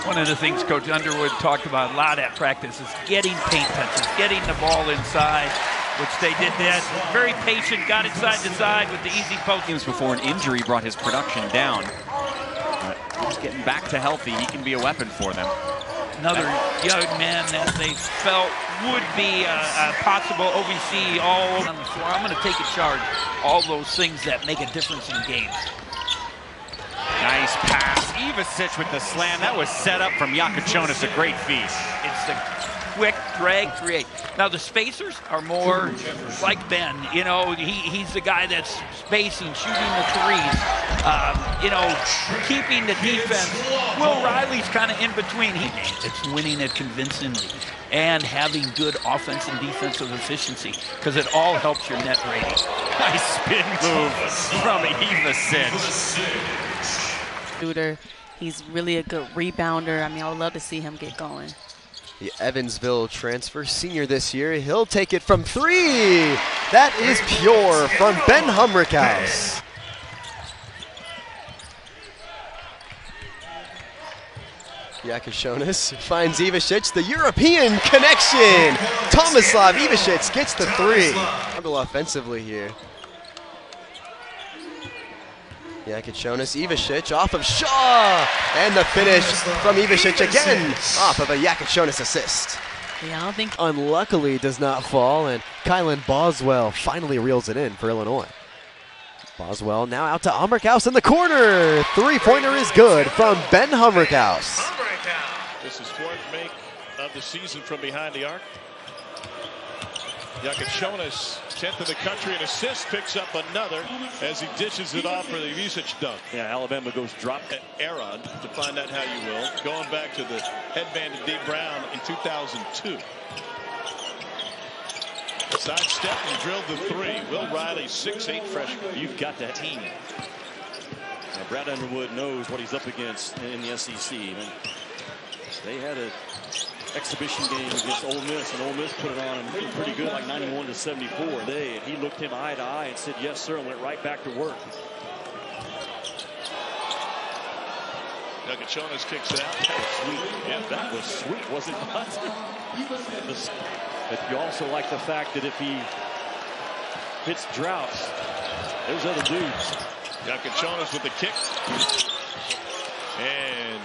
One of the things Coach Underwood talked about a lot at practice is getting paint touches, getting the ball inside, which they did that. Very patient, got it side to side with the easy post. Games before an injury brought his production down. But he's getting back to healthy. He can be a weapon for them. Another young man that they felt would be a possible OVC all over on the floor. I'm going to take a charge. All those things that make a difference in games. Nice pass. Ivisic with the slam. That was set up from Jakucionis. A great feat. It's the quick drag create. Now the spacers are more like Ben. You know, he's the guy that's spacing, shooting the threes. You know, keeping the defense. Will Riley's kind of in between. It's winning it convincingly and having good offense and defensive efficiency because it all helps your net rating. Nice spin move from Ivisic. Shooter. He's really a good rebounder. I mean, I would love to see him get going. The Evansville transfer, senior this year. He'll take it from three. That is pure from Ben Humrickhouse. Jakucionis finds Ivisic, the European connection. Tomislav Ivisic gets the three. Struggle offensively here. Jakucionis, Ivisic off of Shaw. And the finish from Ivisic again off of a Jakucionis assist. Yeah, I don't think. Unluckily does not fall, and Kylan Boswell finally reels it in for Illinois. Boswell now out to Humrickhouse in the corner. Three-pointer is good from Ben Humrickhouse. This is fourth make of the season from behind the arc. Jakucionis, 10th in the country in assists, picks up another as he dishes it off for the Ivisic dunk. Yeah, Alabama goes drop. Aaron, to find out how you will, going back to the headband of Dave Brown in 2002. Sidestep and drilled the three. Will Riley, 6'8" freshman. You've got that team. Now, Brad Underwood knows what he's up against in the SEC. I mean, they had an exhibition game against Ole Miss, and Ole Miss put it on him pretty good, like 91-74. He looked him eye to eye and said, yes, sir, and went right back to work. Jakucionis kicks it out. That was sweet. Yeah, that was sweet, wasn't it? But you also like the fact that if he hits droughts, there's other dudes. Jakucionis with the kick. And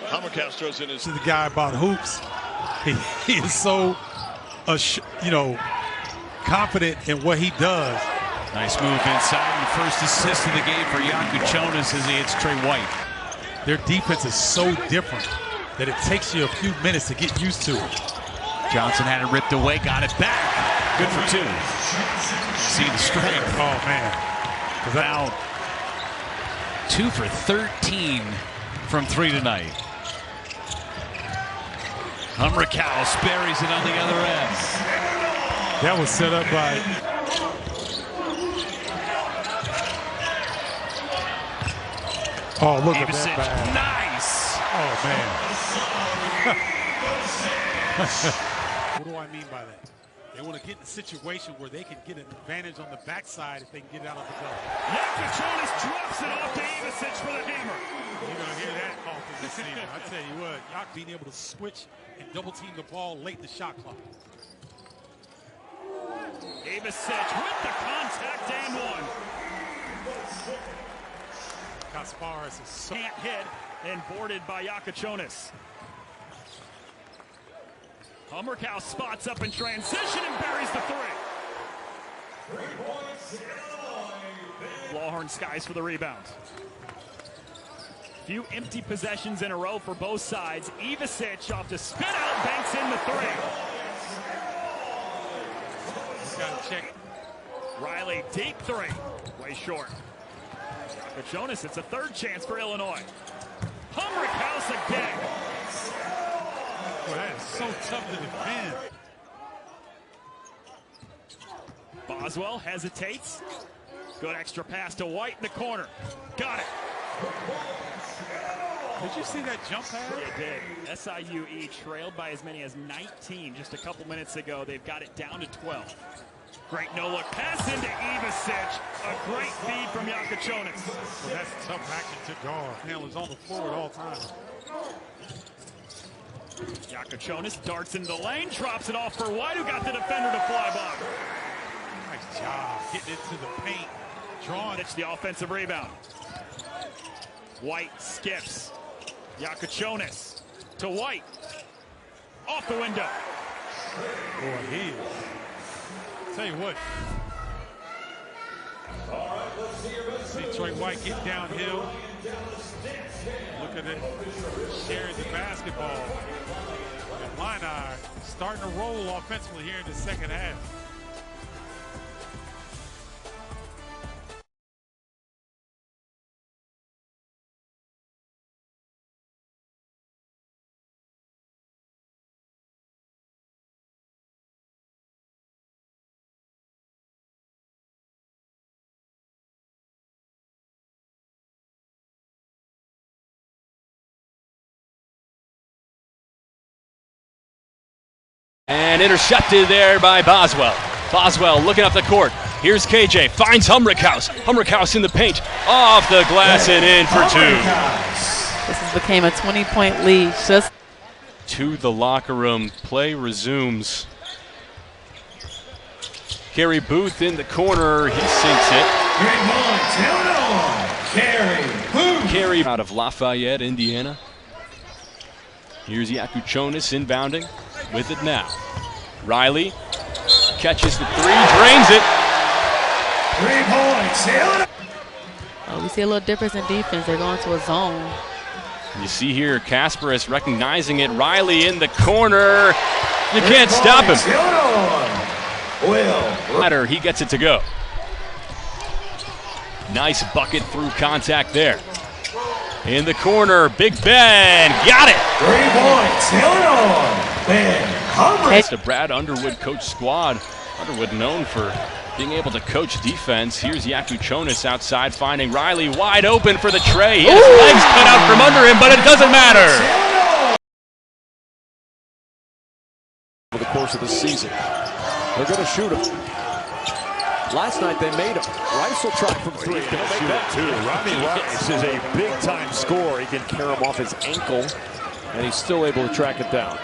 Humrickhouse throws in his... To the guy about hoops, he is so, confident in what he does. Nice move inside, and the first assist of the game for Jakucionis as he hits Trey White. Their defense is so different that it takes you a few minutes to get used to it. Johnson had it ripped away, got it back. Good for two. See the strength. Oh, man. Now, 2 for 13 from three tonight. Humrickhouse buries it on the other end. That was set up by... Oh, look at that. Nice. Oh, man. What do I mean by that? They want to get in a situation where they can get an advantage on the backside if they can get it out of the guard. Jakucionis drops it off to Ivisic for the hammer. You're going to hear that often this season. I tell you what, Yak being able to switch and double team the ball late in the shot clock. Avicic with the contact and one. Kasparas is Can't hit and boarded by Jakucionis. Hummerkaus spots up in transition and buries the three. Lawhorn skies for the rebound. Few empty possessions in a row for both sides. Avicic off to spin out, banks in the three. Got to check. Riley, deep three. Way short. Jakucionis, it's a third chance for Illinois. Hummerkaus again. Boy, that is so tough to defend. Boswell hesitates. Good extra pass to White in the corner. Got it. Did you see that jump pass? It did. SIUE trailed by as many as 19 just a couple minutes ago. They've got it down to 12. Great no-look pass into Avicic. A great feed from Jakucionis. Well, that's tough action to guard. Handler's on the floor at all times. Jakucionis darts into the lane, drops it off for White, who got the defender to fly by. Nice job getting into the paint. Drawing. It's the offensive rebound. White skips. Jakucionis to White. Off the window. Boy, he is. Tell you what. See Troy White get downhill. Look at it. Sharing the basketball. And Illini starting to roll offensively here in the second half. And intercepted there by Boswell. Boswell looking up the court. Here's KJ, finds Hummerkaus. Hummerkaus in the paint, off the glass and in for two. This has became a 20-point lead. Just to the locker room, play resumes. Kerry Booth in the corner, he sinks it. Kerry out of Lafayette, Indiana. Here's Jakucionis inbounding with it now. Riley catches the three, drains it. 3 points. Oh, we see a little difference in defense. They're going to a zone. You see here Kasparas recognizing it. Riley in the corner. You can't stop him. He gets it to go. Nice bucket through contact there. In the corner, Big Ben, got it! 3 points, Illinois, Ben Hummer. It's the Brad Underwood coach squad. Underwood known for being able to coach defense. Here's Jakucionis outside, finding Riley wide open for the tray. His legs cut out from under him, but it doesn't matter. Over the course of the season, they're going to shoot him. Last night they made him. Rice will try from three. He's going to shoot it too. Rodney Rice is a big-time scorer. He can tear him off his ankle, and he's still able to track it down.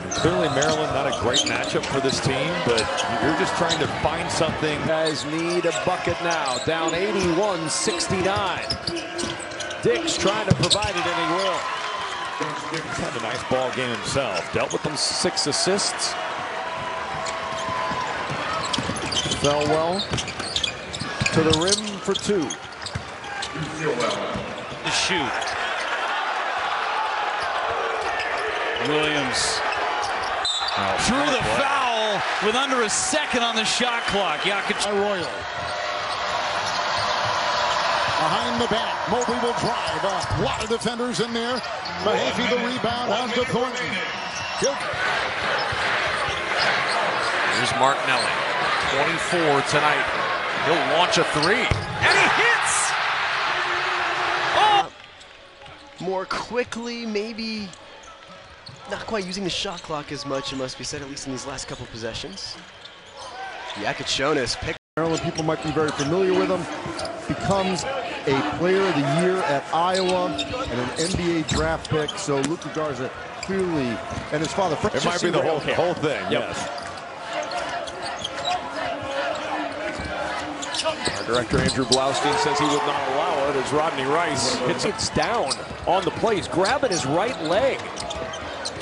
And clearly, Maryland not a great matchup for this team, but you're just trying to find something. Guys need a bucket now. Down 81-69. Dick's trying to provide it, and he will. He's had a nice ball game himself. Dealt with them 6 assists. Fell well to the rim for 2. To shoot. Williams through the foul with under a second on the shot clock. Royal. Behind the back, Mobley will drive. A lot of defenders in there. Mahaffey the rebound out to Thornton. Here's Martinelli. 24 tonight. He'll launch a 3. And he hits! Oh! More quickly, maybe not quite using the shot clock as much, it must be said, at least in these last couple possessions. Jakucionis picked. Maryland people might be very familiar with him. Becomes a player of the year at Iowa and an NBA draft pick. So Luka Garza clearly, and his father. It might be the whole thing, yep. yes. Our director Andrew Blaustein says he would not allow it as Rodney Rice hits it down on the play. He's grabbing his right leg.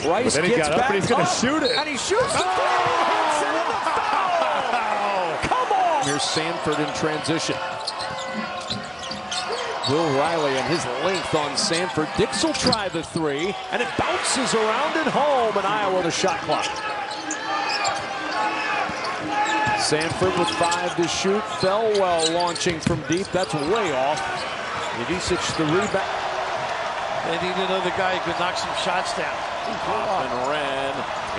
Rice but then he gets got up back and he's going to shoot it. And he shoots the three. Hits it in the foul. Come on. Here's Sanford in transition. Will Riley and his length on Sanford. Dix will try the three, and it bounces around and home, and Iowa the shot clock. Sanford with 5 to shoot. Thelwell launching from deep. That's way off. Ivisic the rebound. They need another guy who could knock some shots down. And Wren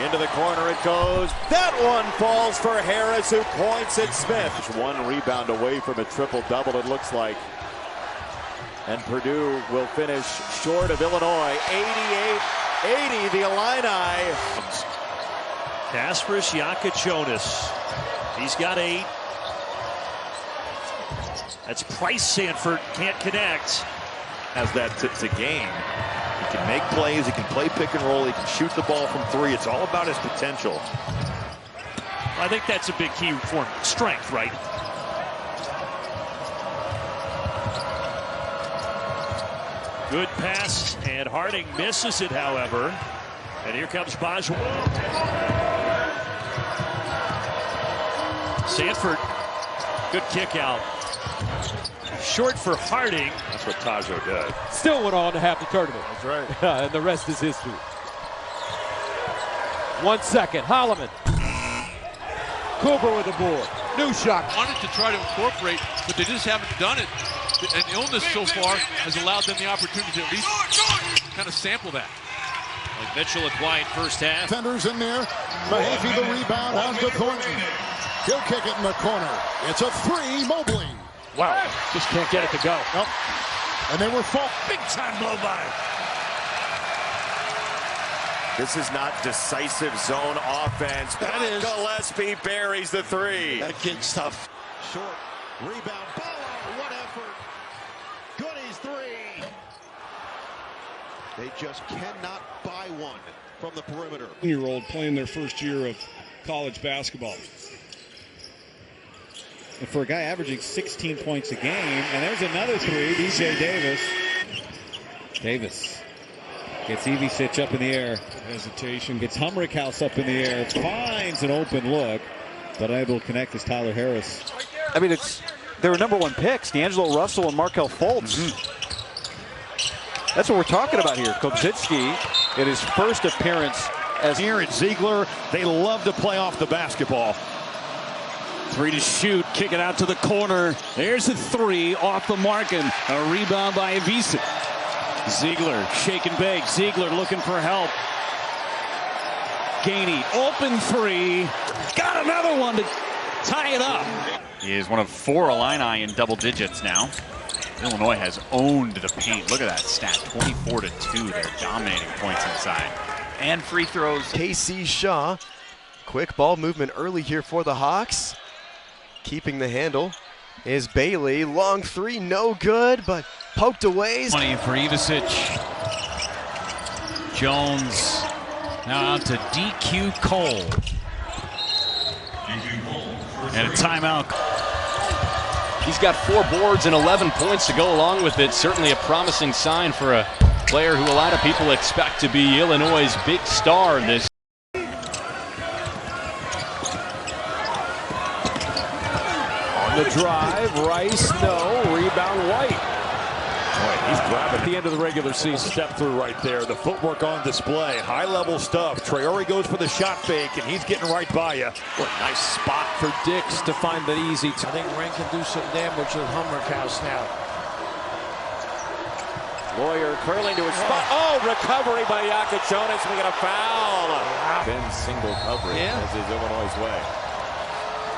into the corner it goes. That one falls for Harris, who points at Smith. Just 1 rebound away from a triple-double, it looks like. And Purdue will finish short of Illinois. 88-80, the Illini. Kasparas, Jakucionis. He's got 8. That's Price. Sanford can't connect. Has that to gain. He can make plays, he can play pick and roll, he can shoot the ball from 3. It's all about his potential. I think that's a big key for him. Strength, right? Good pass, and Harding misses it, however. And here comes Bajwa. Sanford, good kick out. Short for Harding. That's what Tajo did. Still went on to have the tournament. That's right. And the rest is history. 1 second. Holloman. Cooper with the board. New shot. Wanted to try to incorporate, but they just haven't done it. And illness so far has allowed them the opportunity to at least kind of sample that. Like Mitchell, a quiet first half. Defenders in there. Mahaffey the rebound out to Thornton. He'll kick it in the corner. It's a 3, Mobley. Wow. Just can't get it to go. Nope. And they were full. Big time blow by. This is not decisive zone offense. That is. Gillespie buries the 3. That kid's tough. Short. Rebound. Ball. What effort. Goodies 3. They just cannot buy one from the perimeter. Year-old playing their first year of college basketball. And for a guy averaging 16 points a game, and there's another 3, DJ Davis. Davis gets Ivisic up in the air. Hesitation. Gets Humrickhouse up in the air. Finds an open look, but unable to connect is Tyler Harris. I mean, they were number 1 picks, D'Angelo Russell and Markelle Fultz. That's what we're talking about here. Kobzitsky in his first appearance as here at Ziegler, they love to play off the basketball. 3 to shoot, kick it out to the corner. There's a 3 off the mark, and a rebound by Ivisic. Ziegler, shake and bake. Ziegler looking for help. Gainey, open 3. Got another one to tie it up. He is one of 4 Illini in double digits now. Illinois has owned the paint. Look at that stat, 24-2. They're dominating points inside. And free throws. KC Shaw, quick ball movement early here for the Hawks. Keeping the handle is Bailey. Long 3, no good, but poked away. 20 for Ivisic. Jones now out to DQ Cole. And a timeout. He's got 4 boards and 11 points to go along with it. Certainly a promising sign for a player who a lot of people expect to be Illinois' big star this. On the drive, Rice, no. Rebound, White. Boy, he's grabbing at the end of the regular season. Step through right there. The footwork on display. High-level stuff. Traore goes for the shot fake, and he's getting right by you. What a nice spot for Dix to find that easy. I think Wren can do some damage with Humrickhouse now. Lawyer curling to his spot. Oh, recovery by Jakucionis. We get a foul. Ben's single coverage as is Illinois' way.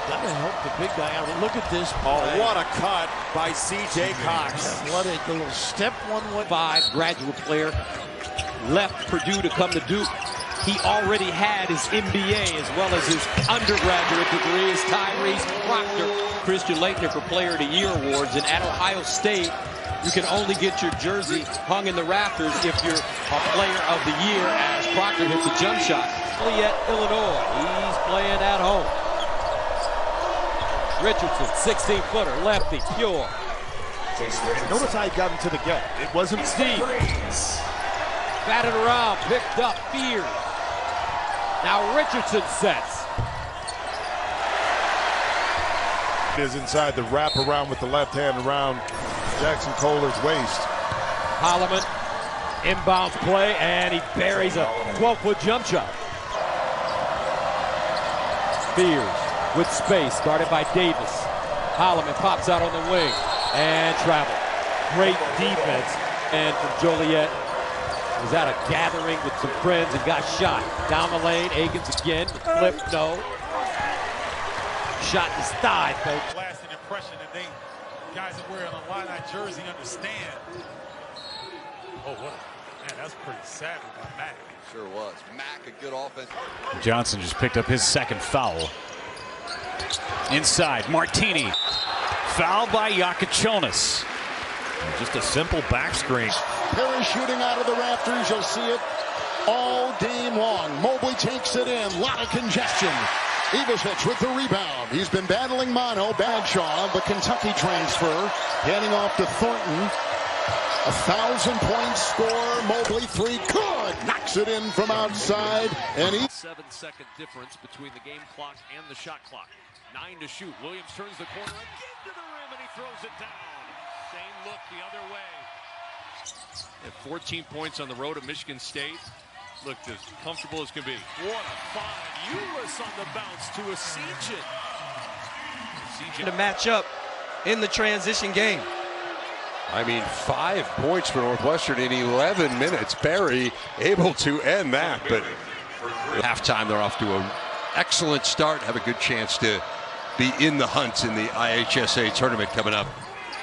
Gotta help the big guy out. Look at this play. Oh, what a cut by C.J. Cox. What a little step one way. 5 graduate player left Purdue to come to Duke. He already had his MBA as well as his undergraduate degree as Tyrese Proctor. Christian Laettner for Player of the Year awards. And at Ohio State, you can only get your jersey hung in the rafters if you're a Player of the Year, as Proctor hits a jump shot. At Illinois, he's playing at home. Richardson, 16-footer, lefty, pure. Notice how he got into the gap. It wasn't Steve. Batted around, picked up, Fears. Now Richardson sets. Is inside the wrap around with the left hand around Jackson Kohler's waist. Holloman, inbounds play, and he buries a 12-foot jump shot. Fears with space, guarded by Davis. Holloman pops out on the wing and travel. Great defense. And from Joliet, was at a gathering with some friends and got shot. Down the lane, Akins again, flip, no. Shot in his thigh, folks. Lasting impression that they guys that wear an Illini jersey understand. Oh, what? Man, that's pretty savage by Mac. Sure was. Mac, a good offense. Johnson just picked up his second foul. Inside, Martini. Fouled by Jakucionis. Just a simple back screen. Perry shooting out of the rafters. You'll see it all game long. Mobley takes it in. A lot of congestion. Ivisic with the rebound. He's been battling Mono. Bagshaw, the Kentucky transfer, handing off to Thornton. 1,000-point score. Mobley three. Good. Knocks it in from outside. And he 7-second difference between the game clock and the shot clock. 9 to shoot. Williams turns the corner again to the rim, and he throws it down. Same look the other way. At 14 points on the road at Michigan State. Looked as comfortable as can be. What a find. Ulis on the bounce to a Sejan. To match up in the transition game. I mean, 5 points for Northwestern in 11 minutes. Barry able to end that, but halftime they're off to an excellent start. Have a good chance to be in the hunt in the IHSA tournament coming up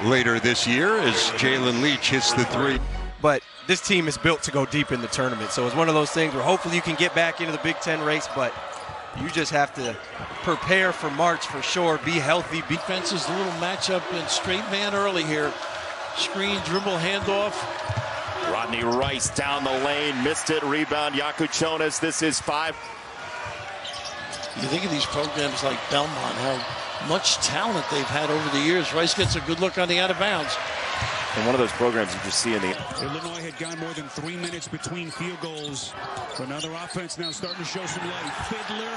later this year as Jalen Leach hits the three. But this team is built to go deep in the tournament. So it's one of those things where hopefully you can get back into the Big Ten race, but you just have to prepare for March for sure. Be healthy. Defense is a little matchup in straight man early here. Screen, dribble, handoff. Rodney Rice down the lane, missed it, rebound, Jakucionis. This is 5. You think of these programs like Belmont, how much talent they've had over the years. Rice gets a good look on the out of bounds. And one of those programs you just see in the... Illinois had gone more than 3 minutes between field goals. Another offense now starting to show some light. Fiddler,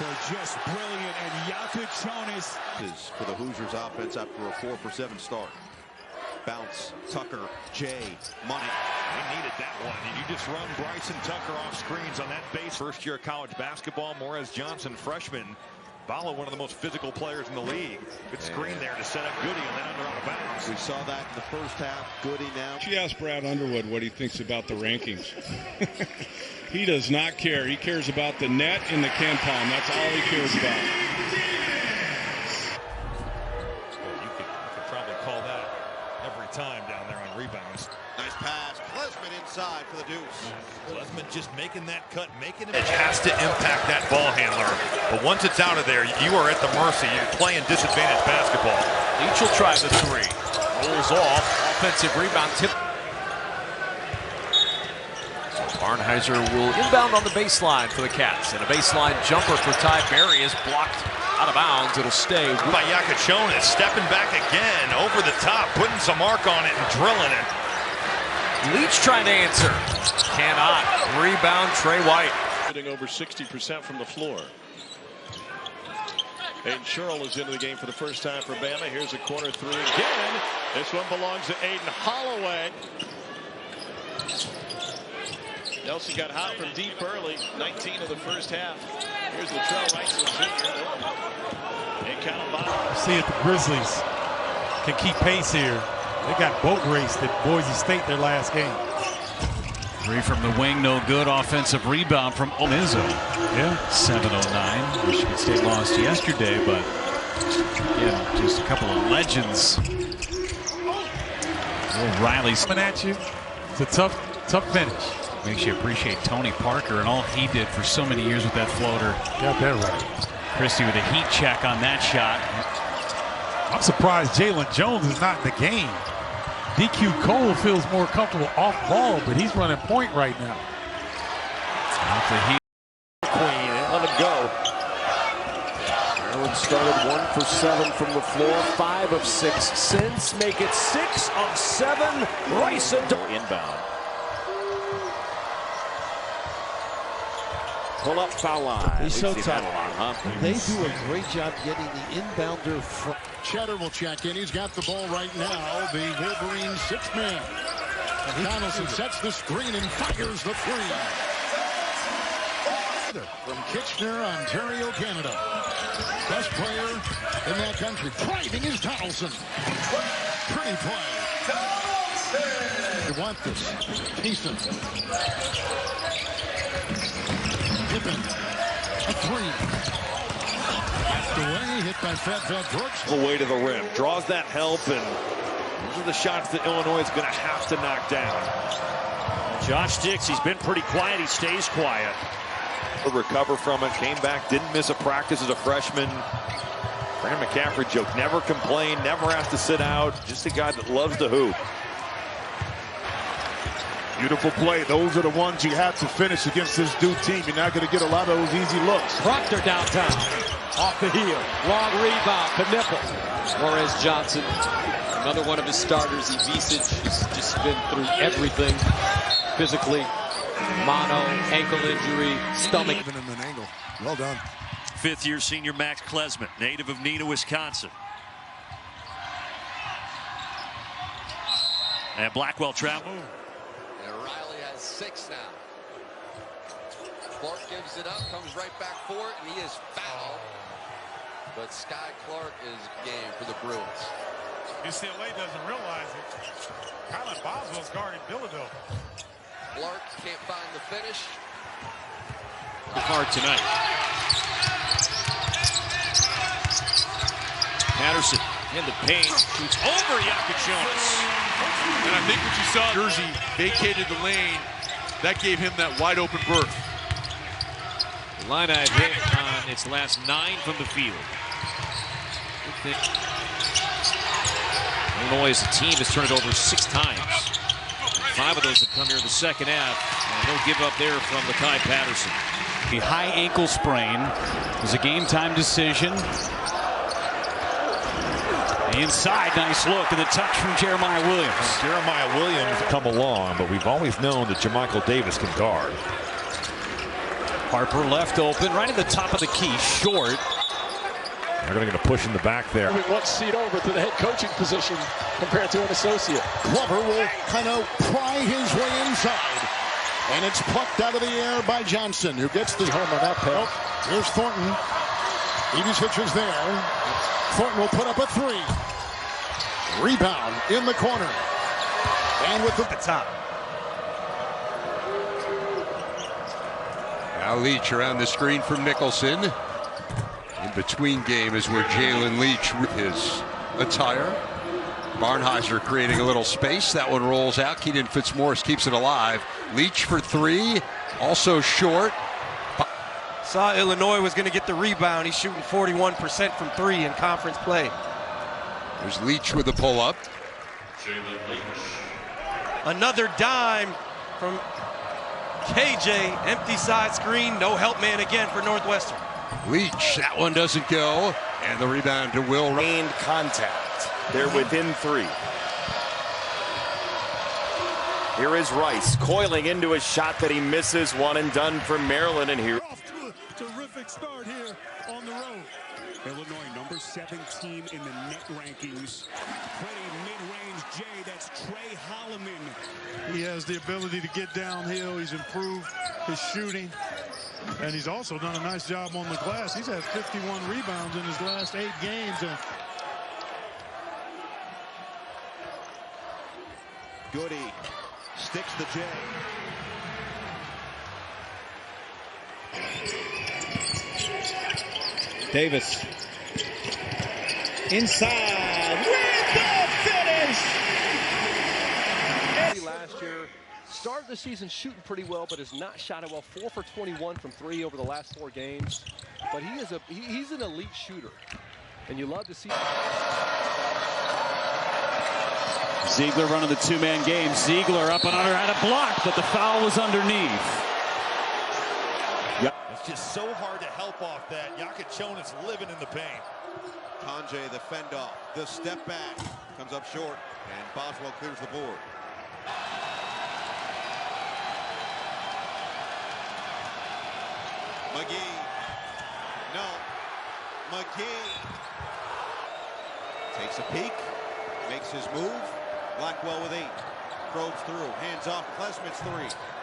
they're just brilliant. And Jakucionis is for the Hoosiers offense after a 4-for-7 start. Bounce, Tucker, Jay, Money. They needed that one. And you just run Bryson Tucker off screens on that base. First year college basketball, Morez Johnson, freshman. Bala, one of the most physical players in the league. Good screen there to set up Goody and then under out of bounds. We saw that in the first half. Goody now. She asked Brad Underwood what he thinks about the rankings. He does not care. He cares about the net and the KenPom. That's all he cares about. You could probably call that every time down there on rebounds. Nice pass. Klesman inside for the deuce. Klesman just making that cut, making it has to impact that ball handler. But once it's out of there, you are at the mercy. You're playing disadvantaged basketball. Leach will try the three. Rolls off. Offensive rebound tip. Barnheiser will inbound on the baseline for the Cats. And a baseline jumper for Ty Berry is blocked out of bounds. It'll stay. By Jakucionis, stepping back again, over the top, putting some mark on it and drilling it. Leach trying to answer. Cannot. Rebound, Trey White. Shooting over 60% from the floor. Aiden Sherrill is into the game for the first time for Bama. Here's a corner three again. This one belongs to Aiden Holloway. Nelson got hot from deep early. 19 of the first half. Here's Latrell Rice Jr. And Calabama. See if the Grizzlies can keep pace here. They got boat raced at Boise State their last game. Three from the wing, no good. Offensive rebound from Omizzo. Yeah. 7:09. Michigan State lost yesterday, but yeah, just a couple of legends. Riley's coming at you. It's a tough finish. Makes you appreciate Tony Parker and all he did for so many years with that floater. Got that right. Christie with a heat check on that shot. I'm surprised Jalen Jones is not in the game. DQ Cole feels more comfortable off ball, but he's running point right now. Out the heat. Queen, let him go. started 1 for 7 from the floor, 5 of 6 since. Make it 6 of 7. Rice inbound. Pull up foul line. He's so tough. They Mm-hmm. do a great job getting the inbounder front. Cheddar will check in. He's got the ball right now. The Wolverines' sixth man. Donaldson sets the screen and fires the three. From Kitchener, Ontario, Canada. Best player in that country. Driving is Donaldson. Pretty play. You want this. Easton. Pippen. A three. Passed away. Hit by Fat Brooks. The way to the rim. Draws that help, and those are the shots that Illinois is going to have to knock down. Josh Dix, he's been pretty quiet. He stays quiet. Recover from it. Came back. Didn't miss a practice as a freshman. Brandon McCaffrey joke. Never complained. Never has to sit out. Just a guy that loves to hoop. Beautiful play. Those are the ones you have to finish against this Duke team. You're not going to get a lot of those easy looks. Proctor downtown. Off the heel. Long rebound. Knipple. Flores Johnson. Another one of his starters. Ivisic has just been through everything. Physically. Mono. Ankle injury. Stomach. Even in an angle. Well done. Fifth-year senior Max Klesman, native of Neenah, Wisconsin. And Blackwell travel. And Riley has 6 now. Clark gives it up, comes right back for it, and he is fouled. But Sky Clark is game for the Bruins. UCLA doesn't realize it. Colin Boswell's guarding Philadelphia. Clark can't find the finish. Hard tonight. Patterson in the paint, shoots over Jakucionis. And I think what you saw, Jersey vacated the lane. That gave him that wide open berth. Illini hit on its last 9 from the field. Illinois as a team has turned it over 6 times. 5 of those have come here in the second half. And no give up there from Lakai Patterson. A high ankle sprain. It was a game-time decision. Inside, nice look, and the touch from Jeremiah Williams. Jeremiah Williams come along, but we've always known that Jermichael Davis can guard. Harper left open, right at the top of the key, short. They're going to push in the back there. One seat over to the head coaching position compared to an associate. Glover will kind of pry his way inside. And it's plucked out of the air by Johnson, who gets the home on that pass. Oh, here's Thornton. Ivisic is there. Thornton will put up a 3. Rebound in the corner. And with the top. Now Leach around the screen from Nicholson. In between game is where Jalen Leach with his attire. Barnheiser creating a little space. That one rolls out. Keaton Fitzmaurice keeps it alive. Leach for 3. Also short. Saw Illinois was going to get the rebound. He's shooting 41% from 3 in conference play. There's Leach with the pull-up. Another dime from KJ. Empty side screen. No help man again for Northwestern. Leach, that one doesn't go. And the rebound to Will. Gained contact. They're within 3. Here is Rice coiling into a shot that he misses. One and done for Maryland. And here. Terrific start here on the road. Illinois, number 17 in the net rankings. Pretty mid-range J, that's Trey Holloman. He has the ability to get downhill. He's improved his shooting. And he's also done a nice job on the glass. He's had 51 rebounds in his last 8 games. And Goody sticks the J. Davis. Inside. With the finish! Last year, started the season shooting pretty well, but has not shot it well. 4 for 21 from 3 over the last 4 games. But he's an elite shooter, and you love to see. Ziegler running the 2-man game. Ziegler up and under, had a block, but the foul was underneath. Yep. That's just so hard to help off that. Jakucionis living in the paint. Tanjay, the fend off, the step back, comes up short, and Boswell clears the board. McGee, no, McGee takes a peek, makes his move. Blackwell with 8, probes through, hands off. Klesmit's 3,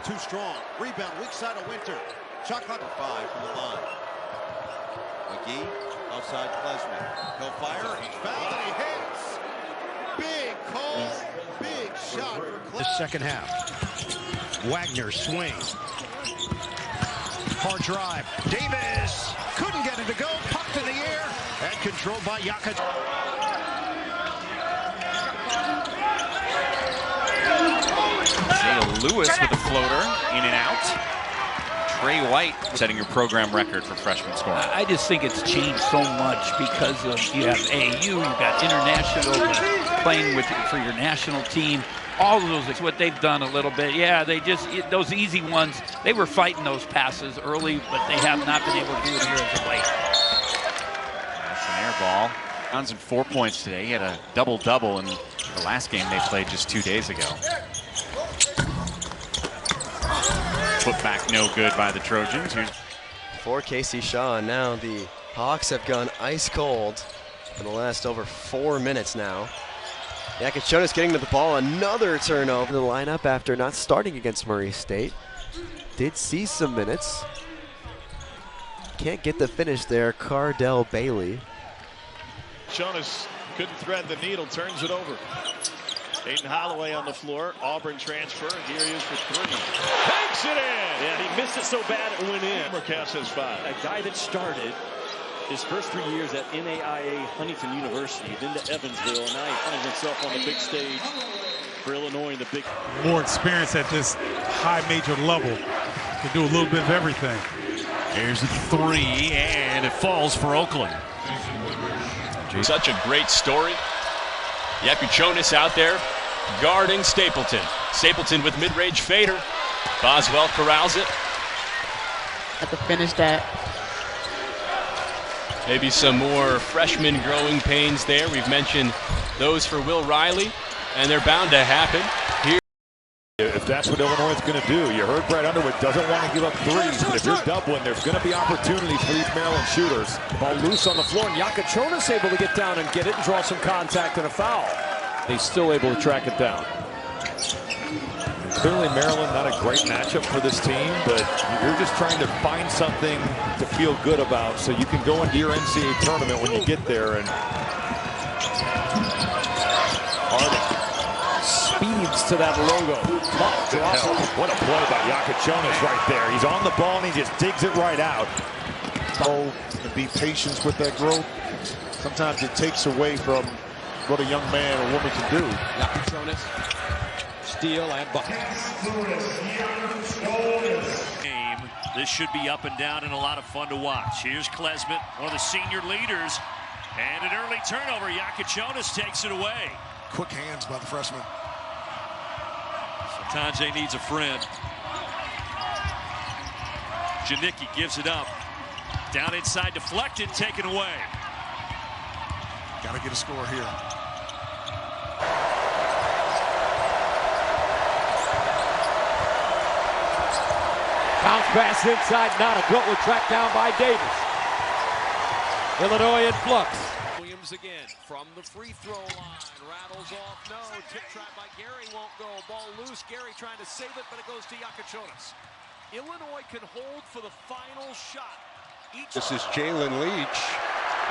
too strong. Rebound, weak side of Winter. Shot clock at 5 from the line. McGee outside Klesmit. He'll fire. He's fouled and he hits. Big call. Big shot for Klesmit. The second half. Wagner swings. Hard drive. Davis couldn't get it to go. Pucked in the air and controlled by Jakucionis. Lewis with a floater, in and out. Trey White setting your program record for freshman scoring. I just think it's changed so much because of you have AU, you've got international playing for your national team. All of those, it's what they've done a little bit. Yeah, they just, those easy ones, they were fighting those passes early, but they have not been able to do it here as of late. That's an air ball. Townsend 4 points today. He had a double-double in the last game they played just 2 days ago. Put back no good by the Trojans. For Casey Shaw, now the Hawks have gone ice cold for the last over 4 minutes now. Jakucionis getting to the ball, another turnover. The lineup after not starting against Murray State. Did see some minutes. Can't get the finish there, Cardell Bailey. Jonas couldn't thread the needle, turns it over. Aiden Holloway on the floor, Auburn transfer, and here he is for 3. Takes it in! Yeah, he missed it so bad it went in. Mercass has 5. A guy that started his first 3 years at NAIA Huntington University, then to Evansville, and now he finds himself on the big stage for Illinois in the big. More experience at this high major level. Can do a little bit of everything. Here's a 3, and it falls for Oakland. Such a great story. Jakucionis out there guarding Stapleton. Stapleton with mid-range fader. Boswell corrals it. At the finish that. Maybe some more freshman growing pains there. We've mentioned those for Will Riley, and they're bound to happen here. If that's what Illinois is going to do, you heard Brad Underwood doesn't want to give up threes, but if you're Dublin, there's going to be opportunities for these Maryland shooters. Ball loose on the floor, and Jakucionis able to get down and get it and draw some contact and a foul. He's still able to track it down. Clearly Maryland not a great matchup for this team, but you're just trying to find something to feel good about so you can go into your NCAA tournament when you get there. And Harding speeds to that logo. What a play by Jakucionis right there. He's on the ball and he just digs it right out. Oh, and be patient with that growth. Sometimes it takes away from what a young man or woman can do. Jakucionis, steal and bucket. This should be up and down and a lot of fun to watch. Here's Klesmit, one of the senior leaders, and an early turnover. Jakucionis takes it away. Quick hands by the freshman. Tanjay needs a friend. Janicki gives it up. Down inside, deflected, taken away. Got to get a score here. Bounce pass inside, not a good one, tracked down by Davis. Illinois in flux. Williams again from the free throw line. Rattles off, no. Tip try by Gary won't go. Ball loose. Gary trying to save it, but it goes to Jakucionis. Illinois can hold for the final shot. This is Jalen Leach.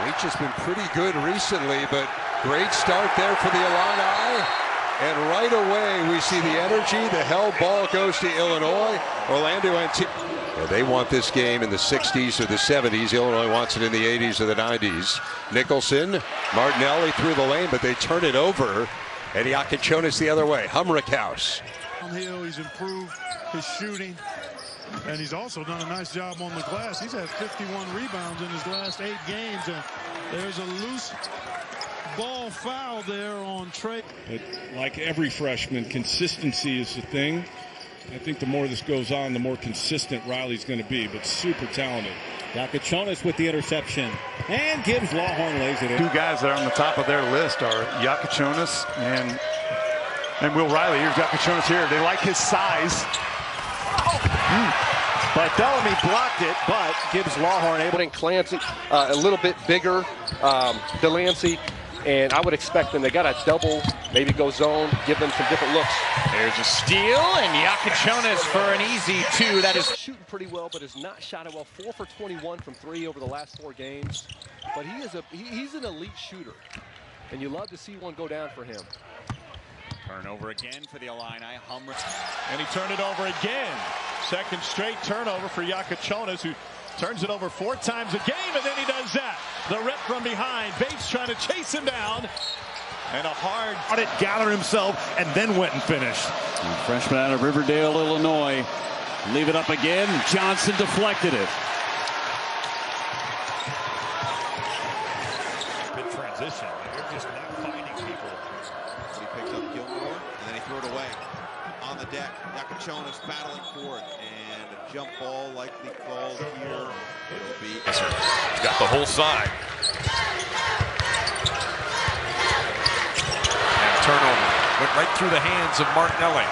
Leach has been pretty good recently, but great start there for the Illini. And right away, we see the energy. The held ball goes to Illinois. Orlando and they want this game in the 60s or the 70s. Illinois wants it in the 80s or the 90s. Nicholson, Martinelli through the lane, but they turn it over. And Jakucionis the other way. Humrickhouse. Downhill, he's improved his shooting. And he's also done a nice job on the glass. He's had 51 rebounds in his last 8 games. And there's a loose ball foul there on Trey. But like every freshman, consistency is the thing. I think the more this goes on, the more consistent Riley's going to be, but super talented. Jakucionis with the interception and gives Lawhorn lays it in. Two guys that are on the top of their list are Jakucionis and Will Riley. Here's Jakucionis here. They like his size. But Bellamy blocked it, but gives Lawhorn able to Clancy a little bit bigger, Delancey, and I would expect them. They got a double, maybe go zone, give them some different looks. There's a steal, and Jakucionis for an easy 2. That is shooting pretty well, but has not shot it well. 4 for 21 from 3 over the last 4 games. But he's an elite shooter, and you love to see one go down for him. turnover again for the Illini. Hummer. And he turned it over again. Second straight turnover for Jakucionis, who turns it over 4 times a game, and then he does that. The rip from behind. Bates trying to chase him down. And a hard gather himself and then went and finished. Freshman out of Riverdale, Illinois. Leave it up again. Johnson deflected it. Good transition. They're just not finding people. He picked up Gilmore, and then he threw it away. On the deck, Jakucionis battling for it. And a jump ball likely called here. It'll be... He's got the whole side. And turnover. Went right through the hands of Martinelli.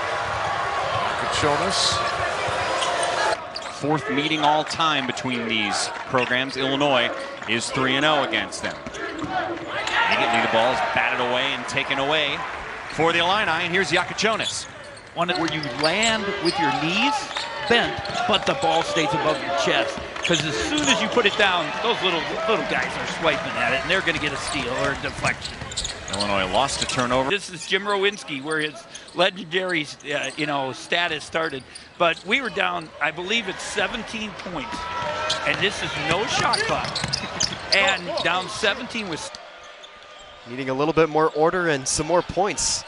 Jakucionis. Fourth meeting all time between these programs. Illinois is 3-0 against them. Immediately the ball is batted away and taken away for the Illini. And here's Jakucionis. One where you land with your knees bent, but the ball stays above your chest. Because as soon as you put it down, those little guys are swiping at it, and they're going to get a steal or a deflection. Illinois lost a turnover. This is Jim Rowinski, where his legendary, status started. But we were down, I believe it's 17 points, and this is no shot clock. And down 17 with needing a little bit more order and some more points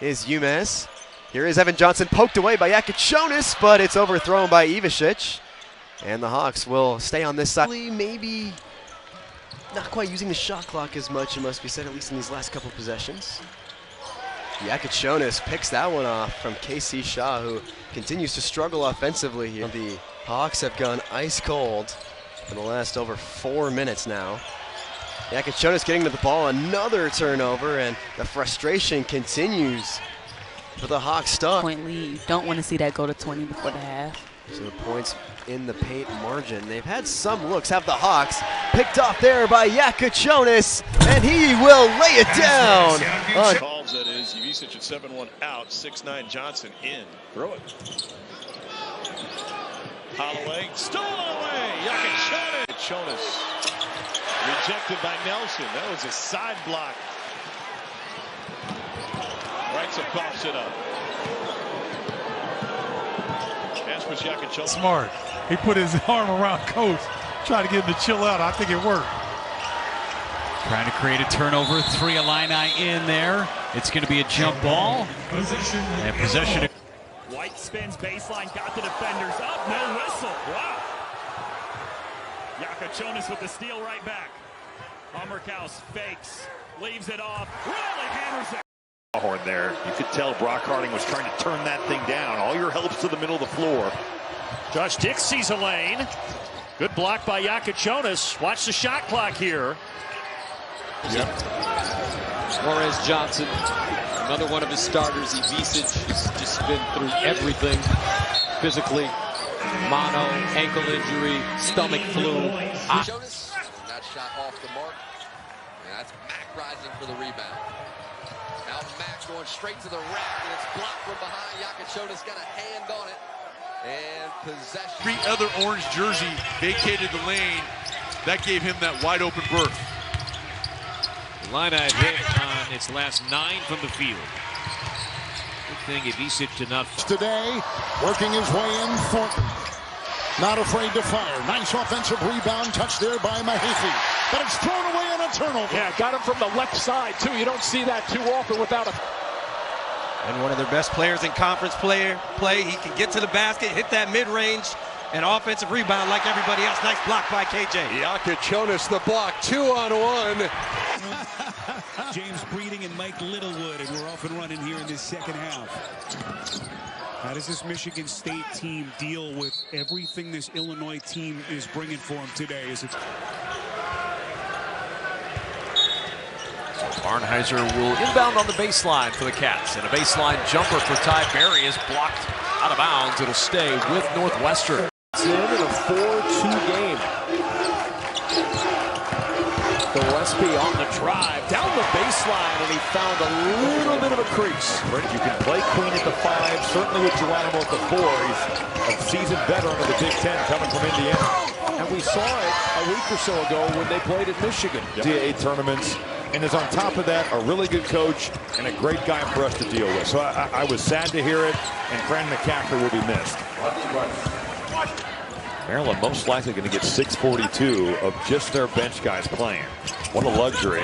is UMass. Here is Evan Johnson, poked away by Jakucionis, but it's overthrown by Ivicic. And the Hawks will stay on this side. Maybe not quite using the shot clock as much, it must be said, at least in these last couple possessions. Jakucionis picks that one off from KC Shaw, who continues to struggle offensively here. The Hawks have gone ice cold for the last over 4 minutes now. Jakucionis getting to the ball, another turnover, and the frustration continues for the Hawks stuff. Point lead. You don't want to see that go to 20 before the half. So the points in the paint margin. They've had some looks, have the Hawks picked off there by Jakucionis, and he will lay it down. Calls, that is. Ivicic at 7-1 out. 6'9" Johnson in. Throw it. Holloway stolen away. Jakucionis. Rejected by Nelson. That was a side block. Wrightson coughs it up. Smart. He put his arm around Coach, trying to get him to chill out. I think it worked. Trying to create a turnover. 3 Illini in there. It's going to be a jump ball. And possession. White spins baseline, got the defenders up. No whistle. Wow. Jakucionis with the steal right back. Hummerkaus fakes, leaves it off, really hammers it. Horn there. You could tell Brock Harding was trying to turn that thing down. All your help's to the middle of the floor. Josh Dix sees a lane. Good block by Jakucionis. Watch the shot clock here. Suarez Johnson, another one of his starters. Ivicic has just been through everything physically. Mono, ankle injury, stomach flu. Jonas, that shot off the mark. And that's Mack rising for the rebound. Now Mack going straight to the rack, and it's blocked from behind. Jakucionis got a hand on it. And possession. 3 other orange jersey vacated the lane. That gave him that wide open berth. Illini hit on its last 9 from the field. Good thing Ivicic did not. Today, working his way in, Thornton. Not afraid to fire. Nice offensive rebound, touch there by Mahaffey. But it's thrown away on a turnover. Yeah, got him from the left side, too. You don't see that too often without a... And one of their best players in conference play. He can get to the basket, hit that mid-range, and offensive rebound like everybody else. Nice block by KJ. Jakucionis the block, 2-on-1. James Breeding and Mike Littlewood, and we're off and running here in this second half. How does this Michigan State team deal with everything this Illinois team is bringing for them today? Barnheiser will inbound on the baseline for the Cats, and a baseline jumper for Ty Berry is blocked out of bounds. It'll stay with Northwestern. It's in a 4-2 game. Gillespie on the drive, down the baseline, and he found a little bit of a crease. You can play Queen at the 5, certainly with Geronimo at the 4. He's a seasoned veteran of the Big Ten coming from Indiana. And we saw it a week or so ago when they played at Michigan. NCAA tournaments, and is on top of that a really good coach and a great guy for us to deal with. So I was sad to hear it, and Brandon McCaffrey will be missed. Maryland most likely going to get 642 of just their bench guys playing. What a luxury.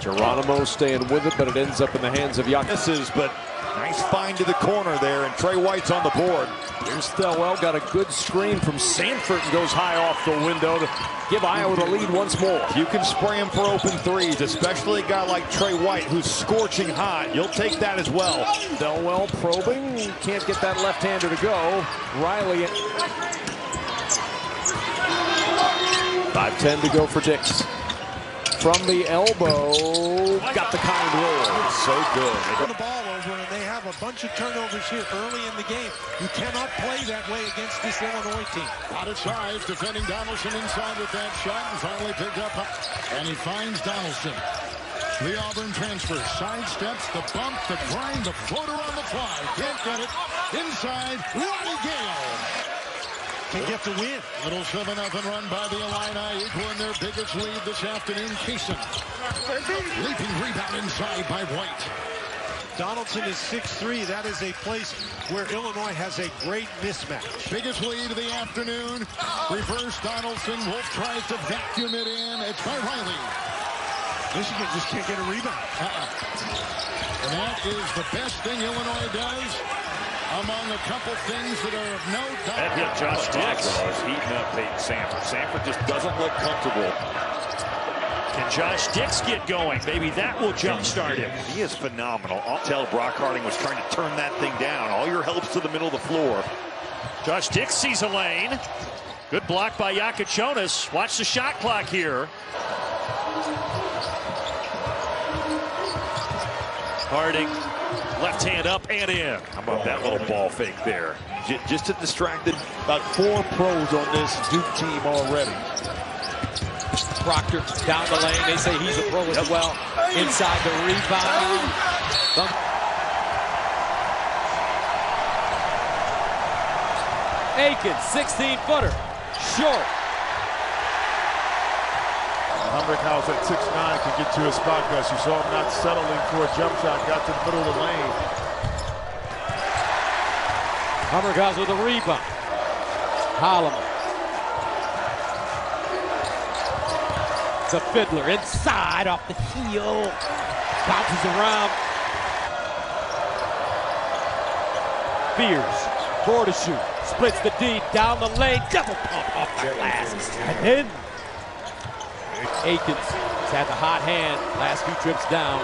Geronimo staying with it, but it ends up in the hands of Jakucionis. But nice find to the corner there, and Trey White's on the board. Here's Thelwell, got a good screen from Sanford and goes high off the window to give Iowa the lead once more. You can spray him for open threes, especially a guy like Trey White who's scorching hot. You'll take that as well. Thelwell probing, can't get that left-hander to go. Riley. 5:10 to go for Dix. From the elbow, got the kind roll. So good. They turn the ball over, and they have a bunch of turnovers here early in the game. You cannot play that way against this Illinois team. Out of size, defending Donaldson inside with that shot, and finally picked up. And he finds Donaldson. The Auburn transfer sidesteps the bump, the grind, the floater on the fly. Can't get it. Inside, Ronnie Gale. Can get the win. Little 7-0 run by the Illini, equaling their biggest lead this afternoon. Kaysen. Leaping rebound inside by White. Donaldson is 6'3". That is a place where Illinois has a great mismatch. Biggest lead of the afternoon. Reverse Donaldson. Wolf tries to vacuum it in. It's by Riley. Michigan just can't get a rebound. And that is the best thing Illinois does. Among a couple things that are of no doubt. That hit Josh Dix is heating up Peyton Sanford. Sanford just doesn't look comfortable. Can Josh Dix get going? Maybe that will jumpstart him. He is phenomenal. I'll tell Brock Harding was trying to turn that thing down. All your help's to the middle of the floor. Josh Dix sees a lane. Good block by Jakucionis. Watch the shot clock here. Harding. Left hand up and in. How about that little ball fake there? Just to distract about 4 pros on this Duke team already. Proctor down the lane. They say he's a pro as well. Inside the rebound. Aikens, 16-footer. Short. Humberhouse at 6'9" can get to a spot, Gus. You saw him not settling for a jump shot. Got to the middle of the lane. Humberhouse with a rebound. Holloman. The Fiddler inside off the heel. Bounces around. Fears. Four to shoot. Splits the D down the lane. Double pump off the glass. And then Aikens has had the hot hand. Last few trips down.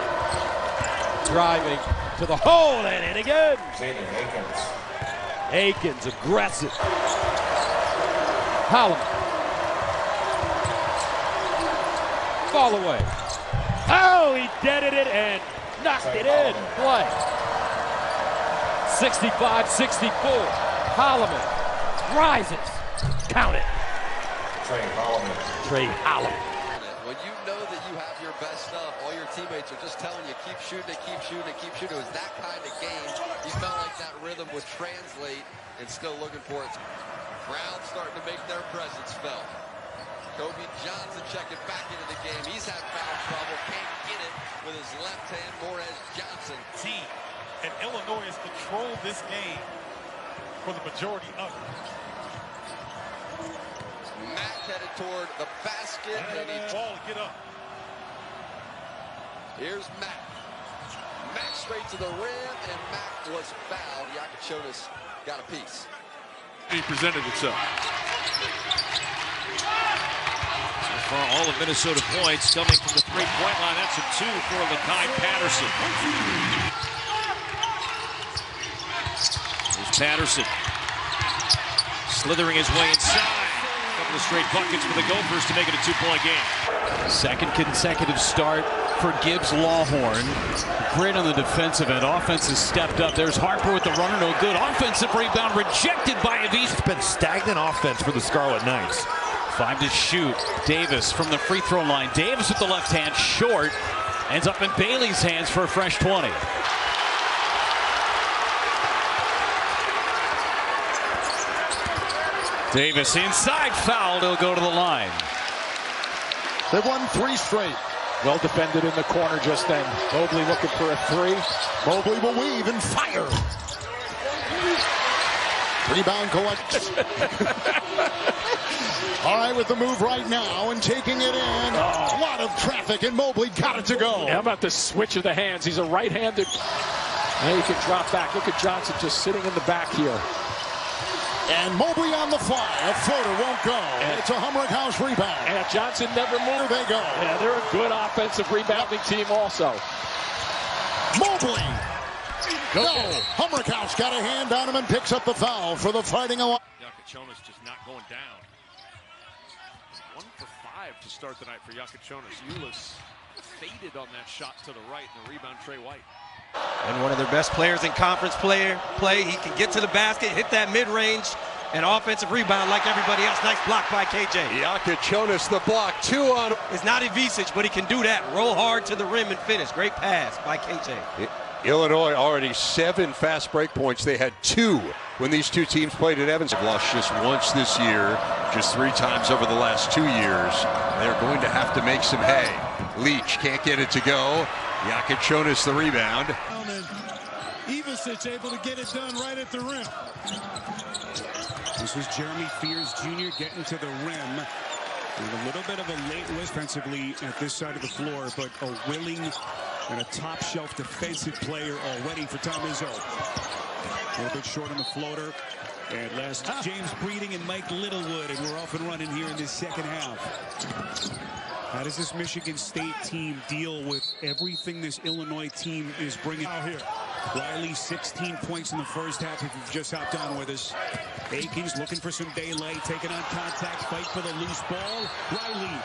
Driving to the hole and in again. Aikens aggressive. Holloman. Fall away. Oh, he deaded it and knocked it in. Play. 65-64. Holloman rises. Count it. Trey Holloman. When you know that you have your best stuff, all your teammates are just telling you, keep shooting it, keep shooting it, keep shooting it. It was that kind of game. You felt like that rhythm would translate and still looking for it. Crowd starting to make their presence felt. Kobe Johnson checking back into the game. He's had foul trouble, can't get it with his left hand. Morez Johnson. Team. And Illinois has controlled this game for the majority of it. Mack headed toward the basket. And he get up. Here's Mack. Mack straight to the rim, and Mack was fouled. Jakucionis got a piece. He presented itself. So far, all of Minnesota points coming from the three-point line. That's a 2 for Lakai Patterson. Patterson slithering his way inside. A couple of straight buckets for the Gophers to make it a 2-point game. Second consecutive start for Gibbs Lawhorn. Great on the defensive end. Offense has stepped up. There's Harper with the runner, no good. Offensive rebound rejected by Avis. It's been stagnant offense for the Scarlet Knights. 5 to shoot. Davis from the free throw line. Davis with the left hand, short. Ends up in Bailey's hands for a fresh 20. Davis inside, fouled. He'll go to the line. They've won 3 straight. Well defended in the corner just then. Mobley looking for a 3. Mobley will weave and fire. Rebound collect. All right, with the move right now and taking it in. A lot of traffic, and Mobley got it to go. How about the switch of the hands? He's a right-handed. Now he can drop back. Look at Johnson just sitting in the back here. And Mobley on the fly. A floater won't go. And it's a Humrick House rebound. And Johnson never moved. There they go. Yeah, they're a good offensive rebounding team also. Mobley. No. Humrick House got a hand on him and picks up the foul for the Fighting Illini. Jakucionis just not going down. 1 for 5 to start the night for Jakucionis. Ulis faded on that shot to the right, and the rebound, Trey White. And one of their best players in conference play. He can get to the basket, hit that mid-range, and offensive rebound like everybody else. Nice block by KJ. Jakucionis the block. 2 on. It's not Ivisic, but he can do that. Roll hard to the rim and finish. Great pass by KJ. Illinois already 7 fast break points. They had 2 when these two teams played at Evans. They've lost just once this year, just 3 times over the last 2 years. They're going to have to make some hay. Leach can't get it to go. Jakucionis the rebound. Ivisic able to get it done right at the rim. This was Jeremy Fears Jr. getting to the rim. And a little bit of a late whisk defensively at this side of the floor, but a willing and a top-shelf defensive player already for Tom Izzo. A little bit short on the floater. And last James Breeding and Mike Littlewood, and we're off and running here in this second half. How does this Michigan State team deal with everything this Illinois team is bringing out here? Riley, 16 points in the first half if you've just hopped on with us. Akins looking for some daylight, taking on contact, fight for the loose ball. Riley.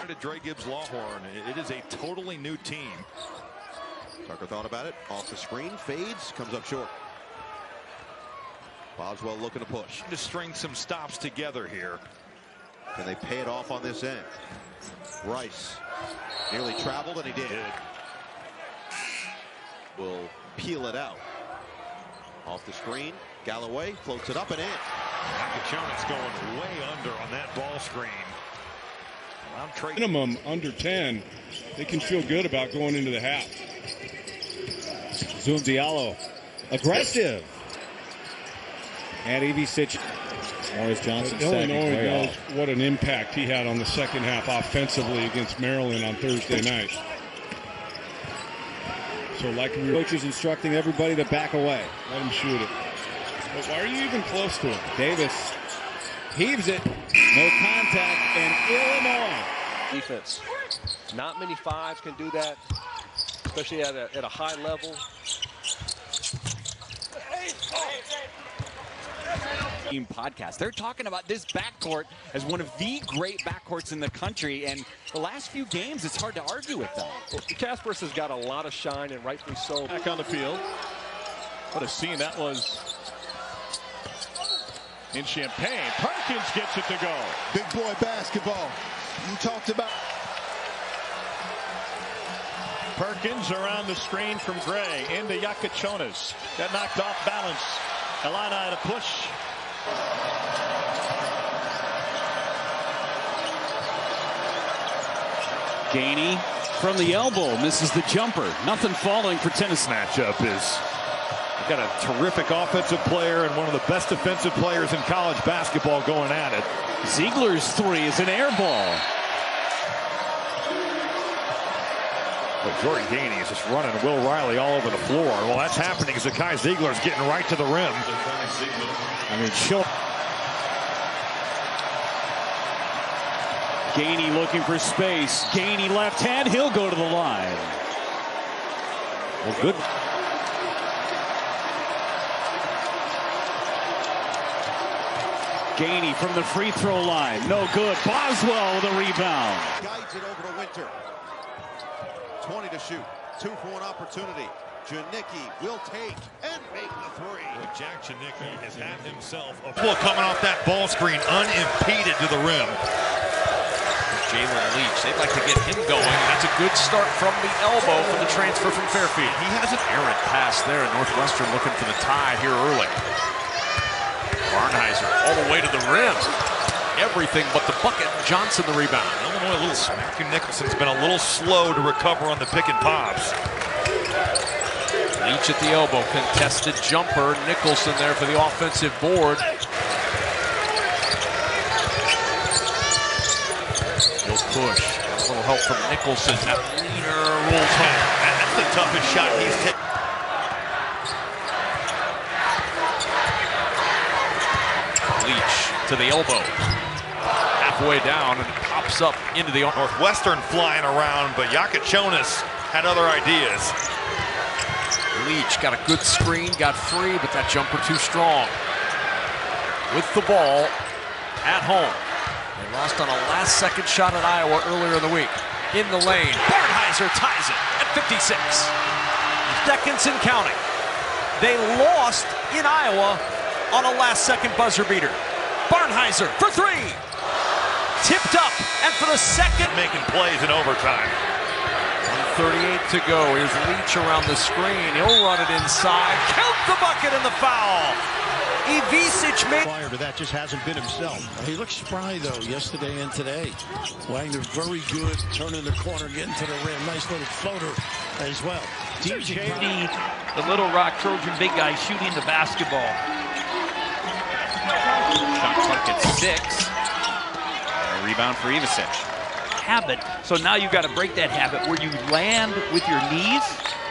To Dre Gibbs Lawhorn, it is a totally new team. Tucker thought about it. Off the screen, fades, comes up short. Boswell looking to push. To string some stops together here. Can they pay it off on this end? Rice nearly traveled, and he did. Will peel it out. Off the screen, Galloway floats it up and in. Jakucionis going way under on that ball screen. Minimum under 10. They can feel good about going into the half. Zoom Diallo. Aggressive. And Ivisic. Morris Johnson. Illinois knows what an impact he had on the second half offensively against Maryland on Thursday night. So like we were, coach is instructing everybody to back away. Let him shoot it. But why are you even close to him? Davis heaves it. No contact, and Illinois. Defense. Not many 5s can do that, especially at a high level. Podcast. They're talking about this backcourt as one of the great backcourts in the country, and the last few games, it's hard to argue with them. Well, Kasparas has got a lot of shine, and rightfully so. Back on the field. What a scene that was in Champaign. Perkins gets it to go. Big boy basketball. You talked about. Perkins around the screen from Gray into Jakucionis. Got knocked off balance. Illini to push. Gainey from the elbow misses the jumper. Nothing falling for Tennessee. Matchup is got a terrific offensive player and one of the best defensive players in college basketball going at it. Ziegler's 3 is an air ball. But Jordan Gainey is just running Will Riley all over the floor. Well, that's happening as Zakai Ziegler's getting right to the rim. I mean, Gainey looking for space. Gainey left hand. He'll go to the line. Well, good. Gainey from the free throw line. No good. Boswell with a rebound. Guides it over to Winter. 20 to shoot. 2 for an opportunity. Janicki will take and make the three. Jack Janicki has had himself a pull coming off that ball screen unimpeded to the rim. Jalen Leach, they'd like to get him going. That's a good start from the elbow for the transfer from Fairfield. He has an errant pass there. Northwestern looking for the tie here early. Barnheiser all the way to the rim. Everything but the bucket. Johnson the rebound. Illinois a little Matthew Nicholson's been a little slow to recover on the pick and pops. Leach at the elbow, contested jumper. Nicholson there for the offensive board. He'll push. A little help from Nicholson. That leader rolls home. That's the toughest shot he's taken. Leach to the elbow. Halfway down and pops up into the Northwestern flying around, but Jakucionis had other ideas. Leach got a good screen, got free, but that jumper too strong. With the ball at home. They lost on a last-second shot at Iowa earlier in the week. In the lane, Barnheiser ties it at 56. Seconds and counting. They lost in Iowa on a last-second buzzer beater. Barnheiser for three. Tipped up, and for the second. Making plays in overtime. 1:38 to go. Here's Leach around the screen. He'll run it inside. Count the bucket and the foul. Ivisic made. Prior to that, just hasn't been himself. He looks spry though yesterday and today. Wagner very good, turning the corner, getting to the rim. Nice little floater as well. JD, the Little Rock Trojan big guy, shooting the basketball. Shot clock at 6. A rebound for Ivisic. Habit. So now you've got to break that habit where you land with your knees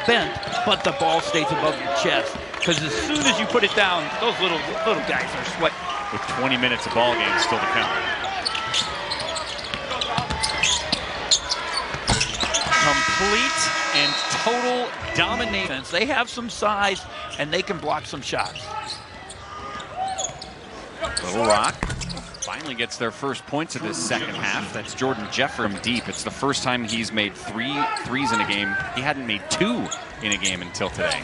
bent, but the ball stays above your chest. Because as soon as you put it down, those little guys are sweating. With 20 minutes of ball game still to count. Complete and total domination. They have some size and they can block some shots. Little Rock finally gets their first points of this second half. That's Jordan Jeffrey from deep. It's the first time he's made 3 threes in a game. He hadn't made 2 in a game until today.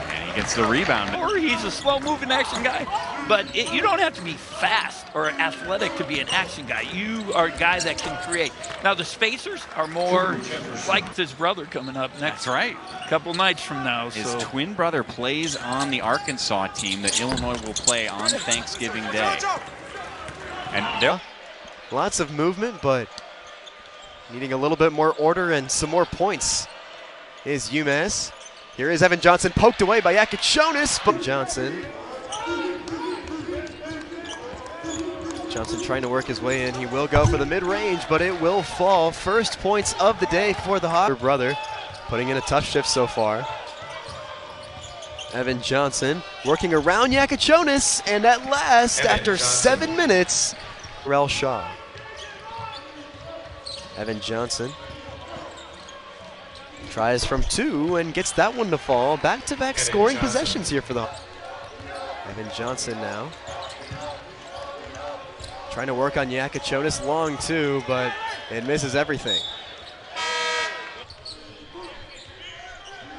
And he gets the rebound. Or he's a slow-moving action guy, but you don't have to be fast or athletic to be an action guy. You are a guy that can create. Now the spacers are more like his brother coming up next. That's right. Couple nights from now. His twin brother plays on the Arkansas team that Illinois will play on Thanksgiving Day. And lots of movement, but needing a little bit more order and some more points is UMass. Here is Evan Johnson, poked away by Jakucionis, but Johnson trying to work his way in. He will go for the mid-range, but it will fall. First points of the day for the Hawks. Brother putting in a tough shift so far. Evan Johnson working around Jakucionis, and at last, after 7 minutes, Rel Shaw. Evan Johnson tries from 2 and gets that one to fall. Back-to-back scoring possessions here for the Hawks. Evan Johnson now trying to work on Jakucionis, long too, but it misses everything.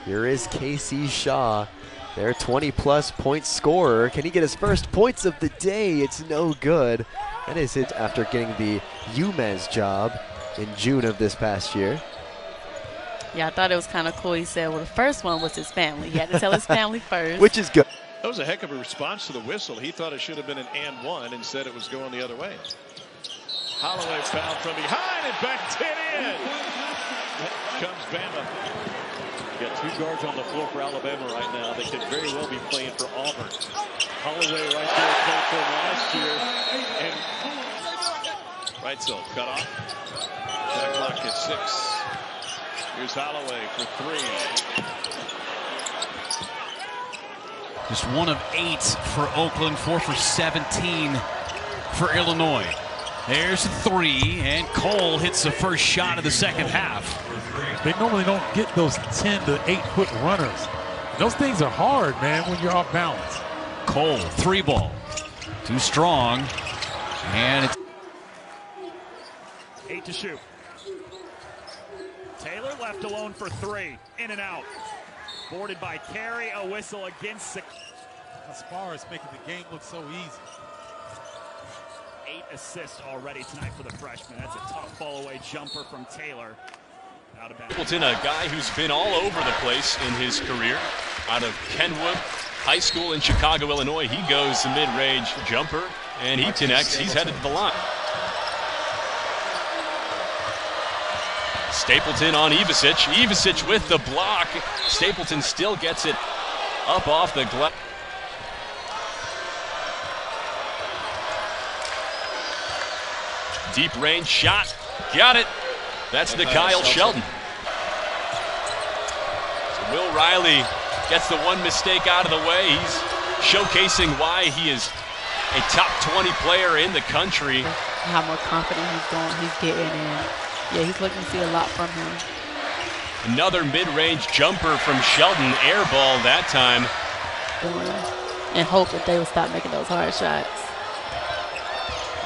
Here is Casey Shaw, their 20-plus point scorer. Can he get his first points of the day? It's no good. That is it after getting the UMass job in June of this past year. Yeah, I thought it was kind of cool. He said, well, the first one was his family. He had to tell his family first. Which is good. That was a heck of a response to the whistle. He thought it should have been an and one. Instead, it was going the other way. Holloway fouled from behind and backed it in. Comes Bama. You got 2 guards on the floor for Alabama right now. They could very well be playing for Auburn. Holloway right there played for him last year. And right so cut off. Shot clock at 6. Here's Holloway for 3. Just 1 of 8 for Oakland, 4 for 17 for Illinois. There's a 3, and Cole hits the first shot of the second half. They normally don't get those 10 to 8 foot runners. Those things are hard, man, when you're off balance. Cole, 3 ball. Too strong. And it's 8 to shoot. Taylor left alone for 3. In and out. Boarded by Carey. A whistle against Kasparas making the game look so easy. 8 assists already tonight for the freshman. That's a tough fall-away jumper from Taylor. Out of bounds. Stapleton, a guy who's been all over the place in his career. Out of Kenwood High School in Chicago, Illinois. He goes the mid-range jumper, and he connects. He's headed to the line. Stapleton on Ivisic. Ivisic with the block. Stapleton still gets it up off the glass. Deep range shot. Got it. That's the Kyle Shelton. So Will Riley gets the one mistake out of the way. He's showcasing why he is a top 20 player in the country. How more confident he's getting in. Yeah, he's looking to see a lot from him. Another mid-range jumper from Shelton. Air ball that time. And hope that they will stop making those hard shots.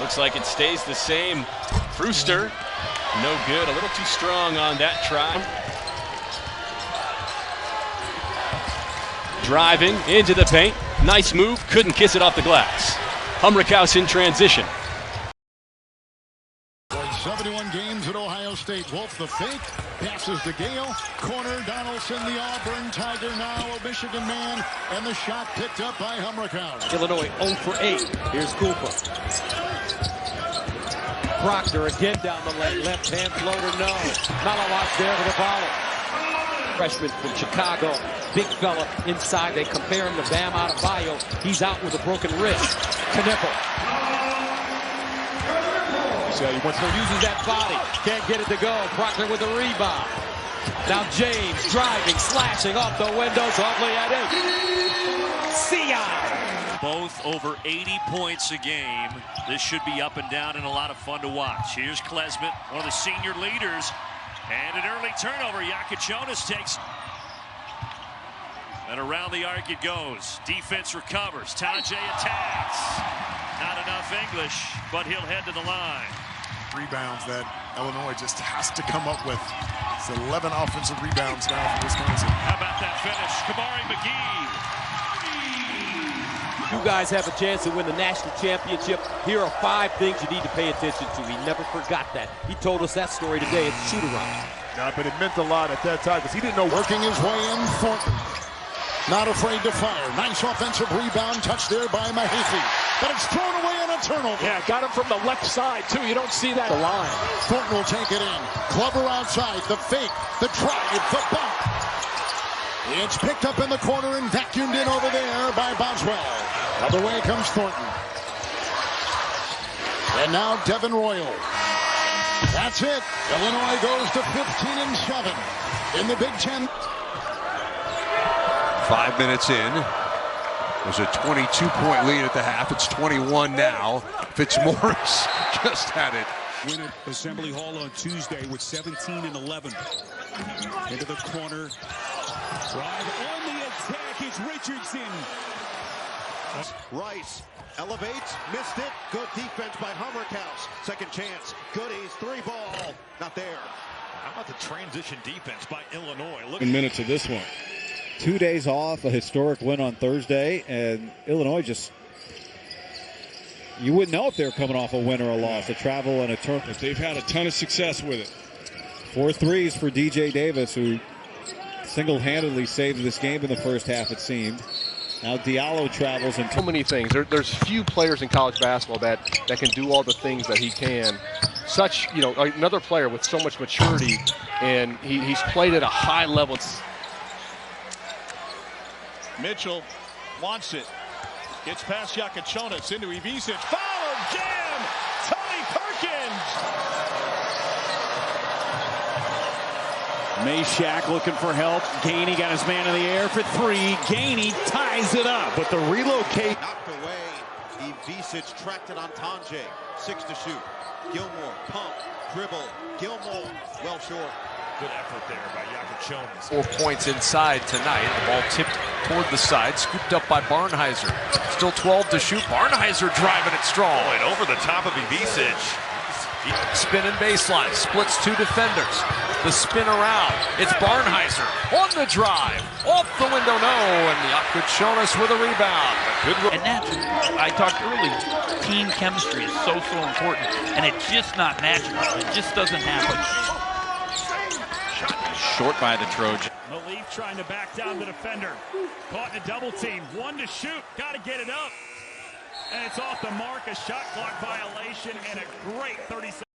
Looks like it stays the same. Brewster, no good. A little too strong on that try. Driving into the paint. Nice move. Couldn't kiss it off the glass. Humrickhouse in transition. 71 games at Ohio State. Wolf the fake. Passes to Gale. Corner. Donaldson, the Auburn Tiger, now a Michigan man. And the shot picked up by Humrickhouse. Illinois 0 for 8. Here's Cooper. Proctor again down the lane. Left hand floater, no. Malawat there with the volley. Freshman from Chicago. Big fella inside. They compare him to Bam Adebayo. He's out with a broken wrist. Knipple. So he uses that body. Can't get it to go. Proctor with the rebound. Now James driving, slashing off the windows. Ugly at it. See ya. Both over 80 points a game. This should be up and down and a lot of fun to watch. Here's Klesmit, one of the senior leaders. And an early turnover. Jakucionis takes. And around the arc it goes. Defense recovers. Tajay attacks. Not enough English, but he'll head to the line. Rebounds that Illinois just has to come up with. It's 11 offensive rebounds now for Wisconsin. How about that finish? Kamari McGee. You guys have a chance to win the national championship. Here are 5 things you need to pay attention to. He never forgot that. He told us that story today at the shoot-around. Yeah, but it meant a lot at that time because he didn't know. Working his way in, Thornton. Not afraid to fire. Nice offensive rebound touch there by Mahaffey. But it's thrown away on a turnover. Yeah, got him from the left side, too. You don't see that. The line. Thornton will take it in. Glover outside. The fake. The drive. The bump. It's picked up in the corner and vacuumed in over there by Boswell. Other way comes Thornton. And now Devin Royal. That's it. Illinois goes to 15-7 in the Big Ten. 5 minutes in. There's a 22-point lead at the half. It's 21 now. Fitzmaurice just had it. Win at Assembly Hall on Tuesday with 17 and 11. Into the corner. Drive on the attack. It's Richardson. Rice elevates, missed it. Good defense by Humrickhouse. Second chance. Goodies, 3 ball. Not there. How about the transition defense by Illinois? Look. Minutes of this one. 2 days off, a historic win on Thursday, and Illinois just, you wouldn't know if they're coming off a win or a loss, a travel and a tournament. They've had a ton of success with it. 4 threes for DJ Davis, who single-handedly saved this game in the first half, it seemed. Now Diallo travels and so many things. There's few players in college basketball that can do all the things that he can. Such, another player with so much maturity, and he's played at a high level. Mitchell wants it. Gets past Jakucionis into Ivisic. Foul, jam! Tony Perkins! Meshack looking for help. Gainey got his man in the air for 3. Gainey ties it up, but the relocate. Knocked away. Ivisic tracked it on Tanjay. 6 to shoot. Gilmore, pump, dribble. Gilmore, well short. Good effort there by Jakucionis. 4 points inside tonight. The ball tipped toward the side, scooped up by Barnheiser. Still 12 to shoot. Barnheiser driving it strong. Oh, and over the top of Ivisic. Spinning baseline, splits two defenders. The spin around. It's Barnheiser on the drive. Off the window, no. And Jakucionis with a rebound. And that's, I talked earlier, team chemistry is so important. And it's just not magical. It just doesn't happen. Short by the Trojan. Malik trying to back down the defender. Caught in a double team. One to shoot. Got to get it up. And it's off the mark. A shot clock violation and a great 30 seconds.